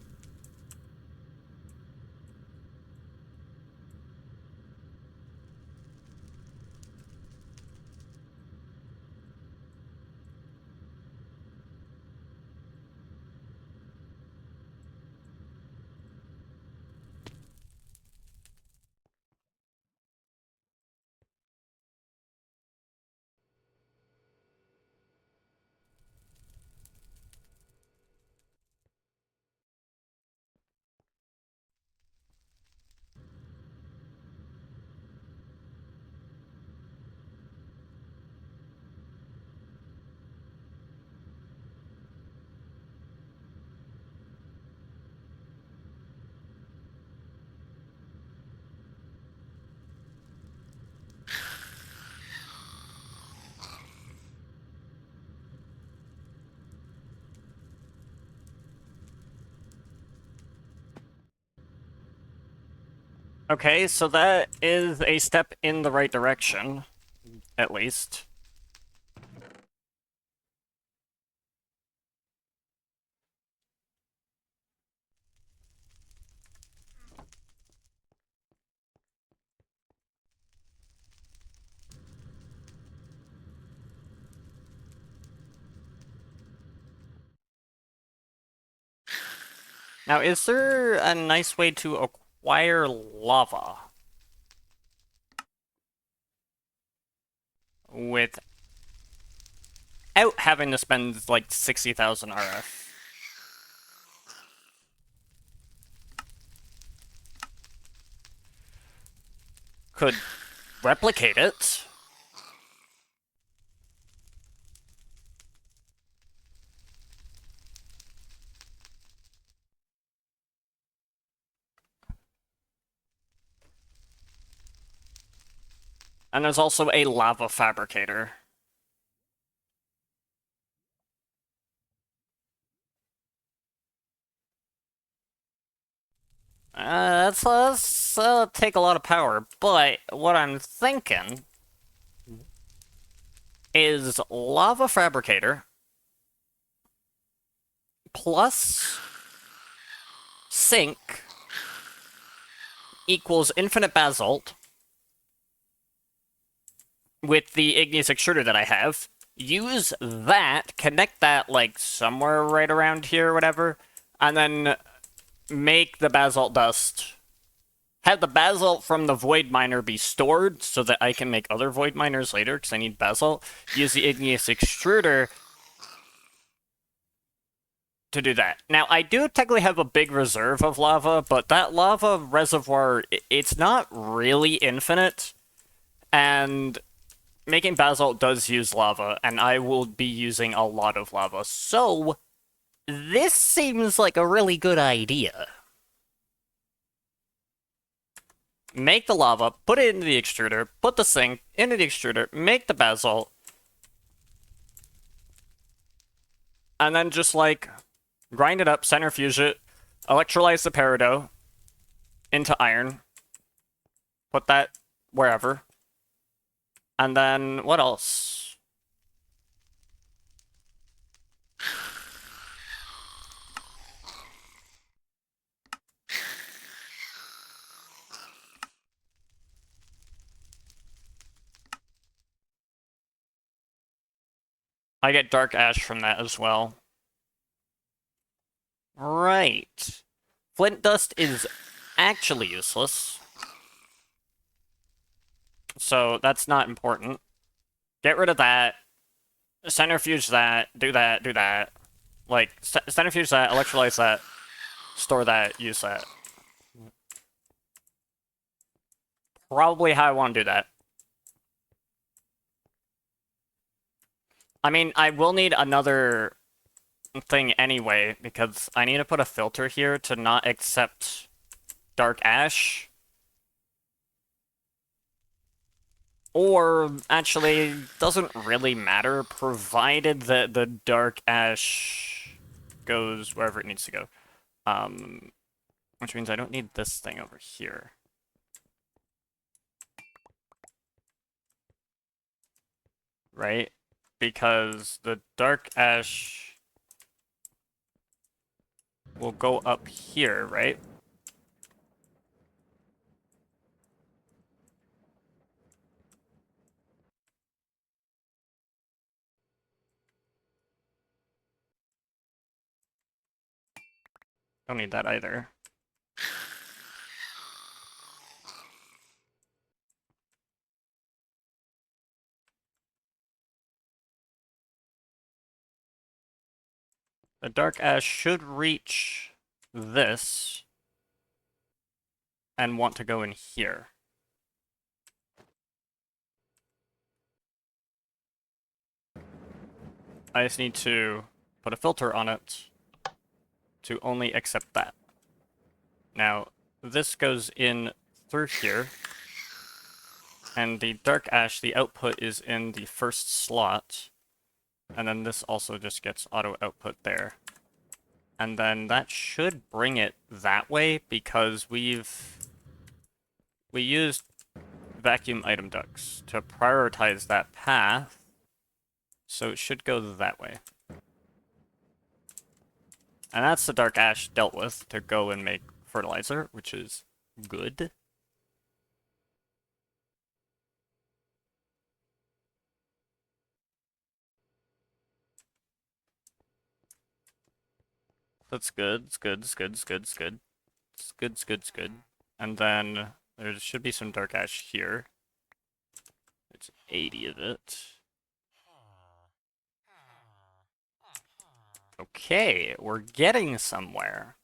Okay, so that is a step in the right direction, at least. Now, is there a nice way to acquire lava without having to spend, like, 60,000 RF? Could replicate it. And there's also a lava fabricator. That's take a lot of power, but what I'm thinking is lava fabricator plus sink equals infinite basalt with the igneous extruder that I have. Use that, connect that like somewhere right around here or whatever, and then make the basalt dust. Have the basalt from the void miner be stored so that I can make other void miners later because I need basalt. Use the igneous extruder to do that. Now, I do technically have a big reserve of lava, but that lava reservoir, it's not really infinite, and making basalt does use lava, and I will be using a lot of lava. So, this seems like a really good idea. Make the lava, put it into the extruder, put the sink into the extruder, make the basalt, and then just like grind it up, centrifuge it, electrolyze the peridot into iron, put that wherever, and then what else? I get dark ash from that as well. Right. Flint dust is actually useless. So that's not important. Get rid of that. Centrifuge that. Do that. Do that. Like, centrifuge that, electrolyze that, store that, use that. Probably how I want to do that. I mean, I will need another thing anyway, because I need to put a filter here to not accept dark ash. Or, actually, doesn't really matter, provided that the dark ash goes wherever it needs to go. Which means I don't need this thing over here. Right? Because the dark ash will go up here, right? Don't need that either. The dark ash should reach this and want to go in here. I just need to put a filter on it to only accept that. Now, this goes in through here, and the dark ash, the output is in the first slot, and then this also just gets auto output there. And then that should bring it that way because we used vacuum item ducts to prioritize that path, so it should go that way. And that's the dark ash dealt with to go and make fertilizer, which is good. That's good, it's good, it's good, it's good, it's good. It's good, it's good, it's good. And then there should be some dark ash here. It's 80 of it. Okay, we're getting somewhere.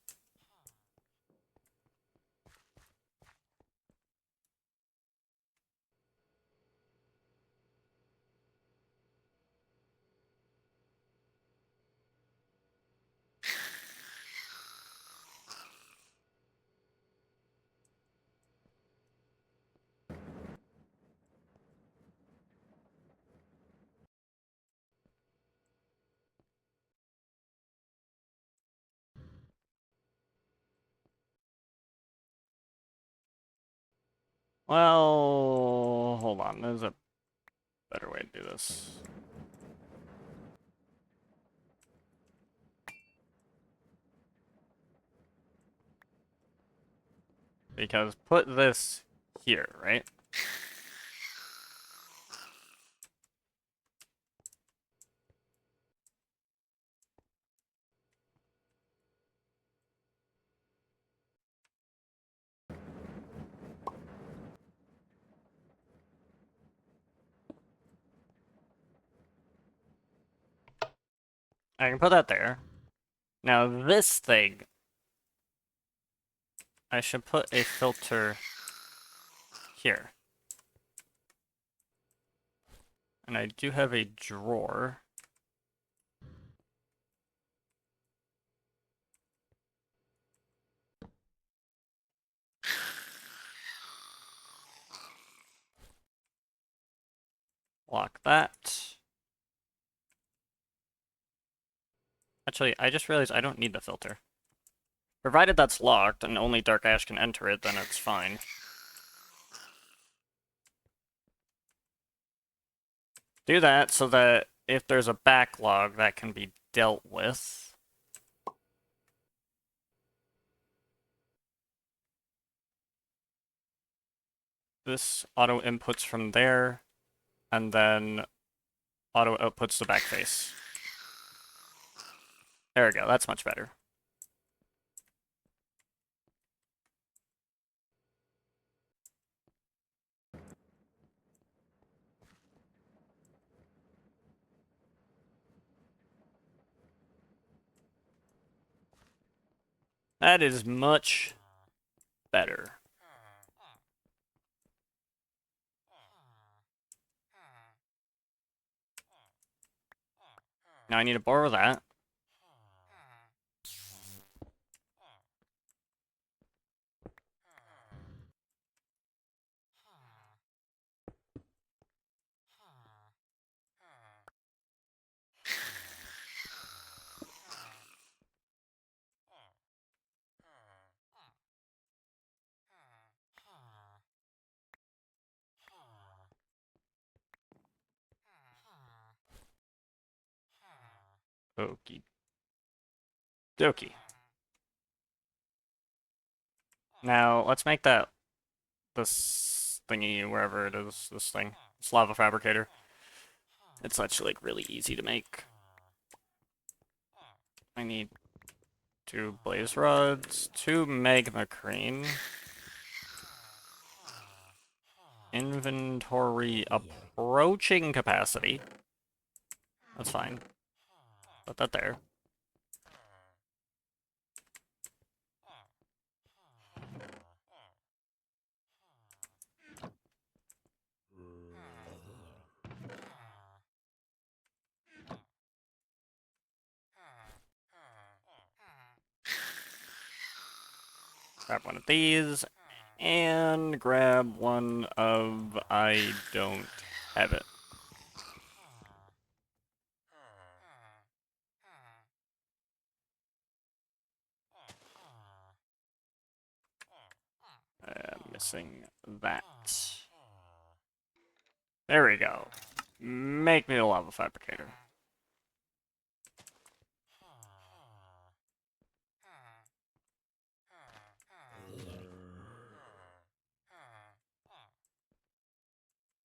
Well, hold on. There's a better way to do this. Because put this here, right? I can put that there. Now this thing, I should put a filter here. And I do have a drawer. Lock that. Actually, I just realized I don't need the filter. Provided that's locked and only Dark Ash can enter it, then it's fine. Do that so that if there's a backlog, that can be dealt with. This auto inputs from there, and then auto outputs the back face. There we go, that's much better. That is much better. Now I need to borrow that. Okie dokie. Now, let's make that this thingy, wherever it is, this thing. This lava fabricator. It's actually like really easy to make. I need 2 blaze rods, 2 magma crane. Inventory approaching capacity. That's fine. Put that there. Grab one of these, and grab one of I don't have it. Missing that. There we go. Make me a lava fabricator.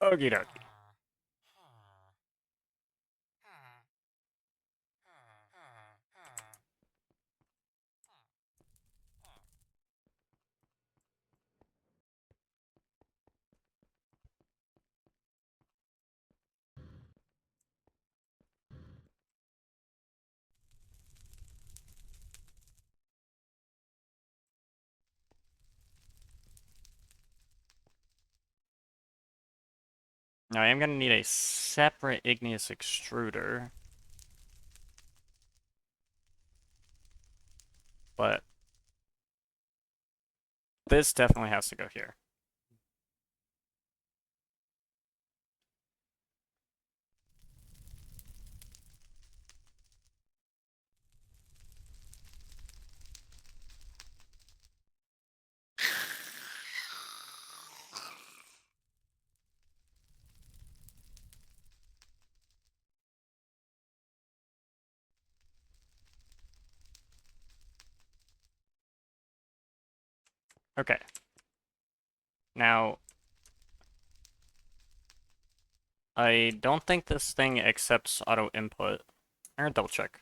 Okie dokie. Now I am going to need a separate igneous extruder. But this definitely has to go here. Okay. Now, I don't think this thing accepts auto input. I'm gonna double check.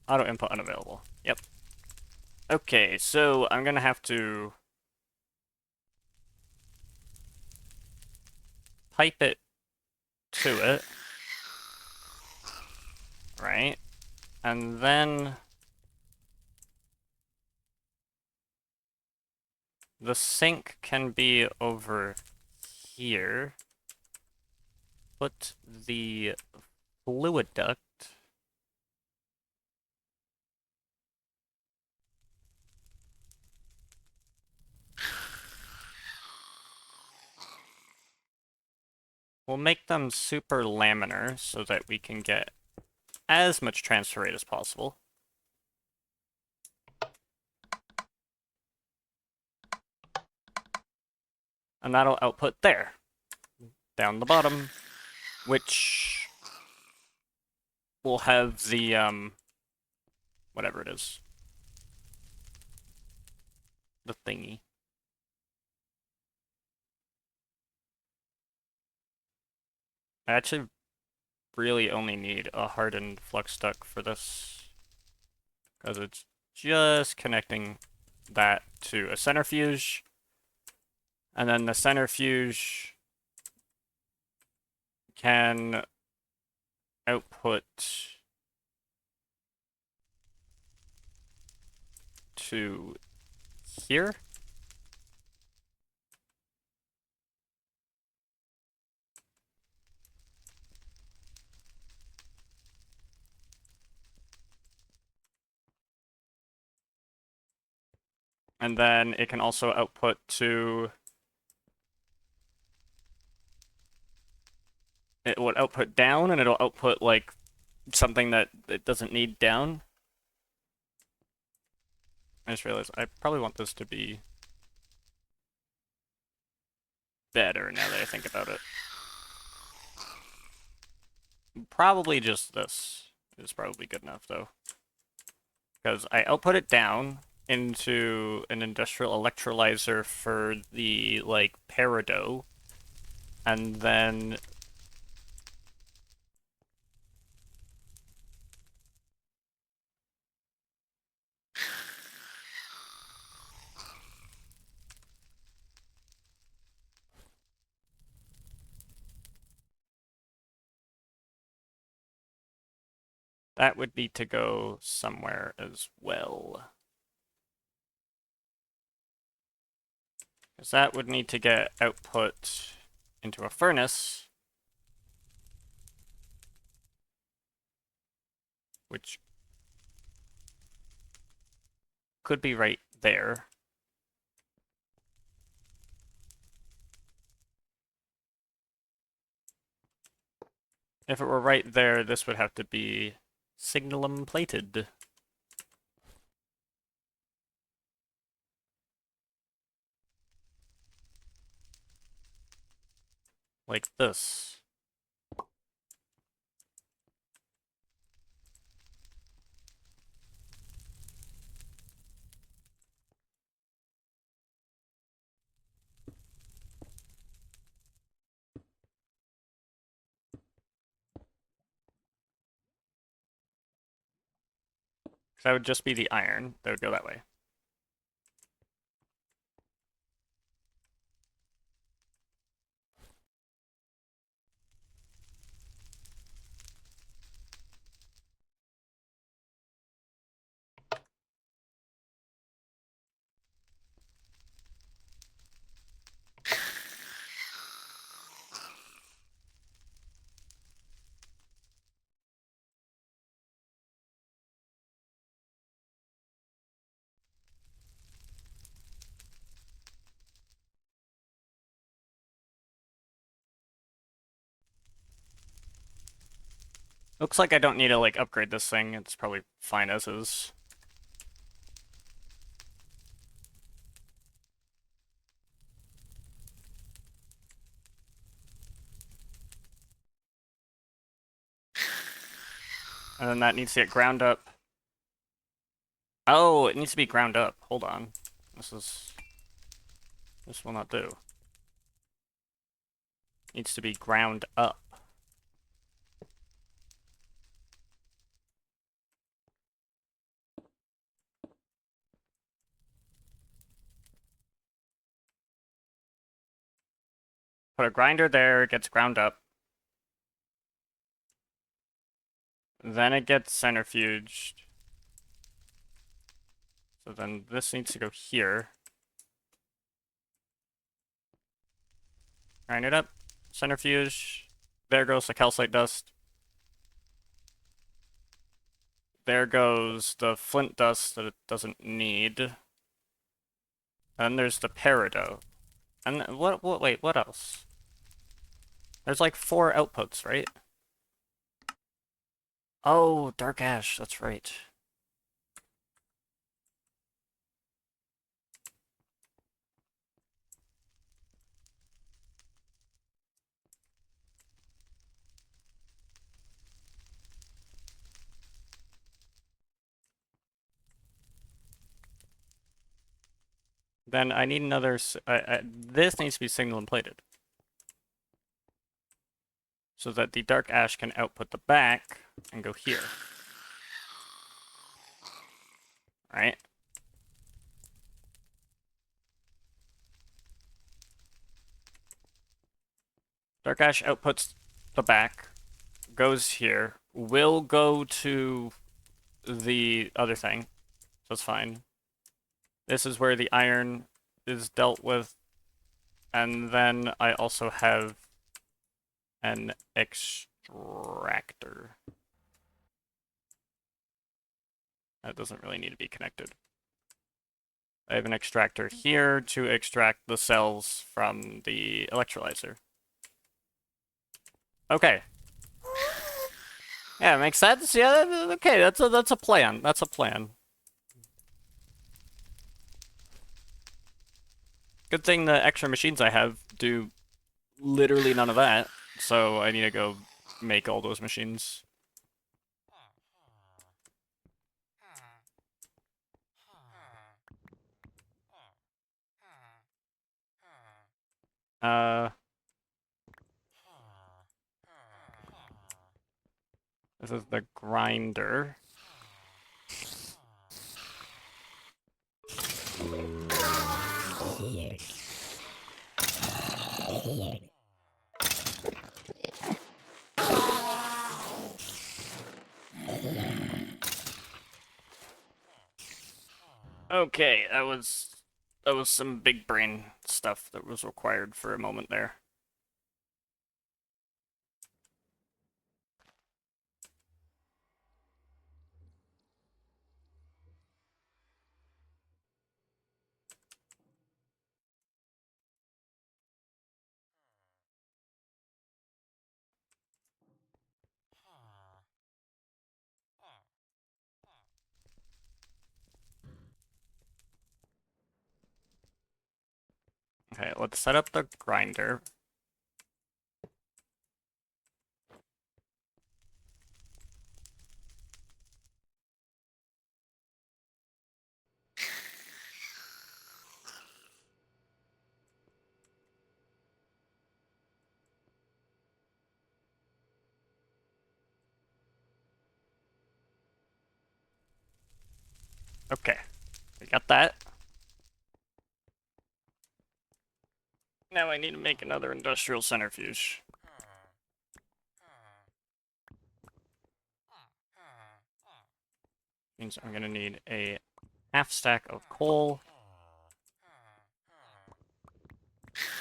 Auto input unavailable. Yep. Okay, so I'm gonna have to pipe it to it. Right? And then the sink can be over here. Put the fluid duct we'll make them super laminar so that we can get as much transfer rate as possible. And that'll output there, down the bottom, which will have the, whatever it is. The thingy. I actually really only need a hardened flux duct for this, because it's just connecting that to a centrifuge, and then the centrifuge can output to here. And then it can also output to... It would output down, and it'll output, like, something that it doesn't need down. I just realized I probably want this to be better now that I think about it. Probably just this is probably good enough, though. Because I output it down into an industrial electrolyzer for the, like, peridot, and then that would need to go somewhere as well. Because that would need to get output into a furnace, which could be right there. If it were right there, this would have to be signalum plated. Like this. That would just be the iron that would go that way. Looks like I don't need to, like, upgrade this thing. It's probably fine as is. And then that needs to get ground up. Oh, it needs to be ground up. Hold on. This will not do. Needs to be ground up. Put a grinder there, it gets ground up. Then it gets centrifuged. So then this needs to go here. Grind it up. Centrifuge. There goes the calcite dust. There goes the flint dust that it doesn't need. And there's the peridot. And wait, what else? There's like 4 outputs, right? Oh, dark ash, that's right. Then I need another. This needs to be signal and plated, so that the dark ash can output the back and go here. Right? Dark ash outputs the back, goes here, will go to the other thing, so it's fine. This is where the iron is dealt with, and then I also have an extractor. That doesn't really need to be connected. I have an extractor here to extract the cells from the electrolyzer. Okay. Yeah, makes sense. Yeah, okay, that's a plan. That's a plan. Good thing the extra machines I have do literally none of that, so I need to go make all those machines. This is the grinder. Okay, that was some big brain stuff that was required for a moment there. Okay, let's set up the grinder. Okay, we got that. Now I need to make another industrial centrifuge. Means I'm gonna need a half stack of coal,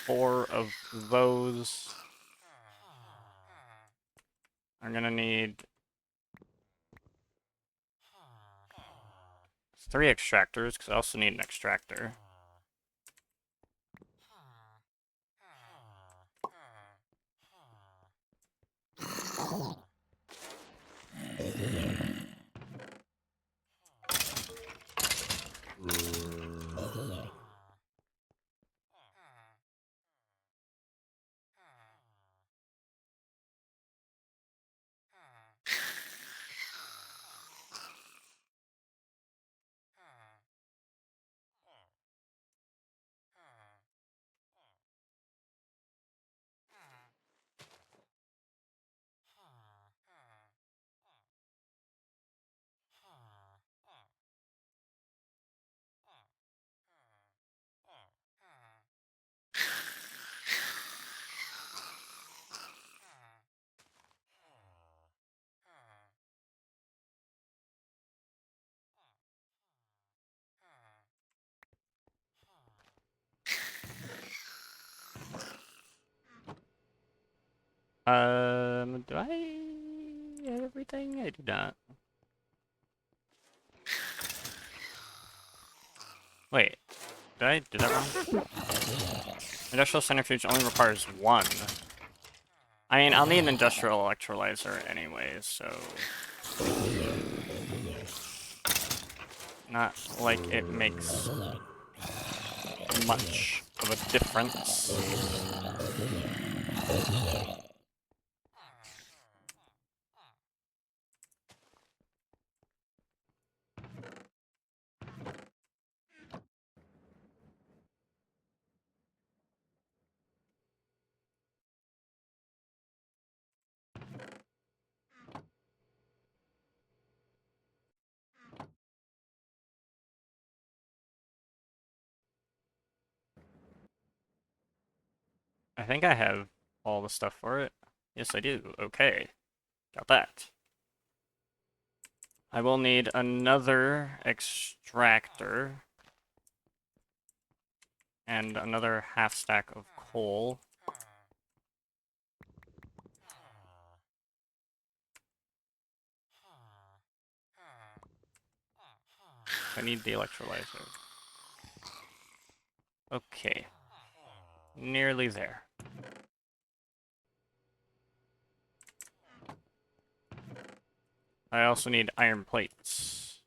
4 of those. I'm gonna need 3 extractors, because I also need an extractor. Do I have everything? I do not. Wait, did I do that wrong? Industrial centrifuge only requires one. I mean, I'll need an industrial electrolyzer anyways, so... Not like it makes much of a difference. I think I have all the stuff for it. Yes, I do. Okay. Got that. I will need another extractor and another half stack of coal. I need the electrolyzer. Okay. Nearly there. I also need iron plates.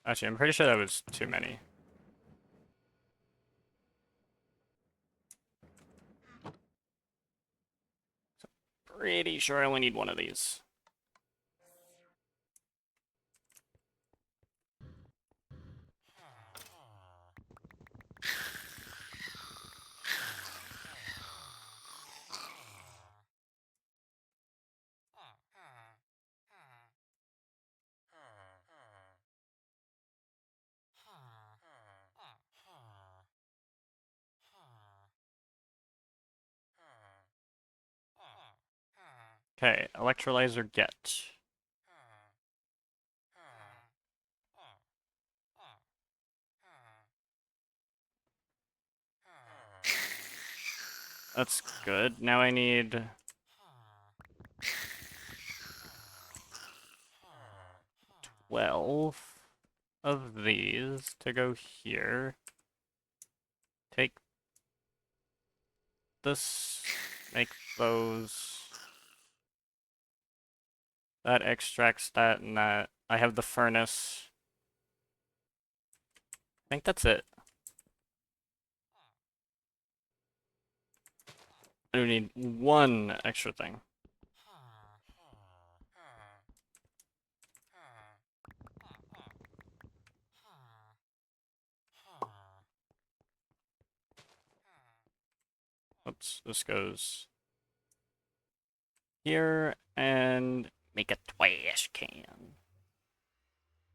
Actually, I'm pretty sure that was too many. Pretty sure I only need one of these. Okay, electrolyzer get. That's good. Now I need 12 of these to go here. Take this, make those. That extracts that and that. I have the furnace. I think that's it. I do need one extra thing. Oops, this goes here and make a trash can.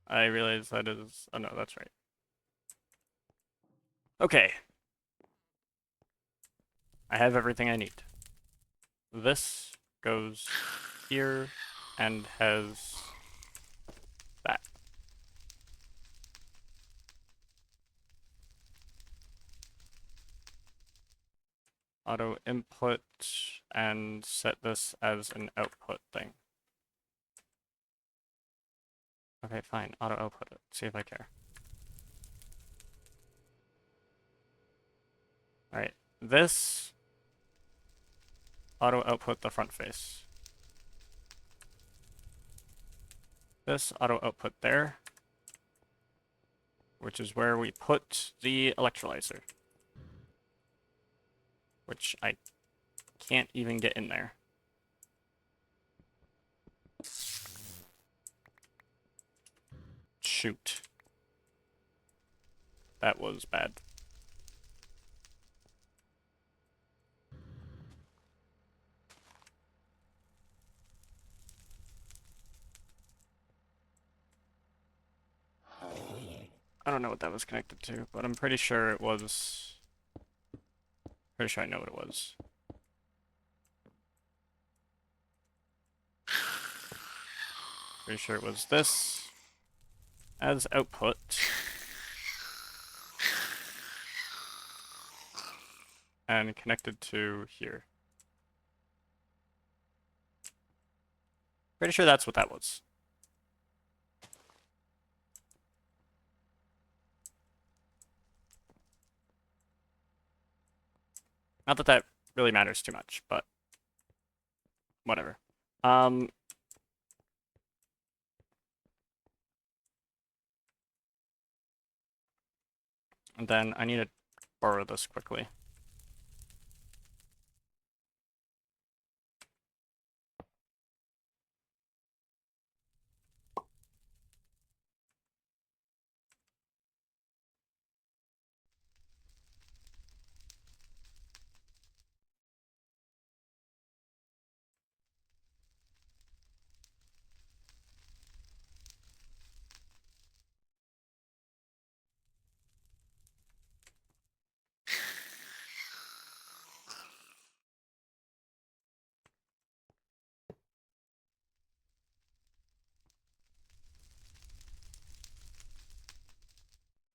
I realize that is... Oh no, that's right. Okay. I have everything I need. This goes here and has that. Auto input and set this as an output thing. Okay, fine. Auto output it. See if I care. Alright. This auto output the front face. This auto output there, which is where we put the electrolyzer. Which I can't even get in there. Shoot. That was bad. I don't know what that was connected to, but I'm pretty sure it was... Pretty sure I know what it was. Pretty sure it was this as output. And connected to here. Pretty sure that's what that was. Not that that really matters too much, but whatever. And then I need to borrow this quickly.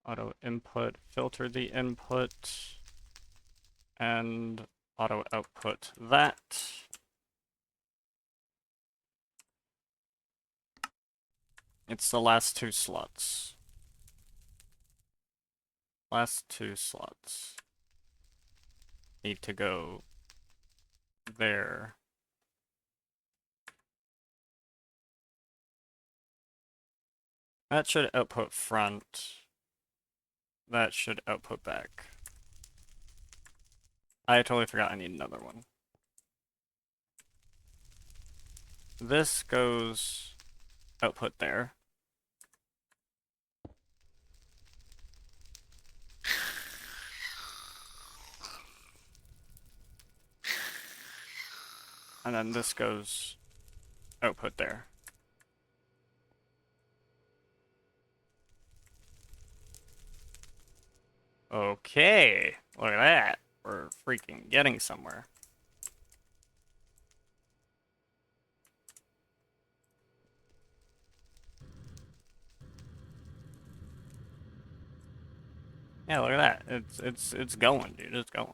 Auto input, filter the input, and auto output that. It's the last two slots. Last two slots need to go there. That should output front. That should output back. I totally forgot I need another one. This goes output there. And then this goes output there. Okay, look at that. We're freaking getting somewhere. Yeah, look at that. It's going, dude. It's going.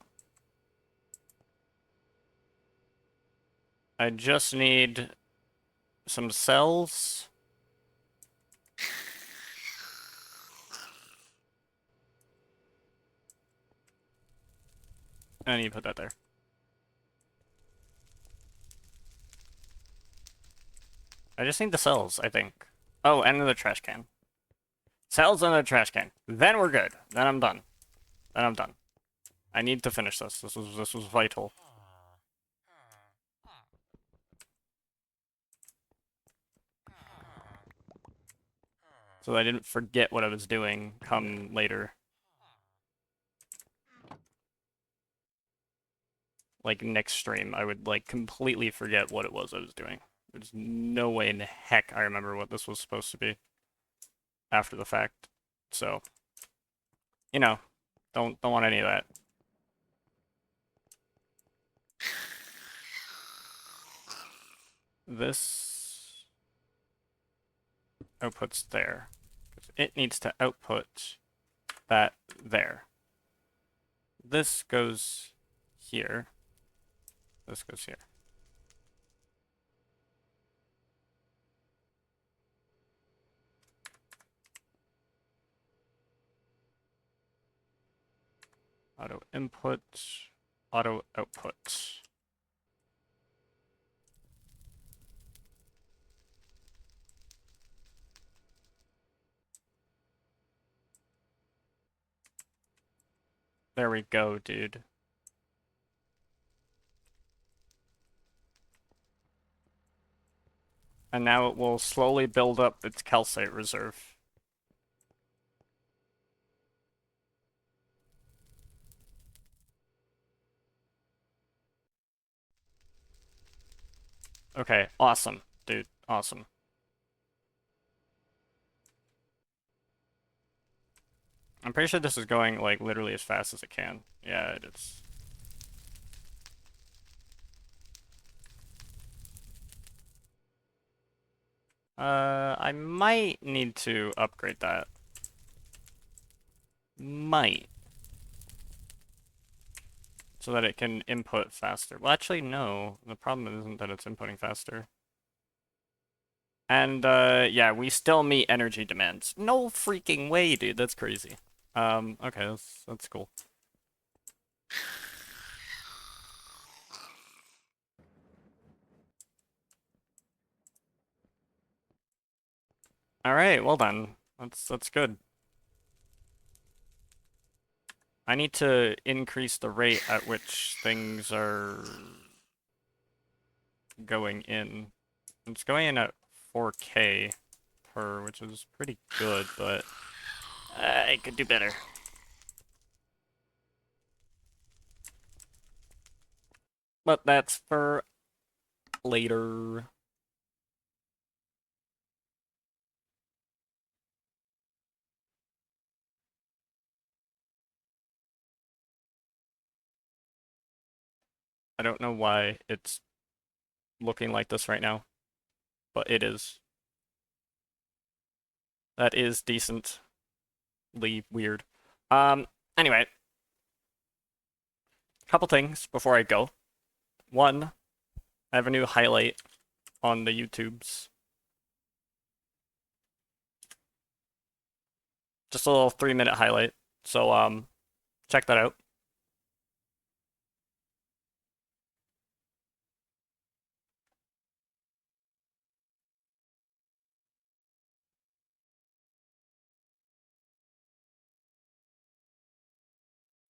I just need some cells. And you put that there. I just need the cells, I think. Oh, and the trash can. Cells and the trash can. Then we're good. Then I'm done. Then I'm done. I need to finish this. This was vital. So I didn't forget what I was doing come later. Like next stream, I would like completely forget what it was I was doing. There's no way in the heck I remember what this was supposed to be after the fact. So, you know, don't want any of that. This outputs there. It needs to output that there. This goes here. This goes here. Auto input, auto output. There we go, dude. And now it will slowly build up its calcite reserve. Okay, awesome, dude, awesome. I'm pretty sure this is going, like, literally as fast as it can. Yeah, it is. I might need to upgrade that. Might. So that it can input faster. Well, actually, no. The problem isn't that it's inputting faster. And, yeah, we still meet energy demands. No freaking way, dude. That's crazy. Okay, that's cool. Alright, well then. That's good. I need to increase the rate at which things are going in. It's going in at 4K per, which is pretty good, but I could do better. But that's for later. I don't know why it's looking like this right now, but it is. That is decently weird. Anyway, couple things before I go. One, I have a new highlight on the YouTubes. Just a little 3-minute highlight. So, check that out.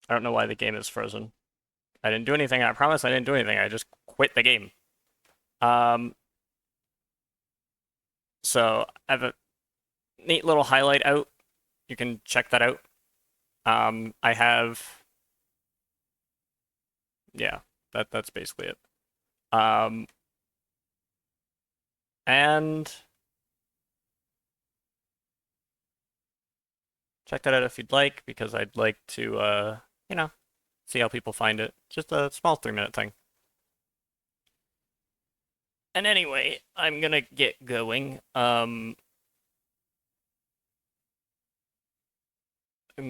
I don't know why the game is frozen. I didn't do anything. I promise I didn't do anything. I just quit the game. Um, so I have a neat little highlight out. You can check that out. I have, yeah, that's basically it. Um, and check that out if you'd like, because I'd like to, you know, see how people find it. Just a small 3-minute thing. And anyway, I'm gonna get going. I'm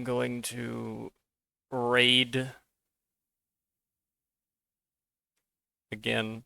going to raid again.